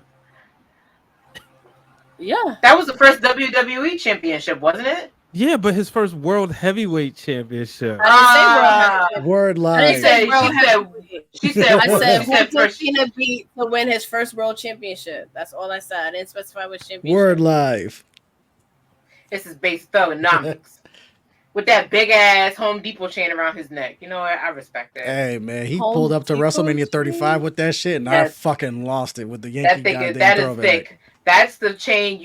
Speaker 1: Yeah.
Speaker 4: That was the first WWE championship, wasn't it?
Speaker 2: Yeah, but his first world heavyweight championship.
Speaker 1: I didn't say world heavyweight.
Speaker 3: Word
Speaker 1: I
Speaker 3: live.
Speaker 1: didn't say world
Speaker 4: she said-
Speaker 1: heavyweight.
Speaker 4: She said,
Speaker 1: I said
Speaker 4: she said
Speaker 1: who
Speaker 4: first.
Speaker 1: Cena beat to win his first world championship. That's all I said. I didn't specify which championship.
Speaker 3: Word live.
Speaker 4: This is based Thugonomics. With that big ass Home Depot chain around his neck. You know what? I respect that.
Speaker 3: Hey man, he
Speaker 1: Home
Speaker 3: pulled up to
Speaker 1: Depot
Speaker 3: WrestleMania 35
Speaker 1: chain?
Speaker 3: with that shit, and
Speaker 4: Yes.
Speaker 3: I fucking lost it with the
Speaker 4: That
Speaker 3: Yankee
Speaker 4: thing
Speaker 3: goddamn
Speaker 4: that is
Speaker 3: throwback.
Speaker 4: thick. That's the chain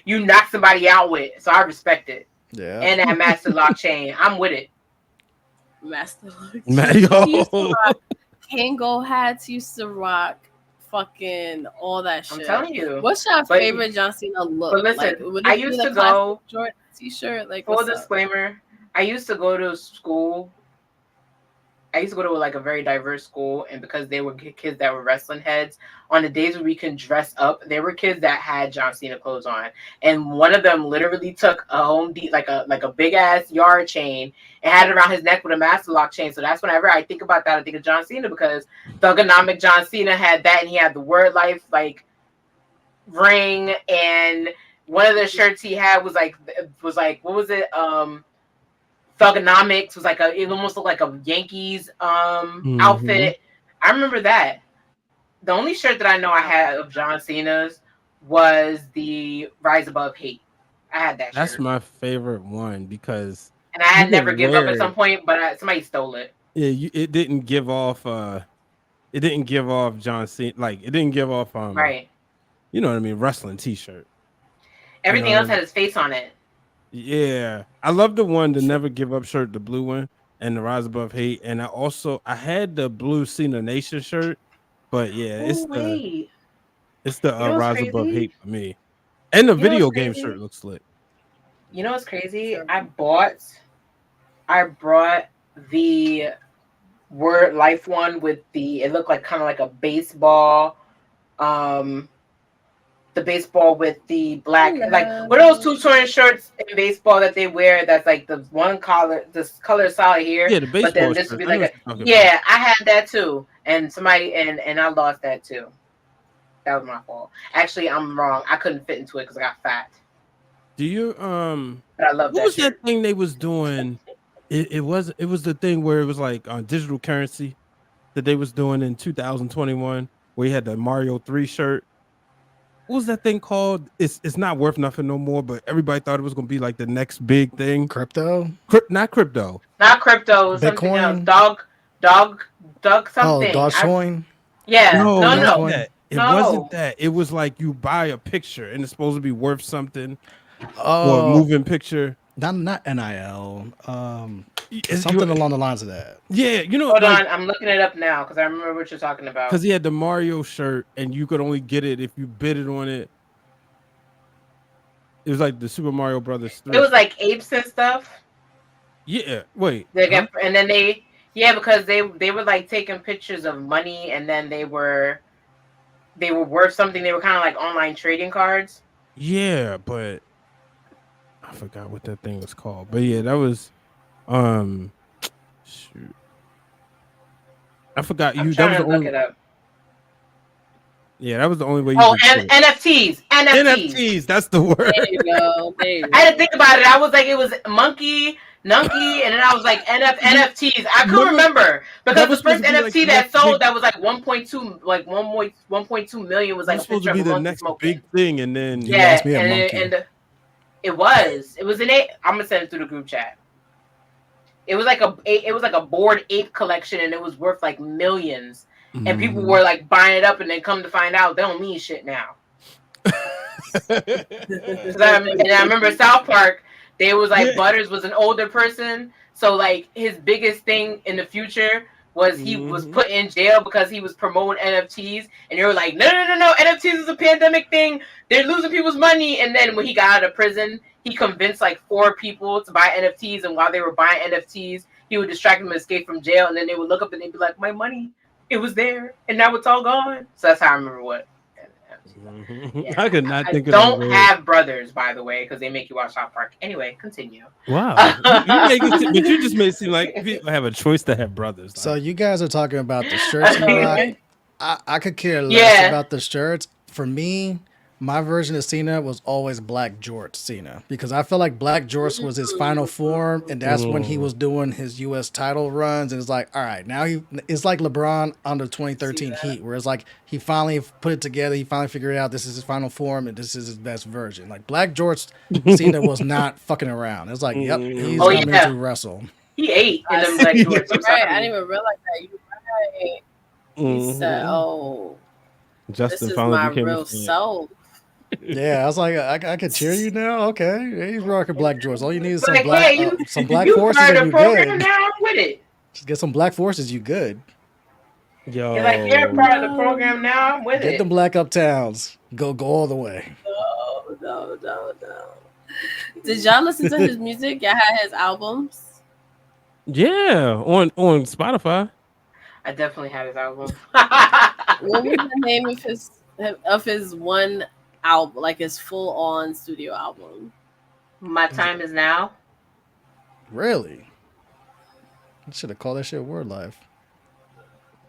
Speaker 4: you knock somebody out with. So I respect it.
Speaker 3: Yeah.
Speaker 4: And that master lock chain. I'm with it.
Speaker 1: Master Lock.
Speaker 2: Yo.
Speaker 1: Kango hats used to rock fucking all that shit.
Speaker 4: I'm telling you.
Speaker 1: What's your
Speaker 4: But-
Speaker 1: favorite John Cena look?
Speaker 4: but listen,
Speaker 1: like, would it
Speaker 4: I
Speaker 1: be
Speaker 4: used
Speaker 1: the
Speaker 4: to go-
Speaker 1: classic Jordan t-shirt. Like,
Speaker 4: Full
Speaker 1: what's up?
Speaker 4: disclaimer, I used to go to school. I used to go to like a very diverse school, and because they were kids that were wrestling heads, on the days where we can dress up, there were kids that had John Cena clothes on, and one of them literally took a like a big ass yard chain and had it around his neck with a master lock chain. So that's whenever I think about that, I think of John Cena, because Thugonomic John Cena had that, and he had the Word Life like ring, and one of the shirts he had was like what was it? Thugonomics was like it almost looked like a Yankees outfit. I remember that. The only shirt that I know I had of John Cena's was the Rise Above Hate. I had that
Speaker 2: That's
Speaker 4: shirt.
Speaker 2: my favorite one because
Speaker 4: And I had
Speaker 2: you
Speaker 4: never
Speaker 2: can
Speaker 4: given up
Speaker 2: wear
Speaker 4: at some
Speaker 2: it.
Speaker 4: point, but somebody stole it.
Speaker 2: yeah, it didn't give off John Cena, like it didn't give off
Speaker 4: Right.
Speaker 2: you know what I mean, wrestling t-shirt.
Speaker 4: Everything
Speaker 2: know,
Speaker 4: else had his face on it.
Speaker 2: Yeah, I love the one, the Never Give Up shirt, the blue one, and the Rise Above Hate. And I had the blue Cena Nation shirt, but yeah,
Speaker 4: Oh, wait.
Speaker 2: it's the
Speaker 4: You know what's
Speaker 2: Rise Above
Speaker 4: crazy?
Speaker 2: Hate for me. And the
Speaker 4: You know
Speaker 2: video
Speaker 4: what's
Speaker 2: game
Speaker 4: crazy?
Speaker 2: shirt looks lit.
Speaker 4: You know what's crazy?
Speaker 1: Sure.
Speaker 4: I brought the Word Life one with it looked like kind of like a baseball, the baseball with the black, like what are those two torn shirts in baseball that they wear? That's like the one color, this color solid here.
Speaker 2: Yeah, the baseball
Speaker 4: But then this
Speaker 2: shirt.
Speaker 4: would be
Speaker 2: I know
Speaker 4: like
Speaker 2: what you're talking
Speaker 4: yeah, I had that too, and somebody and I lost that too. That was my fault. Actually, I'm wrong. I couldn't fit into it because I got fat.
Speaker 2: Do you
Speaker 4: But I love
Speaker 2: what
Speaker 4: that
Speaker 2: was
Speaker 4: shirt.
Speaker 2: that thing they was doing? It was the thing where it was like on digital currency that they was doing in 2021 where you had the Mario 3 shirt. What was that thing called? It's not worth nothing no more, but everybody thought it was gonna be like the next big thing.
Speaker 3: Crypto?
Speaker 2: Not crypto.
Speaker 4: Not crypto, something else.
Speaker 3: Bitcoin?
Speaker 4: Dog
Speaker 3: Oh,
Speaker 4: something.
Speaker 3: Dogecoin?
Speaker 4: Yeah,
Speaker 2: No,
Speaker 4: no.
Speaker 2: not
Speaker 3: Dogecoin?
Speaker 2: that. It
Speaker 4: No.
Speaker 2: wasn't that. It was like you buy a picture and it's supposed to be worth something or a
Speaker 3: Oh,
Speaker 2: moving picture.
Speaker 3: Not NIL.
Speaker 2: Is
Speaker 3: Something
Speaker 2: you-
Speaker 3: along the lines of that.
Speaker 2: Yeah, you know,
Speaker 4: Hold
Speaker 2: like,
Speaker 4: on, I'm looking it up now because I remember what you're talking about.
Speaker 2: because he had the Mario shirt, and you could only get it if you bid it on it. It was like the Super Mario Brothers 3.
Speaker 4: It was like apes and stuff.
Speaker 2: Yeah, wait.
Speaker 4: They get, and then because they were like taking pictures of money, and then they were worth something. They were kind of like online trading cards.
Speaker 2: Yeah, but I forgot what that thing was called. But yeah, that was shoot. I forgot
Speaker 4: I'm
Speaker 2: you. That was
Speaker 4: trying
Speaker 2: the
Speaker 4: to look
Speaker 2: only.
Speaker 4: it up.
Speaker 2: Yeah, that was the only way. You
Speaker 4: Oh,
Speaker 2: could get it.
Speaker 4: NFTs.
Speaker 2: That's the word.
Speaker 1: There you go. There you go.
Speaker 4: I had to think about it. I was like, it was monkey, nunky, and then I was like NFTs. I couldn't remember because the first NFT that sold that was like 1.2, like 1.2 million was like
Speaker 2: supposed to be the next big thing, and then
Speaker 4: yeah, and it was an ape. I'm gonna send it through the group chat. It was like a bored ape collection, and it was worth like millions. And people were like buying it up, and then come to find out they don't mean shit now. And I remember South Park, they was like Butters was an older person, so like his biggest thing in the future was he was put in jail because he was promoting NFTs, and they were like, no, NFTs is a pandemic thing. They're losing people's money. And then when he got out of prison, he convinced like 4 people to buy NFTs, and while they were buying NFTs, he would distract them and escape from jail, and then they would look up and they'd be like, my money, it was there, and now it's all gone. So that's how I remember what.
Speaker 2: Yeah. I could not think of
Speaker 4: that. Don't have brothers, by the way, because they make you watch South Park. Anyway, continue.
Speaker 2: Wow. But you just made it seem like people have a choice to have brothers.
Speaker 3: So you guys are talking about the shirts you rock. I could care less about the shirts. For me, my version of Cena was always Black George Cena, because I feel like Black George was his final form, and that's when he was doing his U.S. title runs. And it's like, all right, now it's like LeBron on the 2013 Heat, where it's like he finally put it together, he finally figured out this is his final form, and this is his best version. Like Black George Cena was not fucking around. It's like, yep, he's coming to wrestle.
Speaker 4: He ate in them Black George.
Speaker 1: Right, I didn't even realize that. You right. He said, "Oh,
Speaker 2: Justin
Speaker 1: this is
Speaker 2: finally
Speaker 1: my
Speaker 2: became
Speaker 1: real self."
Speaker 3: Yeah, I was like, I could cheer you now. Okay, yeah, he's rocking Black George. All you need is some
Speaker 4: like,
Speaker 3: black, some black forces, and you good.
Speaker 4: Now I'm with it.
Speaker 3: Just get some black forces, you good.
Speaker 2: Yo,
Speaker 4: you're like, you're part of the program now. I'm with it.
Speaker 3: Get them black uptowns. Go all the way.
Speaker 1: No. Did y'all listen to his music? Y'all had his albums?
Speaker 2: Yeah, on Spotify.
Speaker 4: I definitely have his album.
Speaker 1: What was the name of his one album, like his full-on studio album?
Speaker 4: My Time Is Now.
Speaker 3: Really? I should have called that shit Word Life.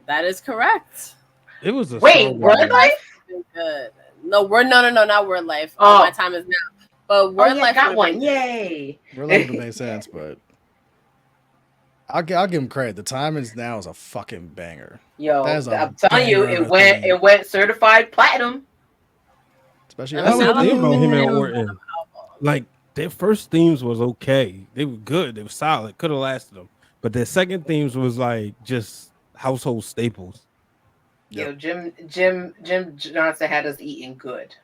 Speaker 1: That is correct.
Speaker 2: It was a
Speaker 4: Word Life?
Speaker 1: Good. No, not Word Life.
Speaker 4: Oh,
Speaker 1: My Time Is Now. But Word Life
Speaker 4: got one. Yay!
Speaker 3: Word Life would make sense, but I'll give him credit. The Time Is Now is a fucking banger.
Speaker 4: Yo, I'm telling you, it went certified platinum.
Speaker 3: Especially
Speaker 2: that's the thing about him and Orton. Like their first themes was okay. They were good. They were solid. Could have lasted them. But their second themes was like just household staples.
Speaker 4: Yep. Yo, Jim Johnson had us eating good.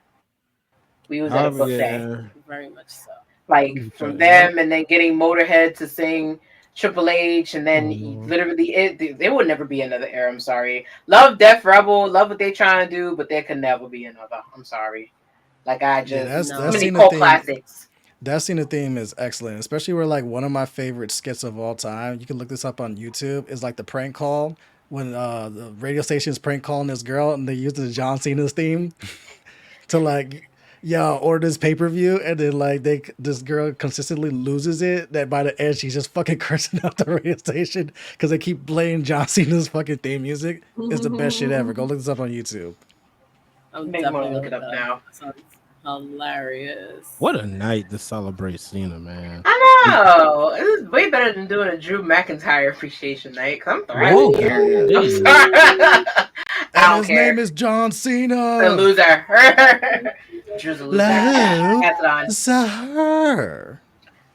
Speaker 4: We was at a buffet.
Speaker 1: Yeah. Very much so.
Speaker 4: Like from them, and then getting Motorhead to sing Triple H, and then literally there would never be another era. I'm sorry. Love Def Rebel, love what they trying to do, but there could never be another. I'm sorry. Like I just
Speaker 3: that's
Speaker 4: many cult classics.
Speaker 3: That Cena theme is excellent, especially where like one of my favorite skits of all time. You can look this up on YouTube. Is like the prank call when the radio station's prank calling this girl, and they use the John Cena's theme to like. Yeah, order this pay-per-view, and then like this girl consistently loses it. That by the end, she's just fucking cursing out the radio station because they keep playing John Cena's fucking theme music. It's the best shit ever. Go look this up on YouTube.
Speaker 1: I'm
Speaker 4: definitely look it up now.
Speaker 1: Sounds hilarious.
Speaker 2: What a night to celebrate Cena, man!
Speaker 4: I know it was way better than doing a Drew McIntyre appreciation night. Cause I'm thriving here. I'm sorry.
Speaker 3: And his name is John Cena.
Speaker 4: The loser. Drew's a loser.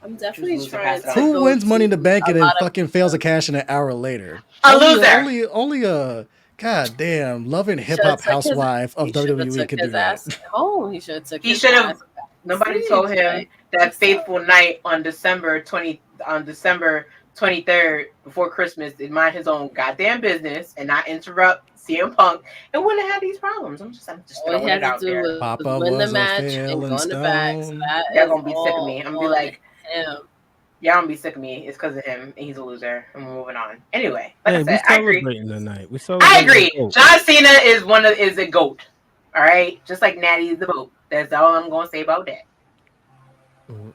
Speaker 1: I'm definitely trying to.
Speaker 3: Who wins Money in the Bank and then fucking fails to cash in an hour later?
Speaker 4: A loser.
Speaker 3: Only a goddamn loving hip hop housewife of WWE could do that.
Speaker 1: Oh, he should have took.
Speaker 4: He should have Nobody
Speaker 1: See,
Speaker 4: told
Speaker 1: Jay.
Speaker 4: him that fateful night on December 23rd before Christmas to mind his own goddamn business and not interrupt CM Punk and wouldn't have had these problems. I'm just
Speaker 1: All he
Speaker 4: throwing
Speaker 1: had
Speaker 4: it
Speaker 1: to
Speaker 4: out
Speaker 1: do
Speaker 4: there.
Speaker 1: was
Speaker 3: Papa
Speaker 1: win the
Speaker 3: was a
Speaker 1: match and
Speaker 3: feeling
Speaker 1: go in the back. So
Speaker 3: stone.
Speaker 1: that
Speaker 4: Y'all
Speaker 1: is
Speaker 4: gonna be sick of
Speaker 1: all
Speaker 4: me. I'm gonna be
Speaker 1: on
Speaker 4: like,
Speaker 1: him.
Speaker 4: y'all gonna be sick of me. It's because of him and he's a loser. And we're moving on. Anyway, like
Speaker 2: Hey,
Speaker 4: I
Speaker 2: we
Speaker 4: said, I agree.
Speaker 2: celebrating tonight. We
Speaker 4: I
Speaker 2: celebrating the
Speaker 4: agree.
Speaker 2: goat.
Speaker 4: John Cena is a goat. All right, just like Natty is the boat. That's all I'm gonna say about that.
Speaker 2: Mhm.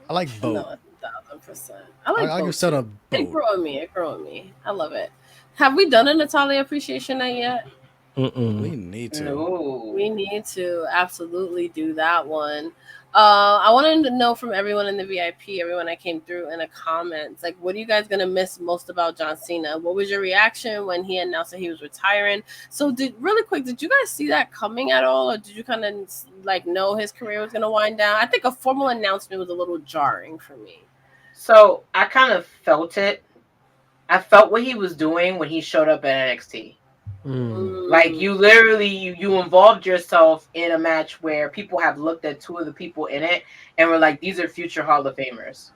Speaker 3: I like boat.
Speaker 1: No, 1,000%. I like
Speaker 3: I
Speaker 1: both
Speaker 3: just said a
Speaker 1: too. It
Speaker 3: boat.
Speaker 1: grew on me. It grew on me. I love it. Have we done a Natalia appreciation night yet?
Speaker 3: We need to.
Speaker 4: No.
Speaker 1: We need to absolutely do that one. I wanted to know from everyone in the VIP, everyone that came through in the comments, like, what are you guys gonna miss most about John Cena? What was your reaction when he announced that he was retiring? So, really quick, did you guys see that coming at all, or did you kind of like know his career was gonna wind down? I think a formal announcement was a little jarring for me.
Speaker 4: So I kind of felt it. I felt what he was doing when he showed up at NXT. Like you literally you involved yourself in a match where people have looked at two of the people in it and were like, these are future Hall of Famers.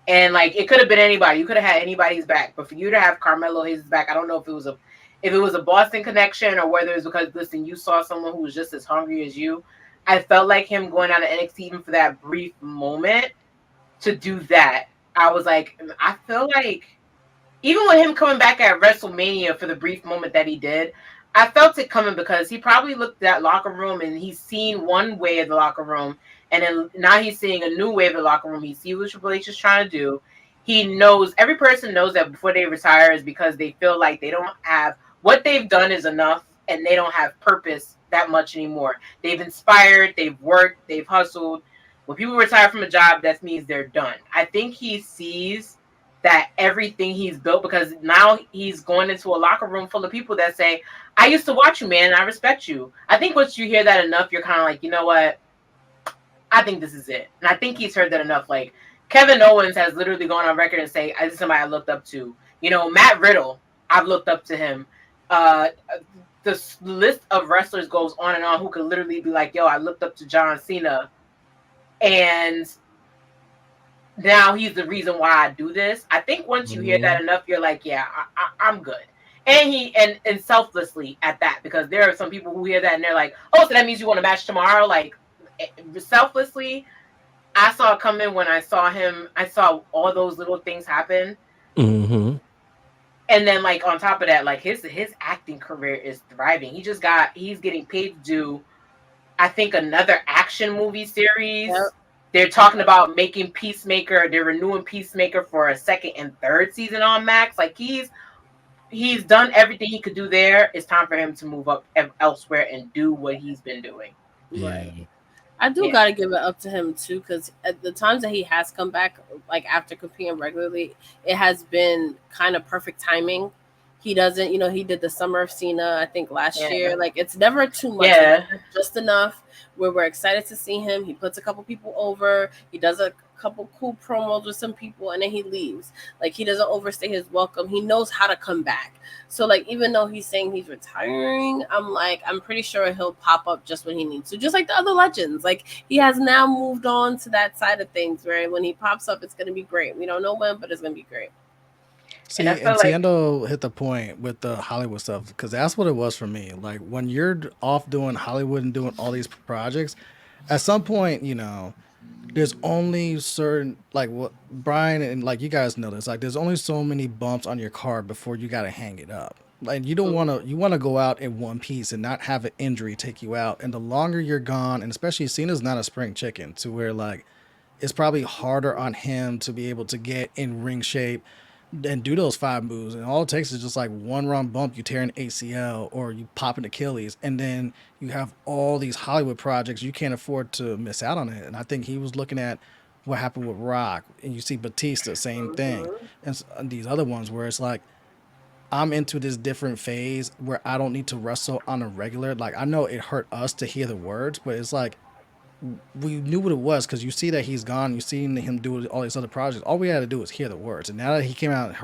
Speaker 4: And like it could have been anybody. You could have had anybody's back. But for you to have Carmelo his back, I don't know if it was a Boston connection or whether it's because listen, you saw someone who was just as hungry as you. I felt like him going out of NXT even for that brief moment to do that. I was like, I feel like even with him coming back at WrestleMania for the brief moment that he did, I felt it coming because he probably looked at that locker room and he's seen one way of the locker room, and then now he's seeing a new way of the locker room. He sees what Triple H is trying to do. He knows every person knows that before they retire is because they feel like they don't have what they've done is enough and they don't have purpose that much anymore. They've inspired, they've worked, they've hustled. When people retire from a job, that means they're done. I think he sees that everything he's built because now he's going into a locker room full of people that say, I used to watch you, man, and I respect you. I think once you hear that enough, you're kind of like, you know what? I think this is it. And I think he's heard that enough. Like Kevin Owens has literally gone on record and say, this is somebody I looked up to. You know, Matt Riddle, I've looked up to him. The list of wrestlers goes on and on who could literally be like, yo, I looked up to John Cena. And now he's the reason why I do this. I think once you hear that enough, you're like, yeah, I'm good. And selflessly at that, because there are some people who hear that and they're like, oh, so that means you want to match tomorrow? Like selflessly, I saw it coming when I saw him. I saw all those little things happen.
Speaker 2: Mm-hmm.
Speaker 4: And then like on top of that, like his acting career is thriving. He's getting paid to do, I think, another action movie series.
Speaker 1: Yep.
Speaker 4: They're talking about making Peacemaker. They're renewing Peacemaker for a second and third season on Max. Like he's done everything he could do there. It's time for him to move up elsewhere and do what he's been doing.
Speaker 1: Right. I do gotta give it up to him too, because at the times that he has come back, like after competing regularly, it has been kind of perfect timing. He doesn't, he did the Summer of Cena, I think last year. Like it's never too much, just enough where we're excited to see him. He puts a couple people over. He does a couple cool promos with some people, and then he leaves. Like he doesn't overstay his welcome. He knows how to come back. So like even though he's saying he's retiring, I'm pretty sure he'll pop up just when he needs to, just like the other legends. Like he has now moved on to that side of things where when he pops up, it's gonna be great. We don't know when, but it's gonna be great.
Speaker 3: See, and Seindole hit the point with the Hollywood stuff, because that's what it was for me. Like when you're off doing Hollywood and doing all these projects, at some point, there's only certain, like what Brian and like you guys know this, like there's only so many bumps on your car before you got to hang it up. Like you don't want to, you want to go out in one piece and not have an injury take you out. And the longer you're gone, and especially Cena's not a spring chicken, to where like it's probably harder on him to be able to get in ring shape and do those 5 moves, and all it takes is just like one wrong bump, you tear an ACL or you pop an Achilles, and then you have all these Hollywood projects. You can't afford to miss out on it. And I think he was looking at what happened with Rock, and you see Batista, same thing, and these other ones where it's like, I'm into this different phase where I don't need to wrestle on a regular. Like I know it hurt us to hear the words, but it's like we knew what it was, because you see that he's gone. You seen him do all these other projects. All we had to do was hear the words, and now that he came out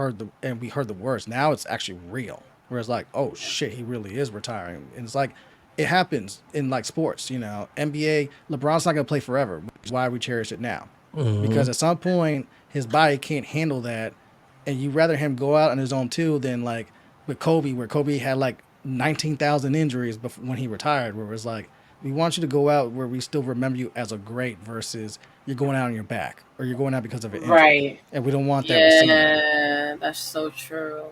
Speaker 3: and we heard the words, now it's actually real. Where it's like, oh shit, he really is retiring, and it's like it happens in like sports, NBA, LeBron's not going to play forever, which is why we cherish it now. Because at some point, his body can't handle that. And you rather him go out on his own too than like with Kobe, where Kobe had like 19,000 injuries before, when he retired, where it was like, we want you to go out where we still remember you as a great versus you're going out on your back or you're going out because of an injury.
Speaker 4: Right.
Speaker 3: And we don't want that with Cena.
Speaker 1: Yeah, that's so true.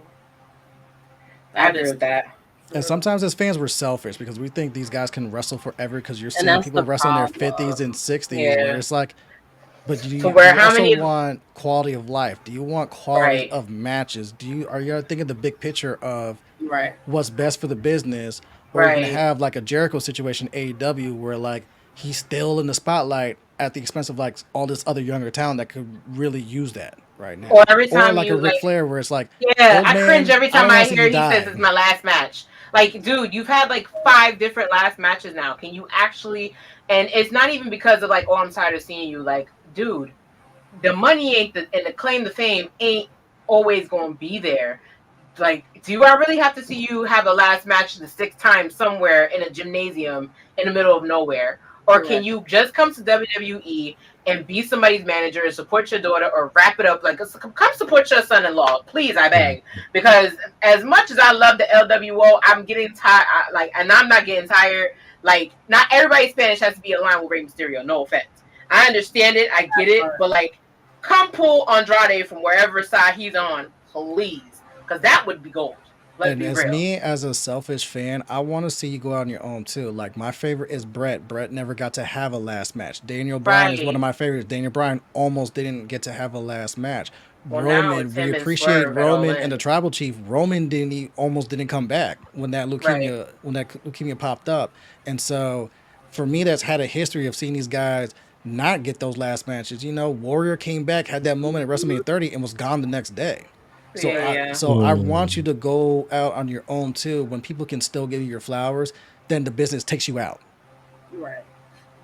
Speaker 4: I agree with that.
Speaker 3: And sometimes as fans, we're selfish because we think these guys can wrestle forever because you're seeing
Speaker 1: that's
Speaker 3: people
Speaker 1: the
Speaker 3: wrestle in their
Speaker 1: problem.
Speaker 3: 50s and 60s
Speaker 4: Yeah.
Speaker 3: where it's like, but do you,
Speaker 4: So where-
Speaker 3: you
Speaker 4: how
Speaker 3: also
Speaker 4: many-
Speaker 3: want quality of life? Do you want quality
Speaker 4: Right.
Speaker 3: of matches? Are you thinking the big picture of
Speaker 1: Right.
Speaker 3: what's best for the business? Or you're
Speaker 4: Right.
Speaker 3: going to have like a Jericho situation, AEW, where like he's still in the spotlight at the expense of like all this other younger talent that could really use that right now.
Speaker 4: Or every time
Speaker 3: like
Speaker 4: you,
Speaker 3: a Ric
Speaker 4: like-
Speaker 3: Flair where it's like,
Speaker 4: Yeah,
Speaker 3: old
Speaker 4: I
Speaker 3: man,
Speaker 4: cringe every
Speaker 3: I
Speaker 4: time
Speaker 3: don't
Speaker 4: I
Speaker 3: wanna see
Speaker 4: hear
Speaker 3: you
Speaker 4: he
Speaker 3: die.
Speaker 4: says it's my last match. Like, dude, you've had like 5 different last matches now. Can you actually? And it's not even because of like, oh, I'm tired of seeing you. Like, dude, the money ain't and the claim to fame ain't always going to be there. Like, do I really have to see you have a last match the 6th time somewhere in a gymnasium in the middle of nowhere? Or can
Speaker 1: Right.
Speaker 4: you just come to WWE and be somebody's manager and support your daughter, or wrap it up like, come support your son-in-law, please, I beg. Because as much as I love the LWO, I'm getting tired. And I'm not getting tired. Like, not everybody Spanish has to be aligned with Rey Mysterio. No offense. I understand it. I get it. But like, come pull Andrade from wherever side he's on, please. Because that would be gold. Let's
Speaker 3: And
Speaker 4: be
Speaker 3: as
Speaker 4: real.
Speaker 3: me, as a selfish fan, I want to see you go out on your own too. Like my favorite is Brett. Brett never got to have a last match. Daniel Bryan is one of my favorites. Daniel Bryan almost didn't get to have a last match.
Speaker 4: Well, now
Speaker 3: Roman,
Speaker 4: it's
Speaker 3: we
Speaker 4: him and
Speaker 3: appreciate
Speaker 4: Swerve at All
Speaker 3: Roman
Speaker 4: In.
Speaker 3: and the Tribal Chief. Roman almost didn't come back when that leukemia popped up. And so, for me, that's had a history of seeing these guys not get those last matches. Warrior came back, had that moment at WrestleMania 30, and was gone the next day. So, I want you to go out on your own too. When people can still give you your flowers, then the business takes you out.
Speaker 1: Right.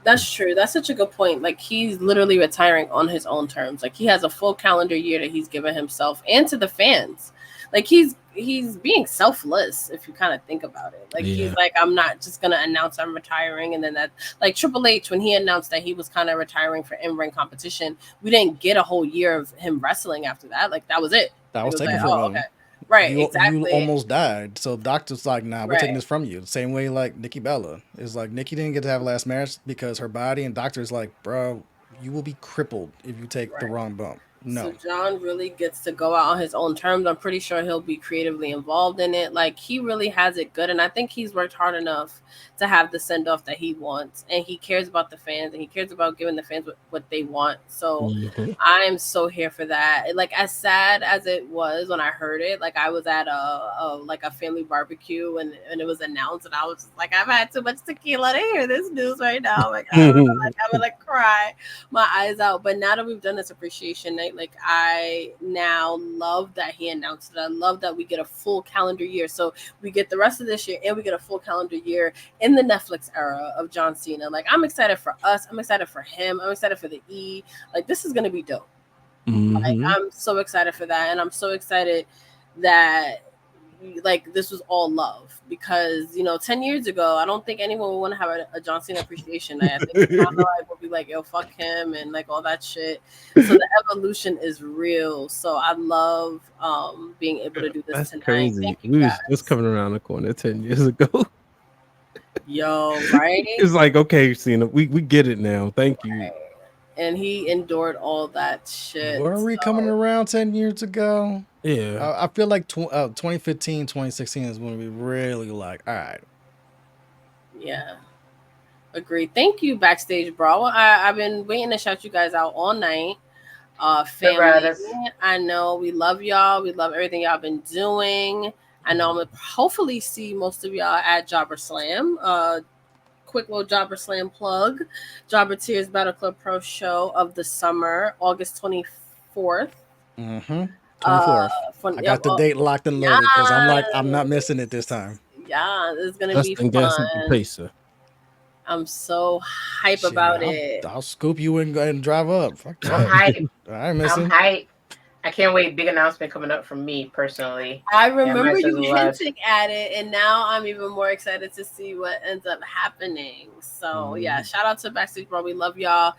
Speaker 1: That's true. That's such a good point. Like, he's literally retiring on his own terms. Like, he has a full calendar year that he's given himself and to the fans. Like, he's being selfless if you kind of think about it. Like, he's like, I'm not just gonna announce I'm retiring, and then that, like Triple H, when he announced that he was kind of retiring for in-ring competition, we didn't get a whole year of him wrestling after that. Like, that was it.
Speaker 3: That was taken
Speaker 1: like,
Speaker 3: from him.
Speaker 1: Okay. Right,
Speaker 3: You
Speaker 1: exactly.
Speaker 3: almost died. So doctor's like, nah, we're
Speaker 1: Right.
Speaker 3: taking this from you. The same way like Nikki Bella. It's like Nikki didn't get to have a last match because her body, and doctor's like, bro, you will be crippled if you take the wrong bump. No.
Speaker 1: So John really gets to go out on his own terms. I'm pretty sure he'll be creatively involved in it. Like, he really has it good. And I think he's worked hard enough to have the send-off that he wants. And he cares about the fans, and he cares about giving the fans what they want. So I'm so here for that. Like, as sad as it was when I heard it, like, I was at a family barbecue and it was announced, and I was just like, I've had too much tequila to hear this news right now. Like, I would like cry my eyes out. But now that we've done this appreciation night, like, I now love that he announced it. I love that we get a full calendar year. So we get the rest of this year, and we get a full calendar year in the Netflix era of John Cena. Like, I'm excited for us. I'm excited for him. I'm excited for the E. Like, this is going to be dope. Like, I'm so excited for that. And I'm so excited that, like, this was all love, because 10 years ago, I don't think anyone would want to have a John Cena appreciation night. I think like would be like, yo, fuck him, and like all that shit. So the evolution is real. So I love being able to do this
Speaker 2: That's
Speaker 1: tonight.
Speaker 2: crazy. We was just coming around the corner 10 years ago.
Speaker 1: Yo, right?
Speaker 2: It's like, okay, Cena, we get it now. Thank you.
Speaker 1: Right. And he endured all that shit.
Speaker 3: Were we coming around 10 years ago?
Speaker 2: Yeah.
Speaker 3: I feel like 2015, 2016 is when we really like, all right.
Speaker 1: Yeah. Agreed. Thank you, Backstage Bro. I've been waiting to shout you guys out all night. Family, I know we love y'all. We love everything y'all been doing. I know I'm gonna hopefully see most of y'all at Jobber Slam. Quick little Jobber Slam plug. Jobber Tears Battle Club Pro show of the summer, August 24th.
Speaker 3: 24th. I got the date locked and loaded because I'm not missing it this time.
Speaker 1: Yeah, it's gonna be fun. I'm so hype about it.
Speaker 3: I'll scoop you and drive up. Fuck
Speaker 4: I'm hype.
Speaker 3: I ain't missing.
Speaker 4: I'm hype. I can't wait. Big announcement coming up from me personally.
Speaker 1: I
Speaker 4: Yeah,
Speaker 1: remember
Speaker 4: mine says
Speaker 1: you
Speaker 4: a lot.
Speaker 1: hinting at it, and now I'm even more excited to see what ends up happening. So yeah, shout out to Backstage Bro. We love y'all.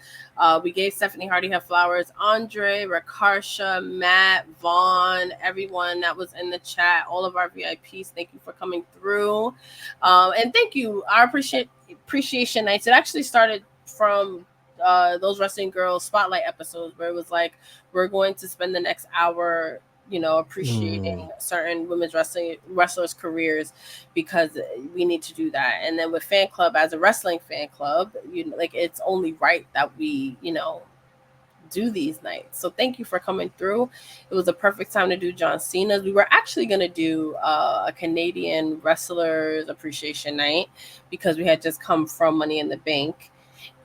Speaker 1: We gave Stephanie Hardy her flowers. Andre, Rakarsha, Matt, Vaughn, everyone that was in the chat, all of our VIPs. Thank you for coming through, and thank you. Our appreciation nights. It actually started from those Wrestling Girls spotlight episodes where it was like, we're going to spend the next hour, appreciating certain women's wrestlers' careers, because we need to do that. And then with fan club, as a wrestling fan club, it's only right that we, do these nights. So thank you for coming through. It was a perfect time to do John Cena's. We were actually going to do a Canadian wrestlers appreciation night because we had just come from Money in the Bank.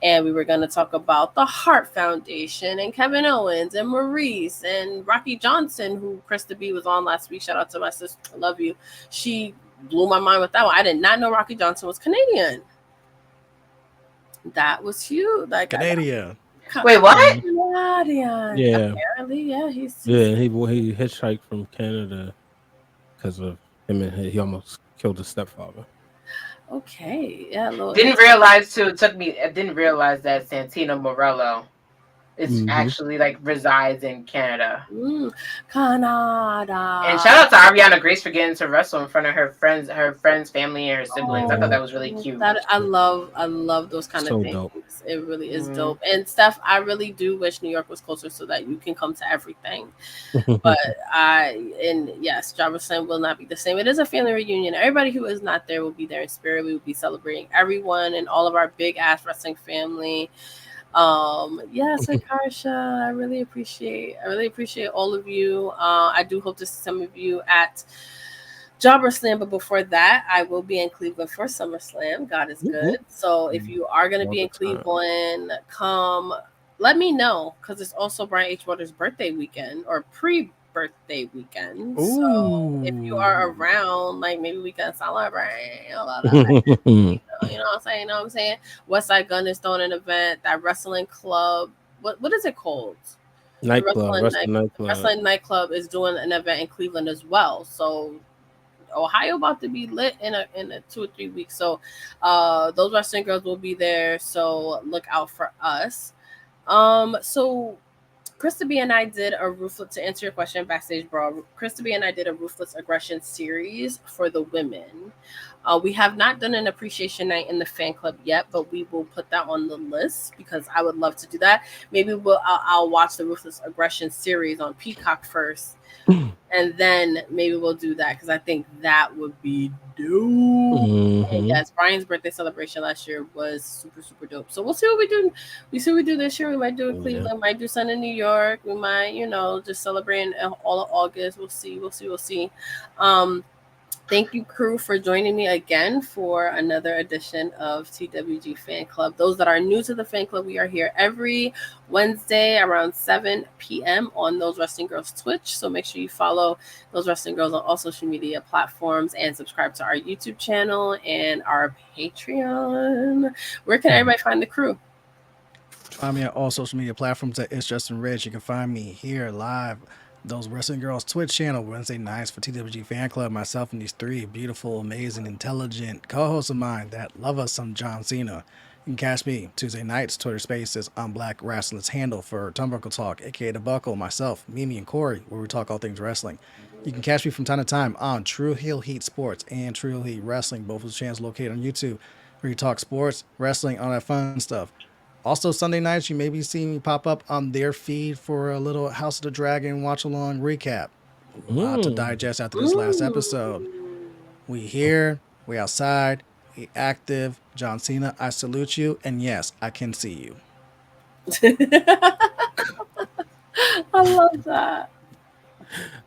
Speaker 1: And we were going to talk about the Hart Foundation and Kevin Owens and Maurice and Rocky Johnson, who KRISTA B was on last week. Shout out to my sister. I love you. She blew my mind with that one. I did not know Rocky Johnson was Canadian. That was huge. Like
Speaker 3: Canadian.
Speaker 4: Wait, what?
Speaker 1: Canadian.
Speaker 2: Yeah.
Speaker 1: Apparently, yeah. He's
Speaker 2: he hitchhiked from Canada because of him, and he almost killed his stepfather.
Speaker 1: Okay. Yeah.
Speaker 4: Didn't realize too. It took me. I didn't realize that Santino Morello is actually like resides in Canada.
Speaker 1: Canada.
Speaker 4: And shout out to Ariana Grace for getting to wrestle in front of her friends, family, and her siblings. I thought that was really cute.
Speaker 1: I love those kind of things. Dope. It really is dope. And Steph, I really do wish New York was closer so that you can come to everything. But yes, Jobber Slam will not be the same. It is a family reunion. Everybody who is not there will be there in spirit. We will be celebrating everyone and all of our big ass wrestling family. Yes, Akarsha, I really appreciate all of you. I do hope to see some of you at Jobber Slam, but before that, I will be in Cleveland for SummerSlam. God is good. So if you are going to be in Cleveland, come let me know, because it's also Brian H. Waters' birthday weekend, or pre-birthday weekend.
Speaker 3: Ooh.
Speaker 1: So if you are around, like, maybe we can celebrate. You know what I'm saying? Westside Gun is throwing an event. That wrestling club, what is it called? Wrestling Nightclub is doing an event in Cleveland as well. So Ohio about to be lit in a 2 or 3 weeks. So those wrestling girls will be there. So look out for us. So KRISTA B and I did a Ruthless, to answer your question, Backstage Brawl, KRISTA B and I did a Ruthless Aggression series for the women. We have not done an appreciation night in the fan club yet, but we will put that on the list because I would love to do that. Maybe I'll watch the Ruthless Aggression series on Peacock first, and then maybe we'll do that because I think that would be dope. And yes, Brian's birthday celebration last year was super, super dope. So we'll see what we do. We see what we do this year. We might do in Cleveland, might do some in New York. We might, just celebrating all of August. We'll see. Thank you, crew, for joining me again for another edition of TWG Fan Club. Those that are new to the fan club, we are here every Wednesday around 7 p.m. on Those Wrestling Girls Twitch. So make sure you follow Those Wrestling Girls on all social media platforms and subscribe to our YouTube channel and our Patreon. Where can everybody find the crew?
Speaker 3: Find me on all social media platforms at It's Justin Rich. You can find me here live, Those Wrestling Girls Twitch channel, Wednesday nights for TWG Fan Club. Myself and these three beautiful, amazing, intelligent co-hosts of mine that love us some John Cena. You can catch me Tuesday nights, Twitter Spaces on Black Wrestling's handle for Turnbuckle Talk, aka The Buckle, myself, Mimi, and Corey, where we talk all things wrestling. You can catch me from time to time on True Heel Heat Sports and True Heel Heat Wrestling, both of the channels located on YouTube, where you talk sports, wrestling, all that fun stuff. Also, Sunday nights, you may be seeing me pop up on their feed for a little House of the Dragon watch-along recap. A lot to digest after this last episode. We here, we outside, we active. John Cena, I salute you, and yes, I can see you.
Speaker 1: I love that.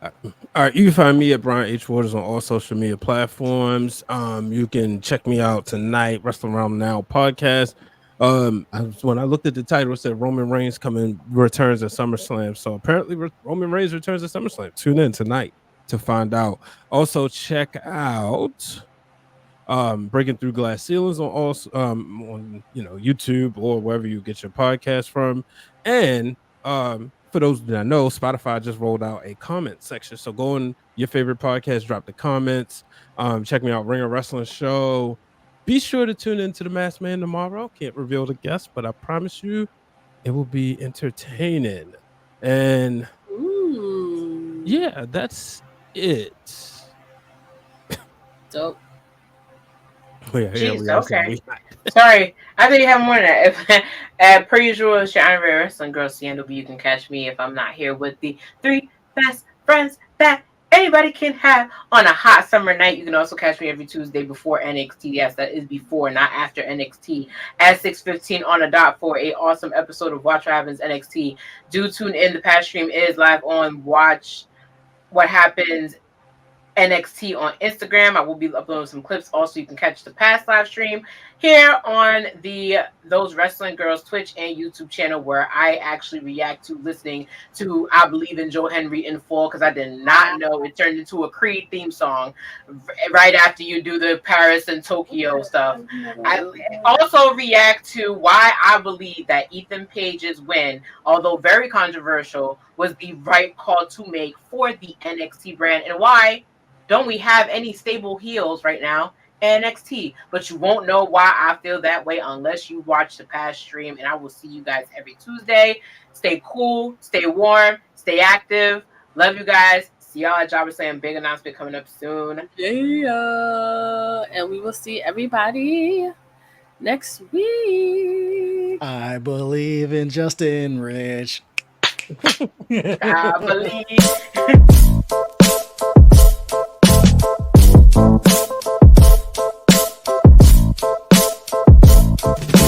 Speaker 2: All right, you can find me at Brian H. Waters on all social media platforms. You can check me out tonight, Wrestling Around Now podcast. When I looked at the title, it said Roman Reigns returns at SummerSlam. So apparently Roman Reigns returns at SummerSlam. Tune in tonight to find out. Also check out Breaking Through Glass Ceilings on YouTube or wherever you get your podcast from. And for those who don't know, Spotify just rolled out a comment section. So go on your favorite podcast, drop the comments. Check me out, Ring of Wrestling Show. Be sure to tune into the Masked Man tomorrow. Can't reveal the guest, but I promise you it will be entertaining. And yeah, that's it.
Speaker 1: Dope.
Speaker 2: Oh, yeah,
Speaker 4: Jeez,
Speaker 2: okay.
Speaker 4: Sorry, I think you have more than that. Per usual, it's your honorary wrestling girl, Seindole. You can catch me if I'm not here with the 3 best friends that anybody can have on a hot summer night. You can also catch me every Tuesday before NXT. Yes, that is before, not after NXT, at 6:15 on the dot for a awesome episode of Watch What Happens NXT. Do tune in. The past stream is live on Watch What Happens NXT on Instagram. I will be uploading some clips. Also, you can catch the past live stream here on the Those Wrestling Girls Twitch and YouTube channel, where I actually react to listening to I Believe in Joe Henry in full, because I did not know it turned into a Creed theme song right after you do the Paris and Tokyo stuff. I also react to why I believe that Ethan Page's win, although very controversial, was the right call to make for the NXT brand, and why don't we have any stable heels right now in NXT? But you won't know why I feel that way unless you watch the past stream. And I will see you guys every Tuesday. Stay cool, stay warm, stay active. Love you guys. See y'all at Jobber Slam. Big announcement coming up soon.
Speaker 1: Yeah. And we will see everybody next week.
Speaker 3: I believe in Justin Rich.
Speaker 4: I believe.